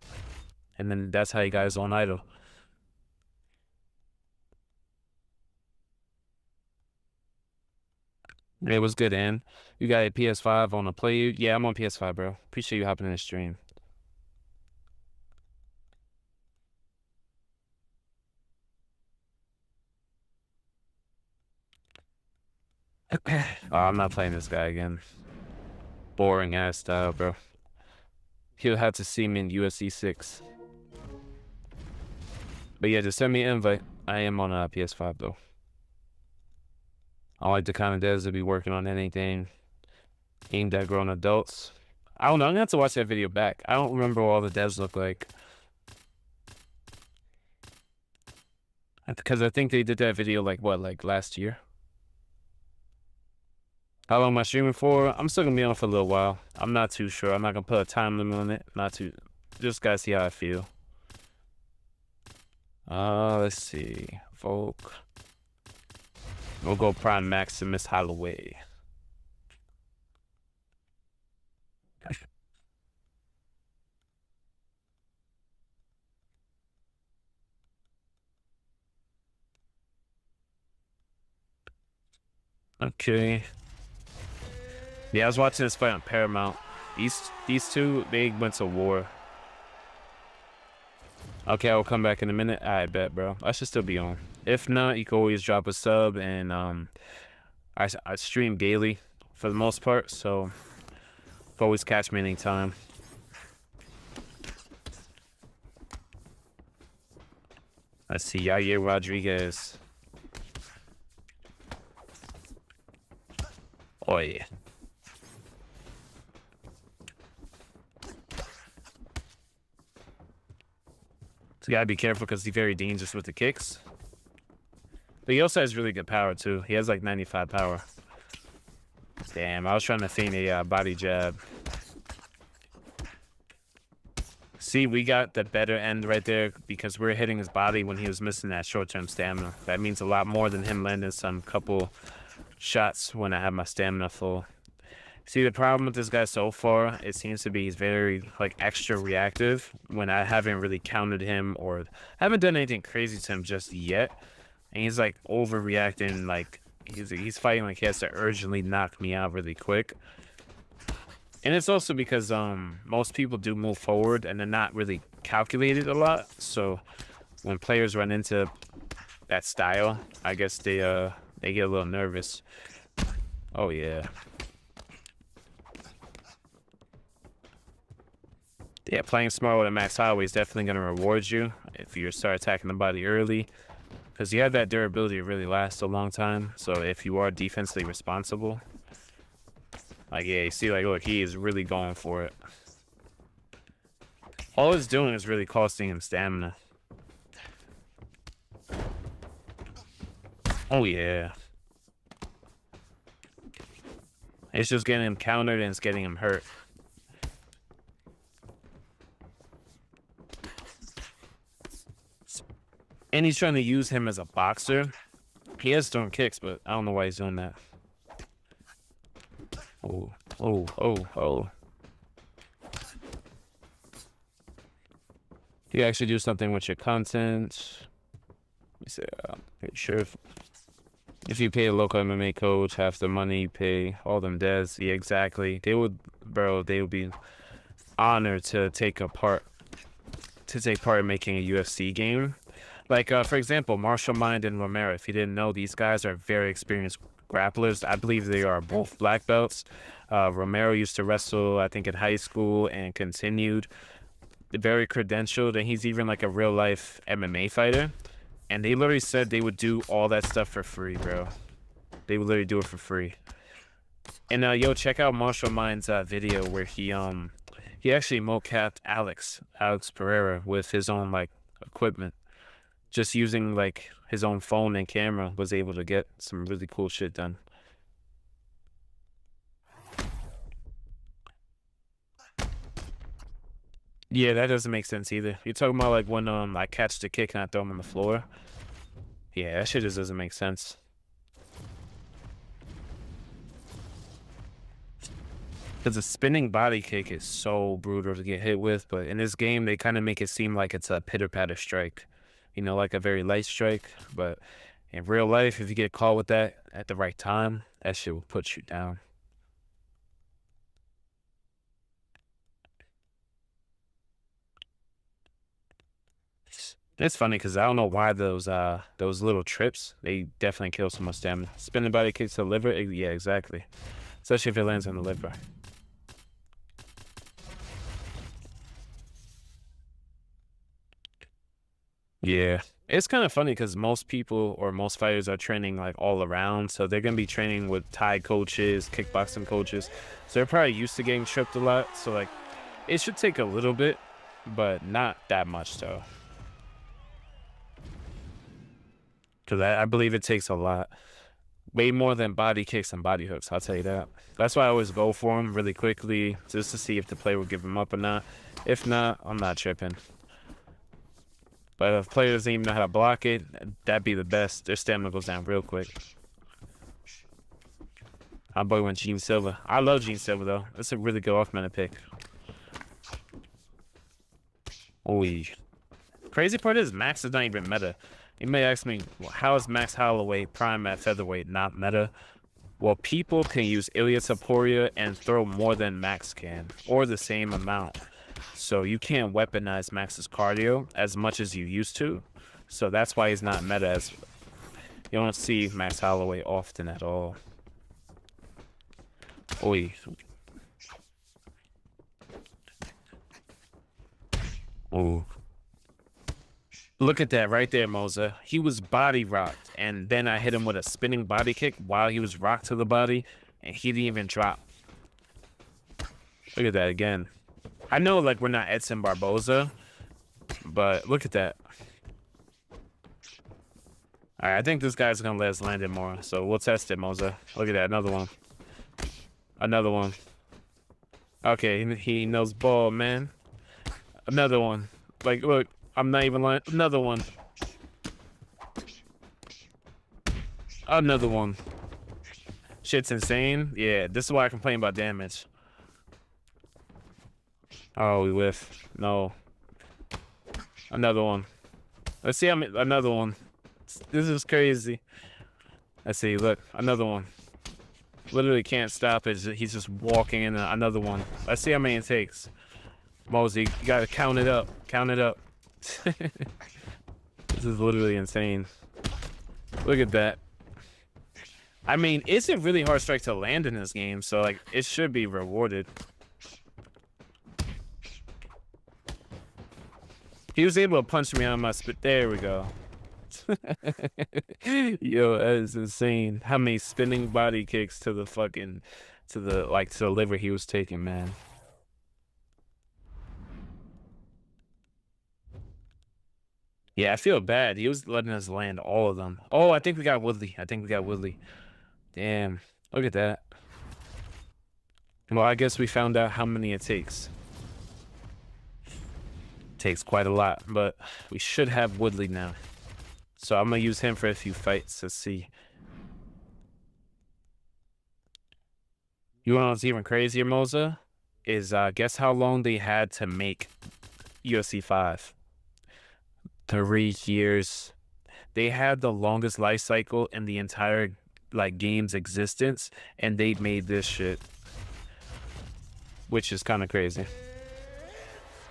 and then that's how he got his own idol. It was good, and you got a PS5 on a play. Yeah, I'm on PS5, bro. Appreciate you hopping in the stream. Oh, I'm not playing this guy again. Boring ass style, bro. He'll have to see me in UFC 6. But yeah, just send me an invite. I am on a PS5 though. I like the kind of devs that be working on anything aimed at grown adults. I don't know. I'm gonna have to watch that video back. I don't remember what all the devs look like. Because I think they did that video like what, like last year? How long am I streaming for? I'm still gonna be on for a little while. I'm not too sure. I'm not gonna put a time limit on it. Just gotta see how I feel. Let's see. Volk. We'll go Prime Maximus Holloway. Okay. Yeah, I was watching this fight on Paramount. These two, they went to war. Okay, I'll come back in a minute. I bet, bro. I should still be on. If not, you can always drop a sub, and I stream daily for the most part, so you can always catch me anytime. Let's see, Yair Rodriguez. Oh yeah. So you gotta be careful because he's very dangerous with the kicks. But he also has really good power too. He has like 95 power. Damn, I was trying to feint a body jab. See, we got the better end right there because we're hitting his body when he was missing that short-term stamina. That means a lot more than him landing some couple shots when I have my stamina full. See, the problem with this guy so far, it seems to be he's very like extra reactive when I haven't really counted him or haven't done anything crazy to him just yet. And he's like overreacting, like he's fighting like he has to urgently knock me out really quick. And it's also because most people do move forward and they're not really calculated a lot. So when players run into that style, I guess they get a little nervous. Oh yeah. Yeah, playing smart with a Max Holloway is definitely going to reward you if you start attacking the body early, because you have that durability to really last a long time. So if you are defensively responsible, like, yeah, you see, like, look, he is really going for it. All it's doing is really costing him stamina. Oh yeah. It's just getting him countered and it's getting him hurt. And he's trying to use him as a boxer. He has thrown kicks, but I don't know why he's doing that. Oh, oh, oh, oh. You actually do something with your content. Let me say, sure. If you pay a local MMA coach half the money you pay all them devs, yeah, exactly. They would, bro. They would be honored to take part in making a UFC game. Like, for example, Marshall Mind and Romero. If you didn't know, these guys are very experienced grapplers. I believe they are both black belts. Romero used to wrestle, I think, in high school and continued. Very credentialed, and he's even like a real life MMA fighter. And they literally said they would do all that stuff for free, bro. They would literally do it for free. And yo, check out Marshall Mind's video where he actually mocapped Alex Pereira with his own like equipment. Just using like his own phone and camera, was able to get some really cool shit done. Yeah, that doesn't make sense either. You're talking about like when I catch the kick and I throw him on the floor. Yeah, that shit just doesn't make sense. Because a spinning body kick is so brutal to get hit with, but in this game they kind of make it seem like it's a pitter-patter strike. You know, like a very light strike, but in real life, if you get caught with that at the right time, that shit will put you down. It's funny because I don't know why those little trips, they definitely kill so much stamina. Spinning body kicks to the liver, yeah, exactly. Especially if it lands on the liver. Yeah, it's kind of funny because most people or most fighters are training like all around, so they're gonna be training with Thai coaches, kickboxing coaches, so they're probably used to getting tripped a lot. So like, it should take a little bit, but not that much though. Because I believe it takes a lot, way more than body kicks and body hooks. I'll tell you that. That's why I always go for them really quickly, just to see if the player will give them up or not. If not, I'm not tripping. But if players don't even know how to block it, that'd be the best. Their stamina goes down real quick. My boy went Gene Silva. I love Gene Silva, though. That's a really good off-meta pick. Oh, crazy part is Max is not even meta. You may ask me, well, how is Max Holloway prime at featherweight not meta? Well, people can use Ilya Taporia and throw more than Max can, or the same amount. So you can't weaponize Max's cardio as much as you used to. So that's why he's not meta. As you don't see Max Holloway often at all. Oi. Oh. Look at that right there, Moza. He was body rocked, and then I hit him with a spinning body kick while he was rocked to the body, and he didn't even drop. Look at that again. I know, like, we're not Edson Barboza, but look at that. All right, I think this guy's gonna let us land it more, so we'll test it, Moza. Look at that, another one. Another one. Okay, he knows ball, man. Another one. Like, look, I'm not even lying. Another one. Another one. Shit's insane. Yeah, this is why I complain about damage. Oh, we whiff. No. Another one. Let's see how many. Another one. This is crazy. Let's see. Look, another one. Literally can't stop it. He's just walking in another one. Let's see how many it takes. Mosey, you gotta count it up. Count it up. This is literally insane. Look at that. I mean, it's a really hard strike to land in this game, so like it should be rewarded. He was able to punch me on my spit. There we go. Yo, that is insane. How many spinning body kicks to the fucking, to the liver he was taking, man. Yeah, I feel bad. He was letting us land all of them. Oh, I think we got Woodley. Damn. Look at that. Well, I guess we found out how many it takes. Takes quite a lot, but we should have Woodley now. So I'm gonna use him for a few fights. Let's see. You know what's even crazier, Moza? Is guess how long they had to make UFC 5? 3 years. They had the longest life cycle in the entire like game's existence, and they made this shit, which is kind of crazy.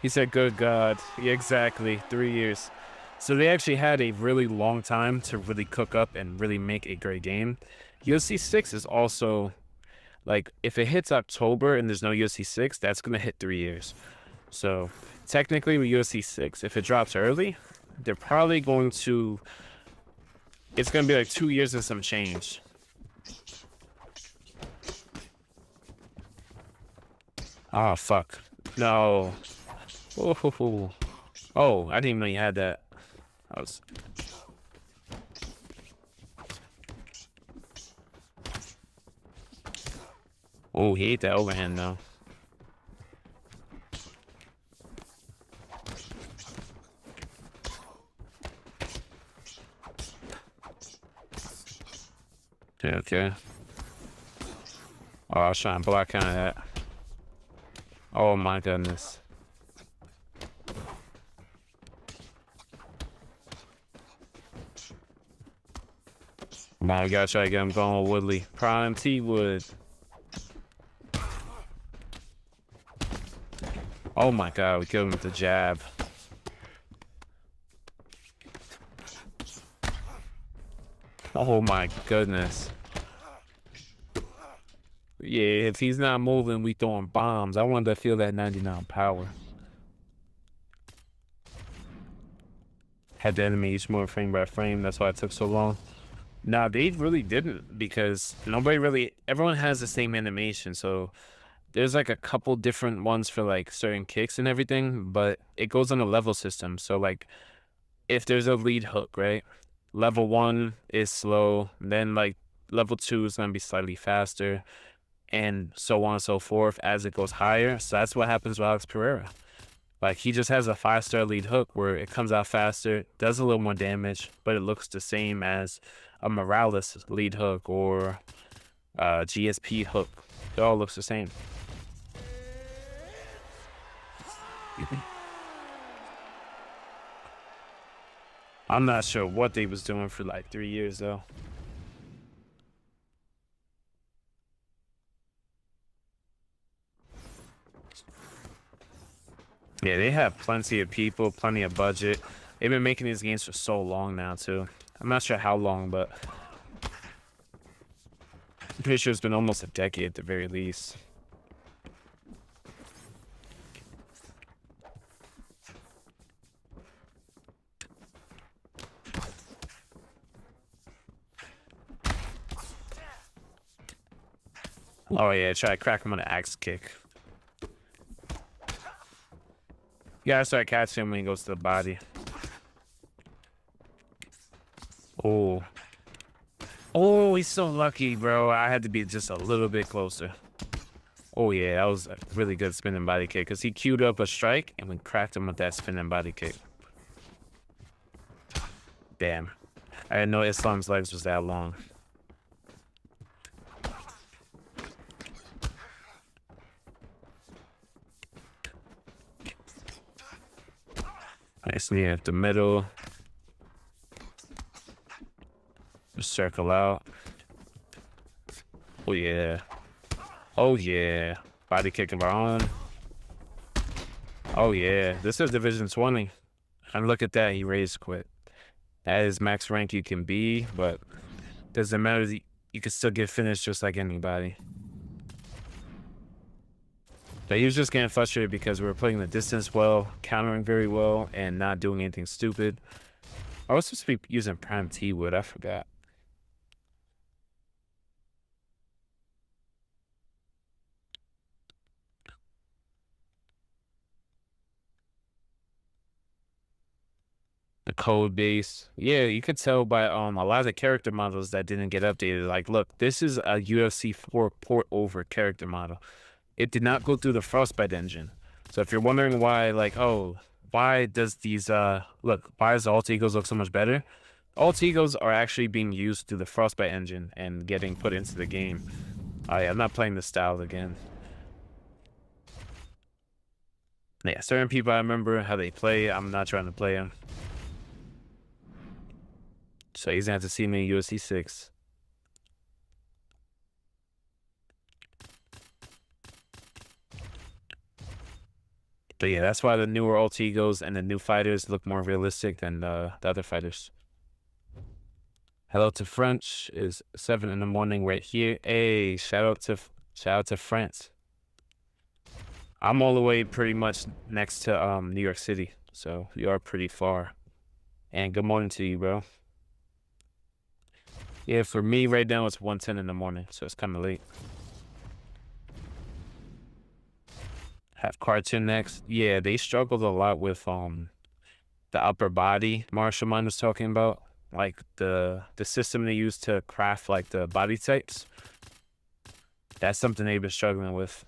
He said, "Good God." Yeah, exactly. 3 years. So they actually had a really long time to really cook up and really make a great game. UFC 6 is also, like, if it hits October and there's no UFC 6, that's going to hit 3 years. So technically with UFC 6, if it drops early, they're probably going to, it's going to be like 2 years and some change. Oh, fuck. No. Oh, I didn't even know you had that. I was... Oh, he ate that overhand though. Okay. Oh, I was trying to block out of that. Oh my goodness. Now we gotta try to get him going with Woodley. Prime T Wood. Oh my God, we killed him with the jab. Oh my goodness. Yeah, if he's not moving, we throwing bombs. I wanted to feel that 99 power. Had the enemies more frame by frame. That's why it took so long. Nah, they really didn't, because nobody really, everyone has the same animation. So there's like a couple different ones for like certain kicks and everything, but it goes on a level system. So like if there's a lead hook, right? Level 1 is slow, then like level 2 is gonna be slightly faster, and so on and so forth as it goes higher. So that's what happens with Alex Pereira. Like he just has a 5-star lead hook where it comes out faster, does a little more damage, but it looks the same as a Morales lead hook or GSP hook. It all looks the same. I'm not sure what they was doing for like 3 years though. Yeah, they have plenty of people, plenty of budget. They've been making these games for so long now too. I'm not sure how long, but I'm pretty sure it's been almost a decade at the very least. Oh yeah, try to crack him on an axe kick. You gotta start catching him when he goes to the body. Oh. Oh, he's so lucky, bro. I had to be just a little bit closer. Oh yeah, that was a really good spinning body kick, because he queued up a strike and we cracked him with that spinning body kick. Damn. I didn't know Islam's legs was that long. Nice knee at the middle. Just circle out. Oh yeah. Oh yeah. Body kicking on. Oh yeah. This is Division 20. And look at that, he raised quit. That is max rank you can be, but doesn't matter. You can still get finished just like anybody. But he was just getting frustrated because we were playing the distance well, countering very well, and not doing anything stupid. I was supposed to be using Prime T-Wood. I forgot. The code base. Yeah, you could tell by a lot of the character models that didn't get updated. Like, look, this is a UFC 4 port over character model. It did not go through the Frostbite engine. So if you're wondering why, like, oh, why does these look, why does the alt egos look so much better? Alt egos are actually being used through the Frostbite engine and getting put into the game. I'm not playing this style again. Yeah, certain people I remember how they play. I'm not trying to play them. So he's gonna have to see me in UFC 6. But yeah, that's why the newer alt egos and the new fighters look more realistic than the other fighters. Hello to French is 7 in the morning right here. Hey, shout out to France. I'm all the way pretty much next to New York City, so you are pretty far. And good morning to you, bro. Yeah, for me right now it's 1:10 in the morning, so it's kind of late. Have Cartoon next. Yeah, they struggled a lot with the upper body Marshall Mind was talking about. Like the system they use to craft like the body types. That's something they've been struggling with.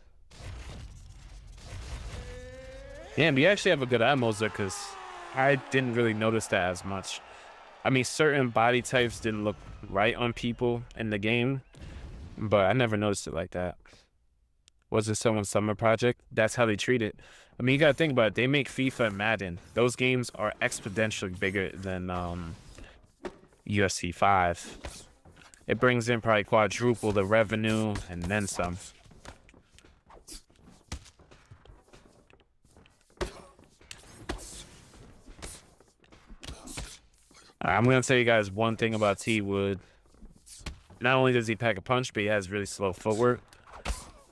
Yeah, we actually have a good ammo there because I didn't really notice that as much. I mean, certain body types didn't look right on people in the game, but I never noticed it like that. Was it someone's summer project? That's how they treat it. I mean, you gotta think about it. They make FIFA and Madden. Those games are exponentially bigger than UFC 5. It brings in probably quadruple the revenue and then some. I'm gonna tell you guys one thing about T-Wood. Not only does he pack a punch, but he has really slow footwork.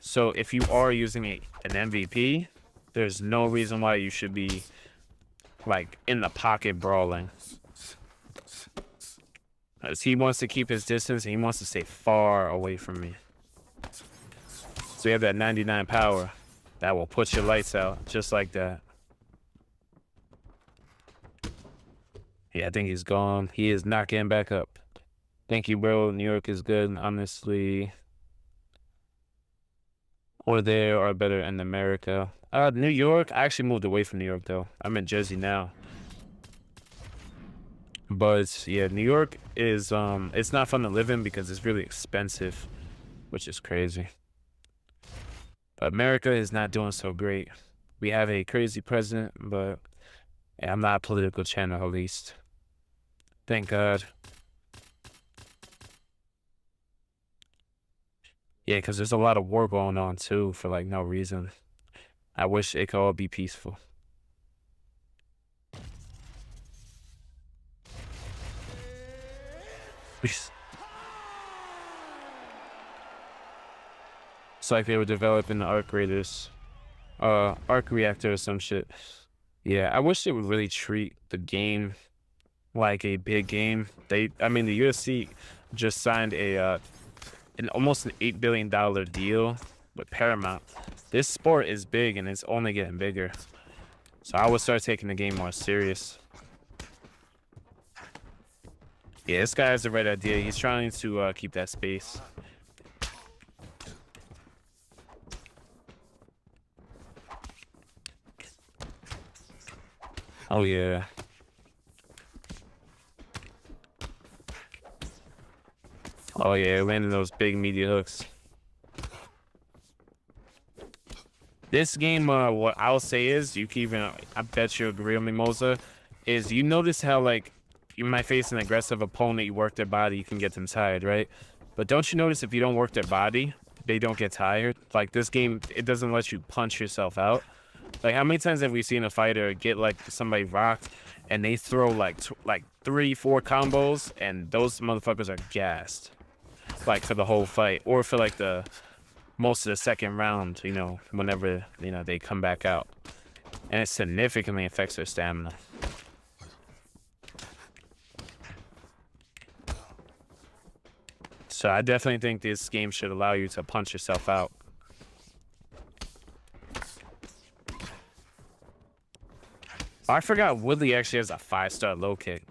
So if you are using an MVP, there's no reason why you should be like in the pocket brawling. As he wants to keep his distance and he wants to stay far away from me. So you have that 99 power that will put your lights out just like that. Yeah, I think he's gone. He is not getting back up. Thank you, bro. New York is good, honestly. Or there or better in America. New York, I actually moved away from New York though. I'm in Jersey now. But yeah, New York is it's not fun to live in because it's really expensive, which is crazy. But America is not doing so great. We have a crazy president, but yeah, I'm not a political channel at least. Thank God. Yeah, because there's a lot of war going on too for like no reason. I wish it could all be peaceful. It's like they were developing the arc raiders, arc reactor or some shit. Yeah, I wish they would really treat the game like a big game. I mean, the UFC just signed almost an $8 billion deal with Paramount. This sport is big and it's only getting bigger. So I would start taking the game more serious. Yeah, this guy has the right idea. He's trying to keep that space. Oh, yeah. Oh, yeah, landing those big media hooks. This game, what I'll say is, I bet you agree with me, Moza, is you notice how, like, you might face an aggressive opponent, you work their body, you can get them tired, right? But don't you notice if you don't work their body, they don't get tired? Like, this game, it doesn't let you punch yourself out. Like, how many times have we seen a fighter get like somebody rocked and they throw like 3, 4 combos and those motherfuckers are gassed, like for the whole fight or for like the most of the second round, you know, whenever, you know, they come back out. And it significantly affects their stamina. So I definitely think this game should allow you to punch yourself out. I forgot Woodley actually has a 5-star low kick.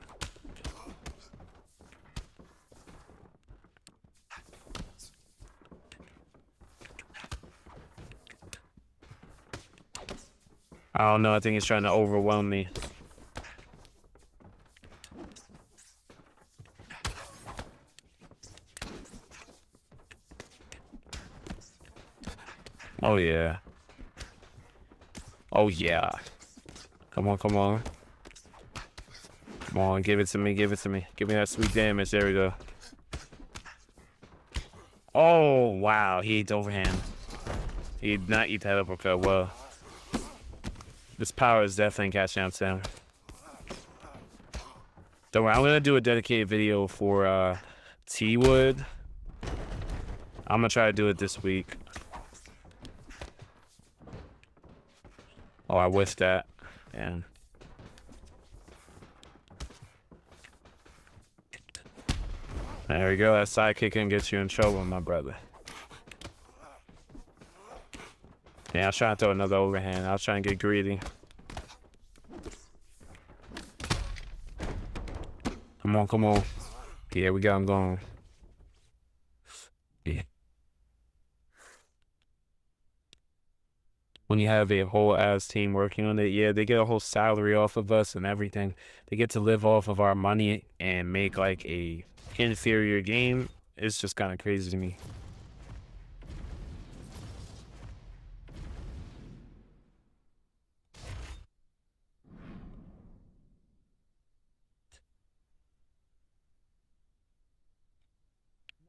I don't know. I think he's trying to overwhelm me. Oh, yeah. Oh, yeah. Come on, come on. Come on, give it to me, give it to me. Give me that sweet damage. There we go. Oh, wow. He ate overhand. He did not eat that uppercut well. This power is definitely catching up to him. Don't worry, I'm going to do a dedicated video for T-Wood. I'm going to try to do it this week. Oh, I whiffed that. And there we go. That side kicking gets you in trouble, my brother. Yeah, I was trying to throw another overhand. I was trying to get greedy. Come on, come on. Here we go. I'm going. Yeah. When you have a whole ass team working on it, yeah, they get a whole salary off of us and everything. They get to live off of our money and make like a inferior game. It's just kind of crazy to me.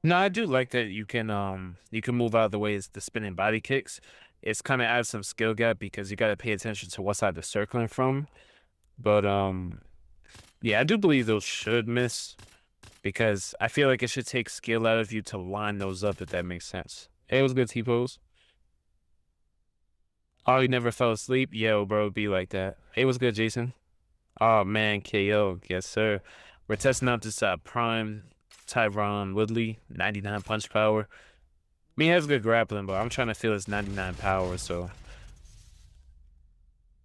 No, I do like that you can move out of the way as the spinning body kicks. It's kind of adds some skill gap because you got to pay attention to what side they're circling from. But yeah, I do believe those should miss because I feel like it should take skill out of you to line those up, if that makes sense. Hey, it was good T-pose. Oh, you never fell asleep? Yo, bro, it'd be like that. Hey, what's good, Jason? Oh man, KO, yes sir. We're testing out this prime Tyron Woodley, 99 punch power. I mean, he has good grappling, but I'm trying to feel his 99 power, so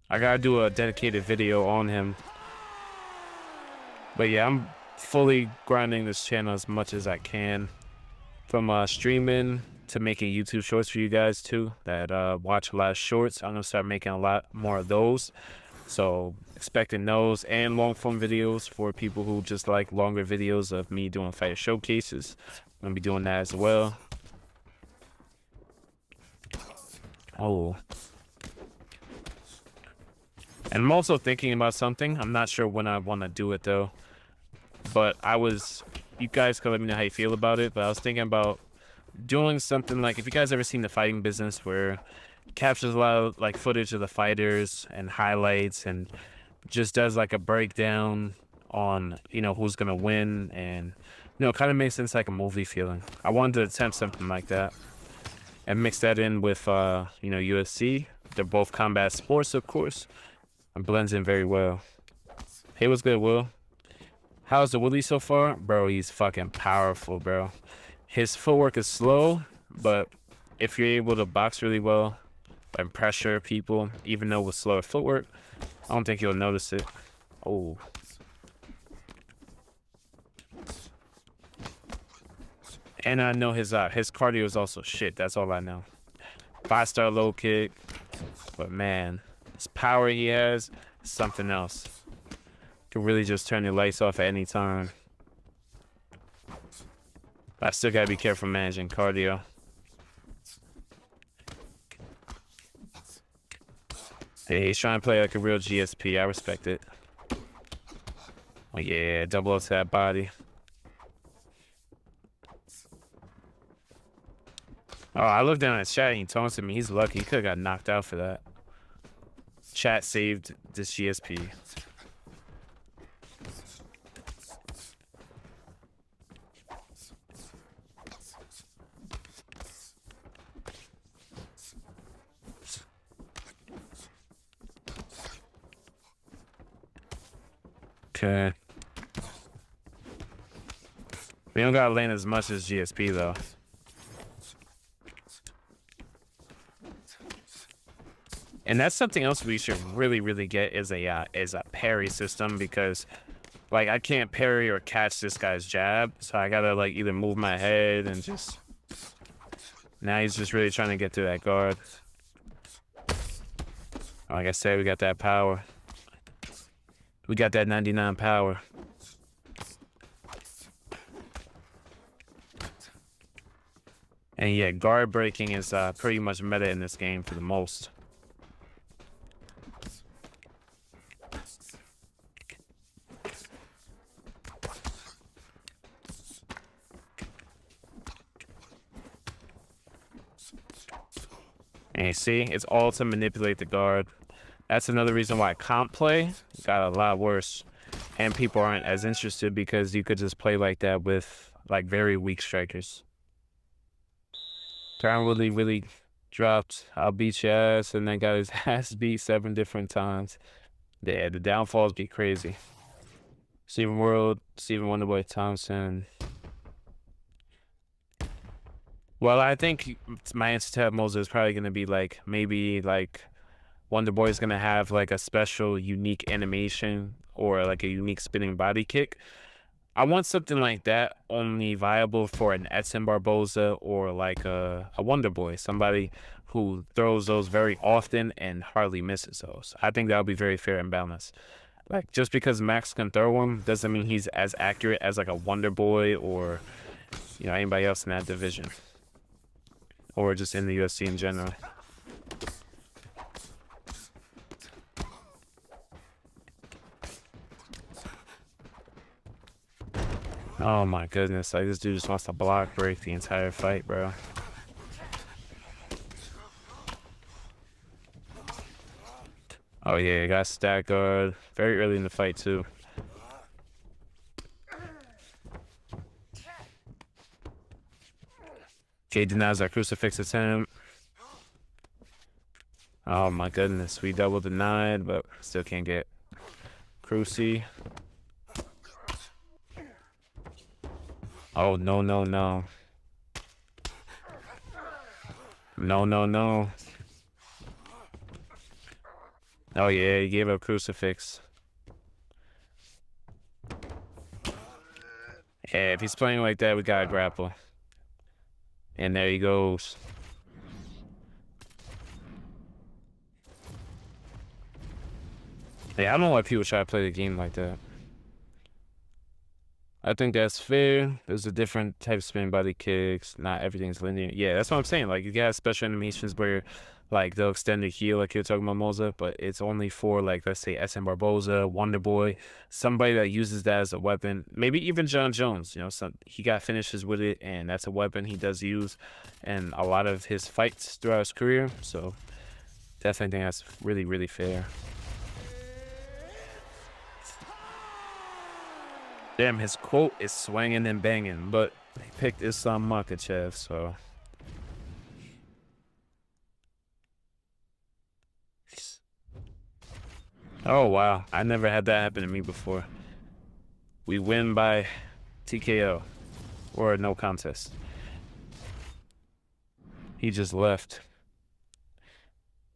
I gotta do a dedicated video on him. But yeah, I'm fully grinding this channel as much as I can, from streaming to making YouTube shorts for you guys too that watch a lot of shorts. I'm gonna start making a lot more of those, so expecting those and long form videos for people who just like longer videos of me doing fighter showcases. I'm gonna be doing that as well. Oh, and I'm also thinking about something. I'm not sure when I want to do it though, but you guys can let me know how you feel about it, but I was thinking about doing something like, if you guys ever seen The Fighting Business, where it captures a lot of like footage of the fighters and highlights and just does like a breakdown on, you know, who's gonna win, and you know, kind of makes sense, like a movie feeling. I wanted to attempt something like that and mix that in with you know, UFC. They're both combat sports, of course, and blends in very well. Hey, what's good, Will? How's the Willie so far? Bro, he's fucking powerful, bro. His footwork is slow, but if you're able to box really well and pressure people, even though with slower footwork, I don't think you'll notice it. Oh. And I know his cardio is also shit. That's all I know. 5-star low kick. But man, his power he has is something else. Can really just turn your lights off at any time. But I still gotta be careful managing cardio. Hey, he's trying to play like a real GSP. I respect it. Oh yeah, double up to that body. Oh, I looked down at his chat and he taunted me. He's lucky. He could have got knocked out for that. chat saved this GSP. Okay. We don't gotta land as much as GSP though. And that's something else we should really get is a parry system, because like I can't parry or catch this guy's jab, so I gotta like either move my head and just. Now he's just really trying to get to that guard. Like I said, we got that power. We got that 99 power. And yeah, guard breaking is pretty much meta in this game for the most. And you see, it's all to manipulate the guard. That's another reason why comp play got a lot worse. And people aren't as interested, because you could just play like that with like very weak strikers. Tyron really dropped "I'll beat your ass" and then got his ass beat 7 different times. Yeah, the downfalls be crazy. Steven World, Steven Wonderboy Thompson. Well, I think my answer to Moza is probably gonna be like, maybe like Wonderboy is gonna have like a special unique animation or like a unique spinning body kick. I want something like that only viable for an Edson Barboza or like a Wonderboy, somebody who throws those very often and hardly misses those. I think that would be very fair and balanced. Like, just because Max can throw them doesn't mean he's as accurate as like a Wonderboy or, you know, anybody else in that division, or just in the UFC in general. Oh my goodness, like this dude just wants to block break the entire fight, bro. Oh yeah, you got stack guard very early in the fight too. Okay, denies our crucifix attempt. Oh my goodness, we double denied, but still can't get Cruci. Oh, no. No. Oh, yeah, he gave up crucifix. Yeah, if he's playing like that, we gotta grapple. And there he goes. Yeah, I don't know why people try to play the game like that. I think that's fair. There's a different type of spin body kicks. Not everything's linear. Yeah, that's what I'm saying. Like, you got special animations where, like, they'll extend the heel, like you're talking about Moza, but it's only for, like, let's say SM Barboza, Wonderboy, somebody that uses that as a weapon. Maybe even Jon Jones, you know, he got finishes with it, and that's a weapon he does use in a lot of his fights throughout his career. So, definitely think that's really fair. Damn, his quote is swinging and banging, but he picked Islam Makhachev, so. Oh, wow. I never had that happen to me before. We win by TKO, or no contest. He just left.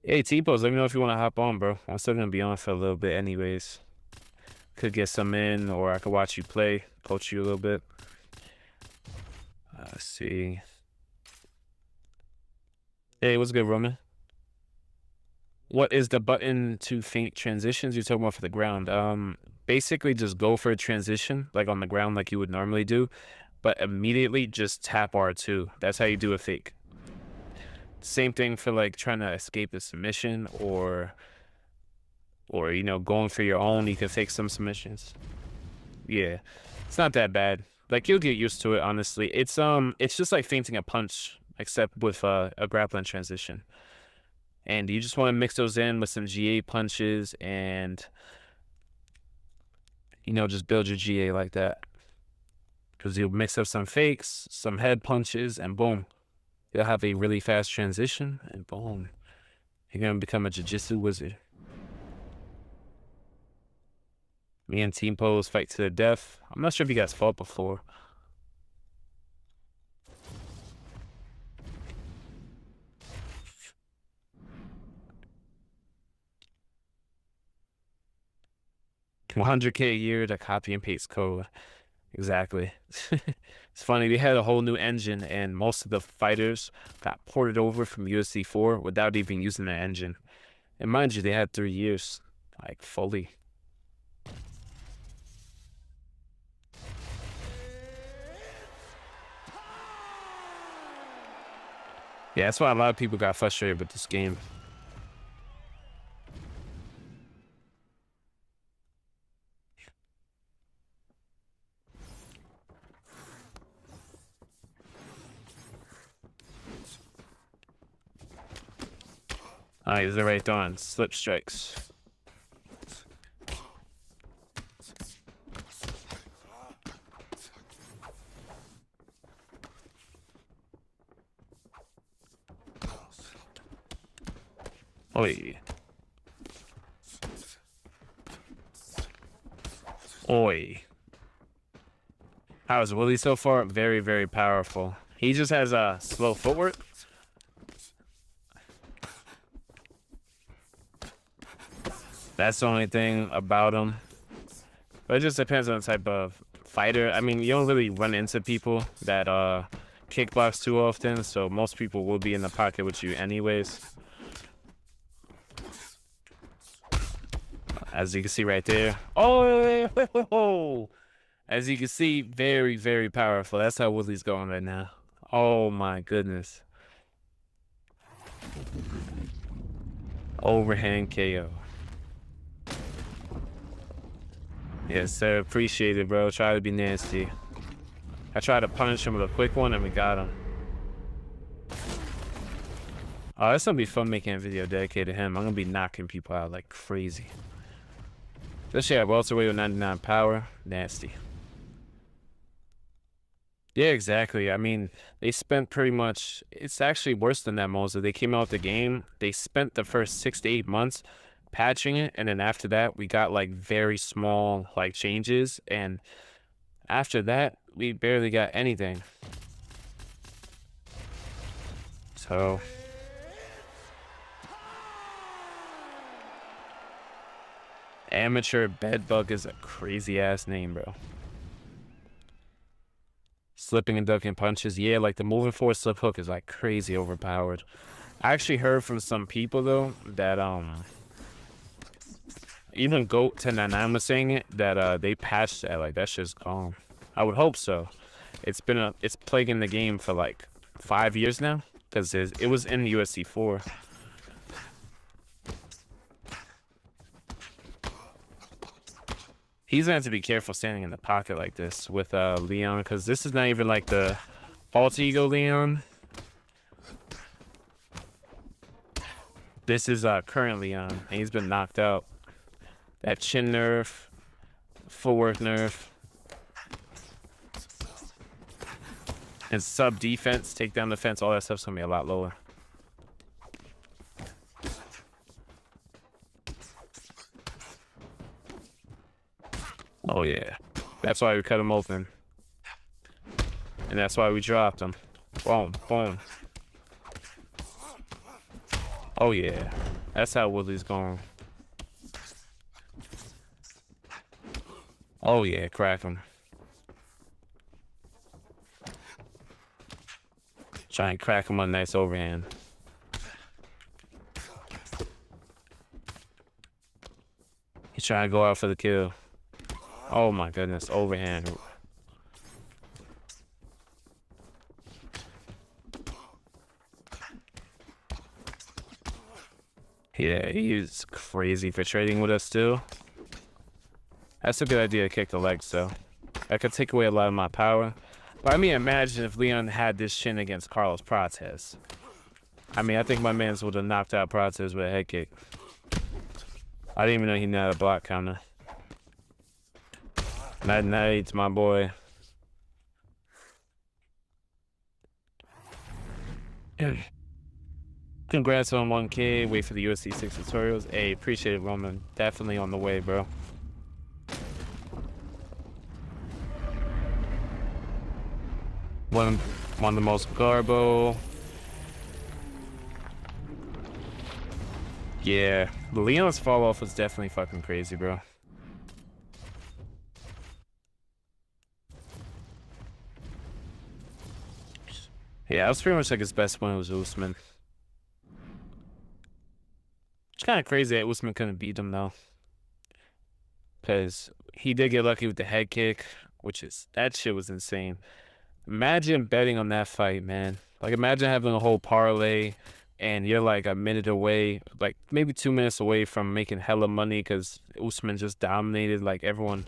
Hey, T-Pose, let me know if you want to hop on, bro. I'm still going to be on for a little bit anyways. Could get some in, or I could watch you play, coach you a little bit. Let's see. Hey, what's good, Roman? What is the button to feint transitions you're talking about for the ground? Basically just go for a transition, like on the ground, like you would normally do, but immediately just tap R2. That's how you do a fake. Same thing for like trying to escape a submission, or you know, going for your own. You can fake some submissions. Yeah, it's not that bad. Like, you'll get used to it, honestly. It's just like feinting a punch, except with a grappling transition. And you just want to mix those in with some GA punches and, you know, just build your GA like that. Because you'll mix up some fakes, some head punches, and boom. You'll have a really fast transition, and boom. You're going to become a jiu-jitsu wizard. Me and Team Pose fight to the death. I'm not sure if you guys fought before. $100K a year to copy and paste code. Exactly. It's funny, they had a whole new engine and most of the fighters got ported over from UFC 4 without even using the engine. And mind you, they had 3 years, like, fully. Yeah, that's why a lot of people got frustrated with this game. He's right on. Slip strikes. Oi. Oi. How's Willie so far? Very, very powerful. He just has a slow footwork. That's the only thing about him. But it just depends on the type of fighter. I mean, you don't really run into people that kickbox too often, so most people will be in the pocket with you anyways. As you can see right there. Oh! As you can see, very, very powerful. That's how Willie's going right now. Oh my goodness. Overhand KO. Yes, sir. Appreciate it, bro. Try to be nasty. I tried to punish him with a quick one, and we got him. Oh, it's gonna be fun making a video dedicated to him. I'm gonna be knocking people out like crazy. Especially at welterweight with 99 power. Nasty. Yeah, exactly. I mean, they spent pretty much... It's actually worse than that, Moza. They came out with the game. They spent the first 6 to 8 months patching it, and then after that we got like very small like changes, and after that we barely got anything. So amateur bedbug is a crazy ass name, bro. Slipping and ducking punches, yeah, like the moving forward slip hook is like crazy overpowered. I actually heard from some people though that even Goat 1099 was saying it, that they patched that, like that shit's gone. I would hope so. It's plaguing the game for like 5 years now, because it was in UFC 4. He's gonna have to be careful standing in the pocket like this with Leon, because this is not even like the alter ego Leon. This is current Leon, and he's been knocked out. That chin nerf, footwork nerf, and sub defense, take down defense, all that stuff's gonna be a lot lower. Oh yeah, that's why we cut him open, and that's why we dropped him. Boom, boom. Oh yeah, that's how Willie's going. Oh yeah, crack him. Try and crack him on a nice overhand. He's trying to go out for the kill. Oh my goodness, overhand. Yeah, he's crazy for trading with us too. That's a good idea to kick the legs though. That could take away a lot of my power. But I mean, imagine if Leon had this chin against Carlos Prates. I mean, I think my man's would have knocked out Prates with a head kick. I didn't even know he had a block counter. Night night, my boy. Congrats on 1K. Wait for the UFC 6 tutorials. Hey, appreciate it, Roman. Definitely on the way, bro. One of the most garbo. Yeah, Leon's fall off was definitely fucking crazy, bro. Yeah, that was pretty much like his best one was Usman. It's kind of crazy that Usman couldn't beat him though, because he did get lucky with the head kick, that shit was insane. Imagine betting on that fight, man. Like, imagine having a whole parlay and you're like a minute away, like maybe 2 minutes away from making hella money because Usman just dominated like everyone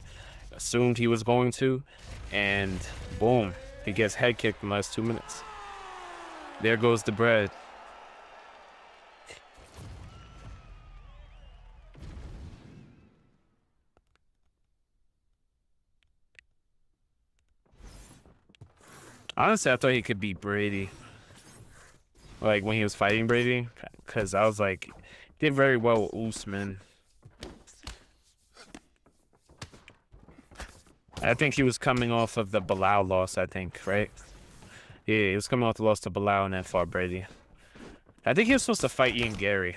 assumed he was going to. And boom, he gets head kicked in the last 2 minutes. There goes the bread. Honestly, I thought he could beat Brady. Like when he was fighting Brady, because I was like, did very well with Usman. I think he was coming off of the Bilal loss, I think, right? Yeah, he was coming off the loss to Bilal and then fought Brady. I think he was supposed to fight Ian Gary.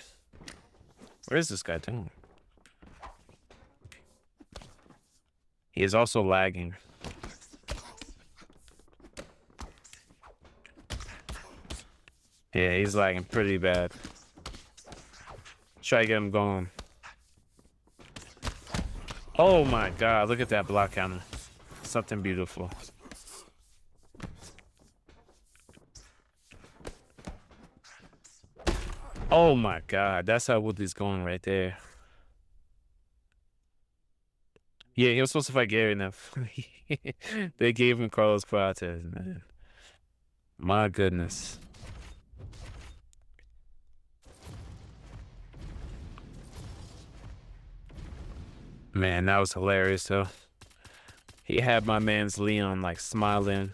Where is this guy doing? He is also lagging. Yeah, he's lagging pretty bad. Try to get him going. Oh my god, look at that block counter. Something beautiful. Oh my god, that's how Woodley's going right there. Yeah, he was supposed to fight Gary now. They gave him Carlos Prates, man. My goodness. Man, that was hilarious, though. He had my man's Leon, like, smiling.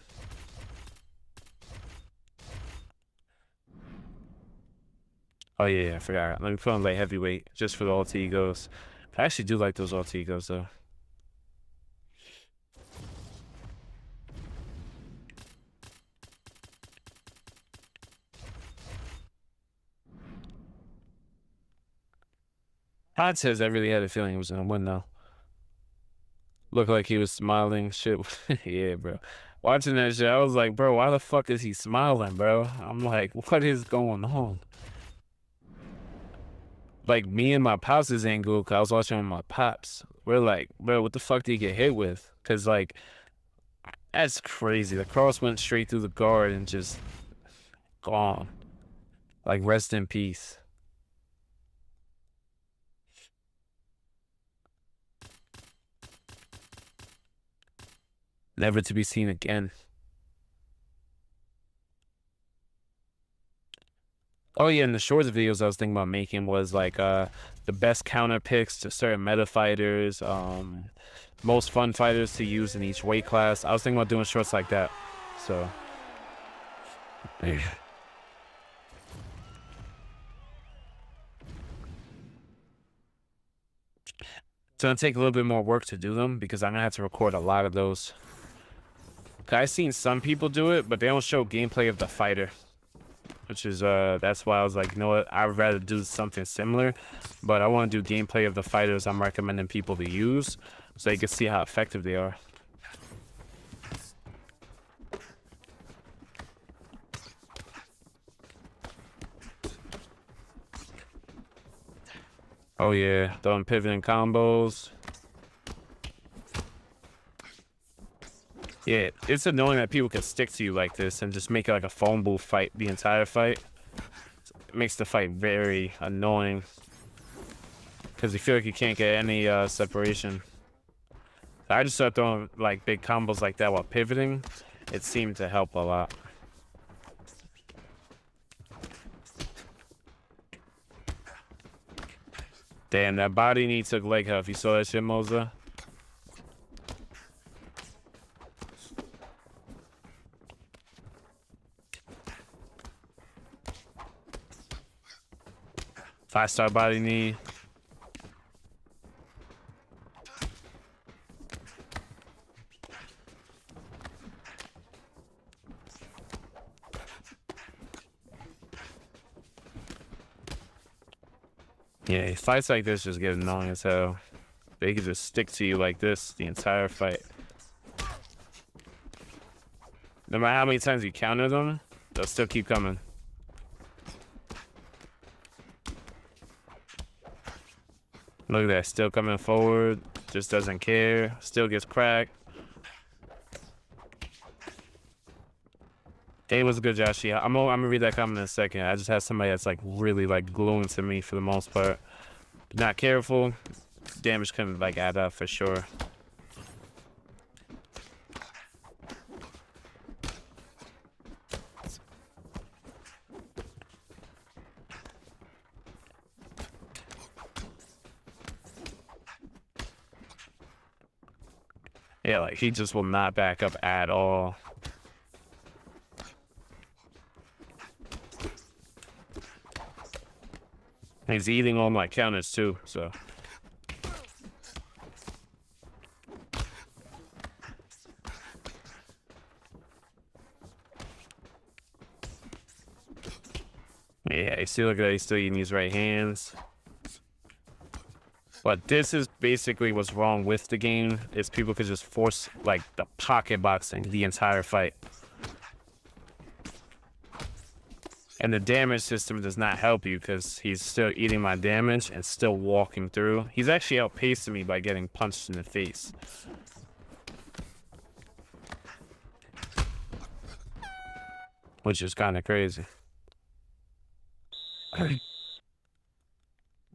Oh, yeah, I forgot. Let me put on light heavyweight, just for the alter egos. I actually do like those alter egos, though. Todd says I really had a feeling he was gonna win, though. Looked like he was smiling. Shit. Yeah, bro. Watching that shit, I was like, bro, why the fuck is he smiling, bro? I'm like, what is going on? Like, me and my pops' angle, because I was watching with my pops. We're like, bro, what the fuck did he get hit with? Because, like, that's crazy. The cross went straight through the guard and just gone. Like, rest in peace. Never to be seen again. Oh yeah, and the shorts videos I was thinking about making was like the best counter picks to certain meta fighters, most fun fighters to use in each weight class. I was thinking about doing shorts like that. So yeah. It's gonna take a little bit more work to do them because I'm gonna have to record a lot of those. I've seen some people do it, but they don't show gameplay of the fighter. Which is that's why I was like, you know what, I'd rather do something similar, but I want to do gameplay of the fighters I'm recommending people to use so you can see how effective they are. Oh yeah, throwing pivoting combos. Yeah, it's annoying that people can stick to you like this and just make it like a phone booth fight the entire fight. It makes the fight very annoying because you feel like you can't get any separation. I just started throwing like big combos like that while pivoting. It seemed to help a lot. Damn, that body knee took leg huff. You saw that shit, Moza? Five-star body knee. Yeah, fights like this just get annoying as hell. They can just stick to you like this the entire fight. No matter how many times you counter them, they'll still keep coming. Look at that, still coming forward, just doesn't care, still gets cracked. Hey, what's good, Joshie? I'm gonna read that comment in a second. I just have somebody that's like really like gluing to me for the most part. Not careful, damage can like add up for sure. Yeah, like he just will not back up at all. He's eating all my counters too, so. Yeah, you see, look at that, he's still eating these right hands. But this is basically what's wrong with the game, is people could just force, like, the pocket boxing the entire fight. And the damage system does not help you because he's still eating my damage and still walking through. He's actually outpacing me by getting punched in the face. Which is kind of crazy.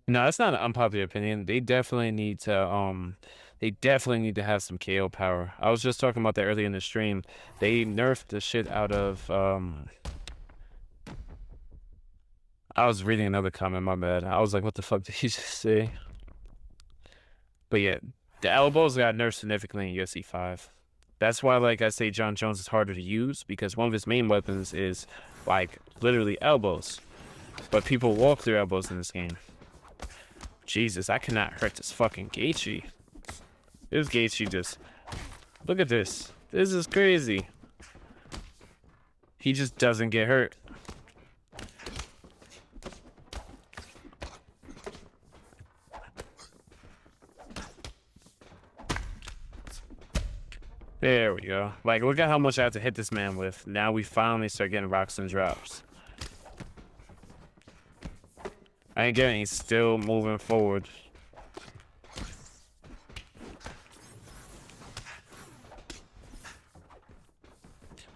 No, that's not an unpopular opinion. They definitely need to have some KO power. I was just talking about that earlier in the stream. They nerfed the shit out of I was reading another comment, my bad. I was like, what the fuck did he just say? But yeah, the elbows got nerfed significantly in UFC 5. That's why, like, I say Jon Jones is harder to use, because one of his main weapons is, like, literally elbows. But people walk through elbows in this game. Jesus, I cannot hurt this fucking Gaethje. This Gaethje just... Look at this. This is crazy. He just doesn't get hurt. There we go. Like, look at how much I have to hit this man with. Now we finally start getting rocks and drops. I ain't getting, he's still moving forward.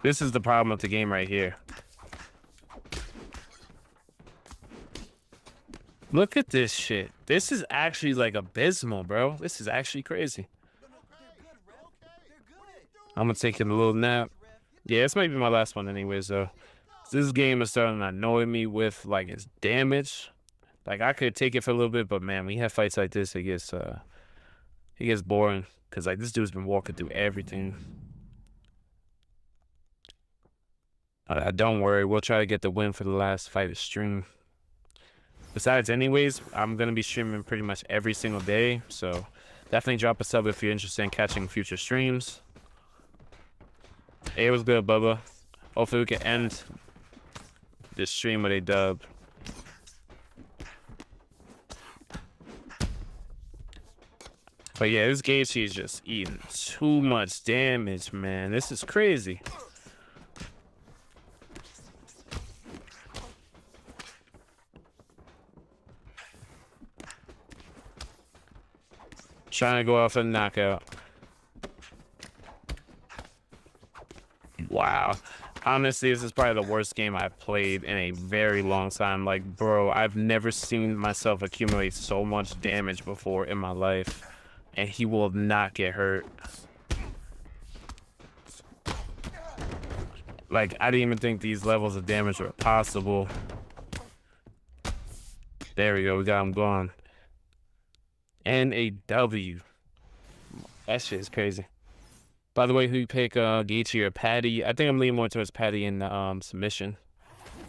This is the problem with the game right here. Look at this shit. This is actually like abysmal, bro. This is actually crazy. I'm gonna take a little nap. Yeah, this might be my last one anyways, though. This game is starting to annoy me with, like, its damage. Like, I could take it for a little bit, but man, when you have fights like this, it gets boring. Because, like, this dude's been walking through everything. Don't worry, we'll try to get the win for the last fight of stream. Besides, anyways, I'm gonna be streaming pretty much every single day, so definitely drop a sub if you're interested in catching future streams. Hey, it was good, Bubba. Hopefully we can end this stream with a dub. But yeah, this Gaethje is just eating too much damage, man. This is crazy. Trying to go off a knockout. Wow. Honestly, this is probably the worst game I've played in a very long time. Like, bro, I've never seen myself accumulate so much damage before in my life. And he will not get hurt. Like, I didn't even think these levels of damage were possible. There we go, we got him gone. and a W. That shit is crazy. By the way, who you pick, Gaethje or Patty? I think I'm leaning more towards Patty in the submission.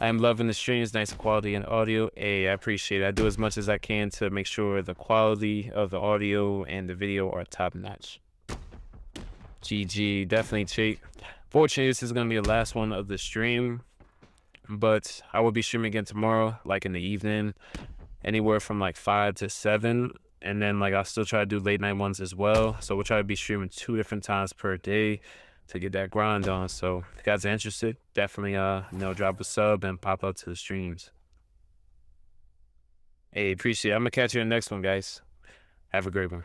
I am loving the streams, nice quality and audio. Hey, I appreciate it. I do as much as I can to make sure the quality of the audio and the video are top notch. GG, definitely cheap. Fortunately, this is gonna be the last one of the stream, but I will be streaming again tomorrow, like in the evening, anywhere from like 5 to 7. And then like I'll still try to do late night ones as well. So we'll try to be streaming 2 different times per day to get that grind on. So if you guys are interested, definitely drop a sub and pop up to the streams. Hey, appreciate it. I'm gonna catch you in the next one, guys. Have a great one.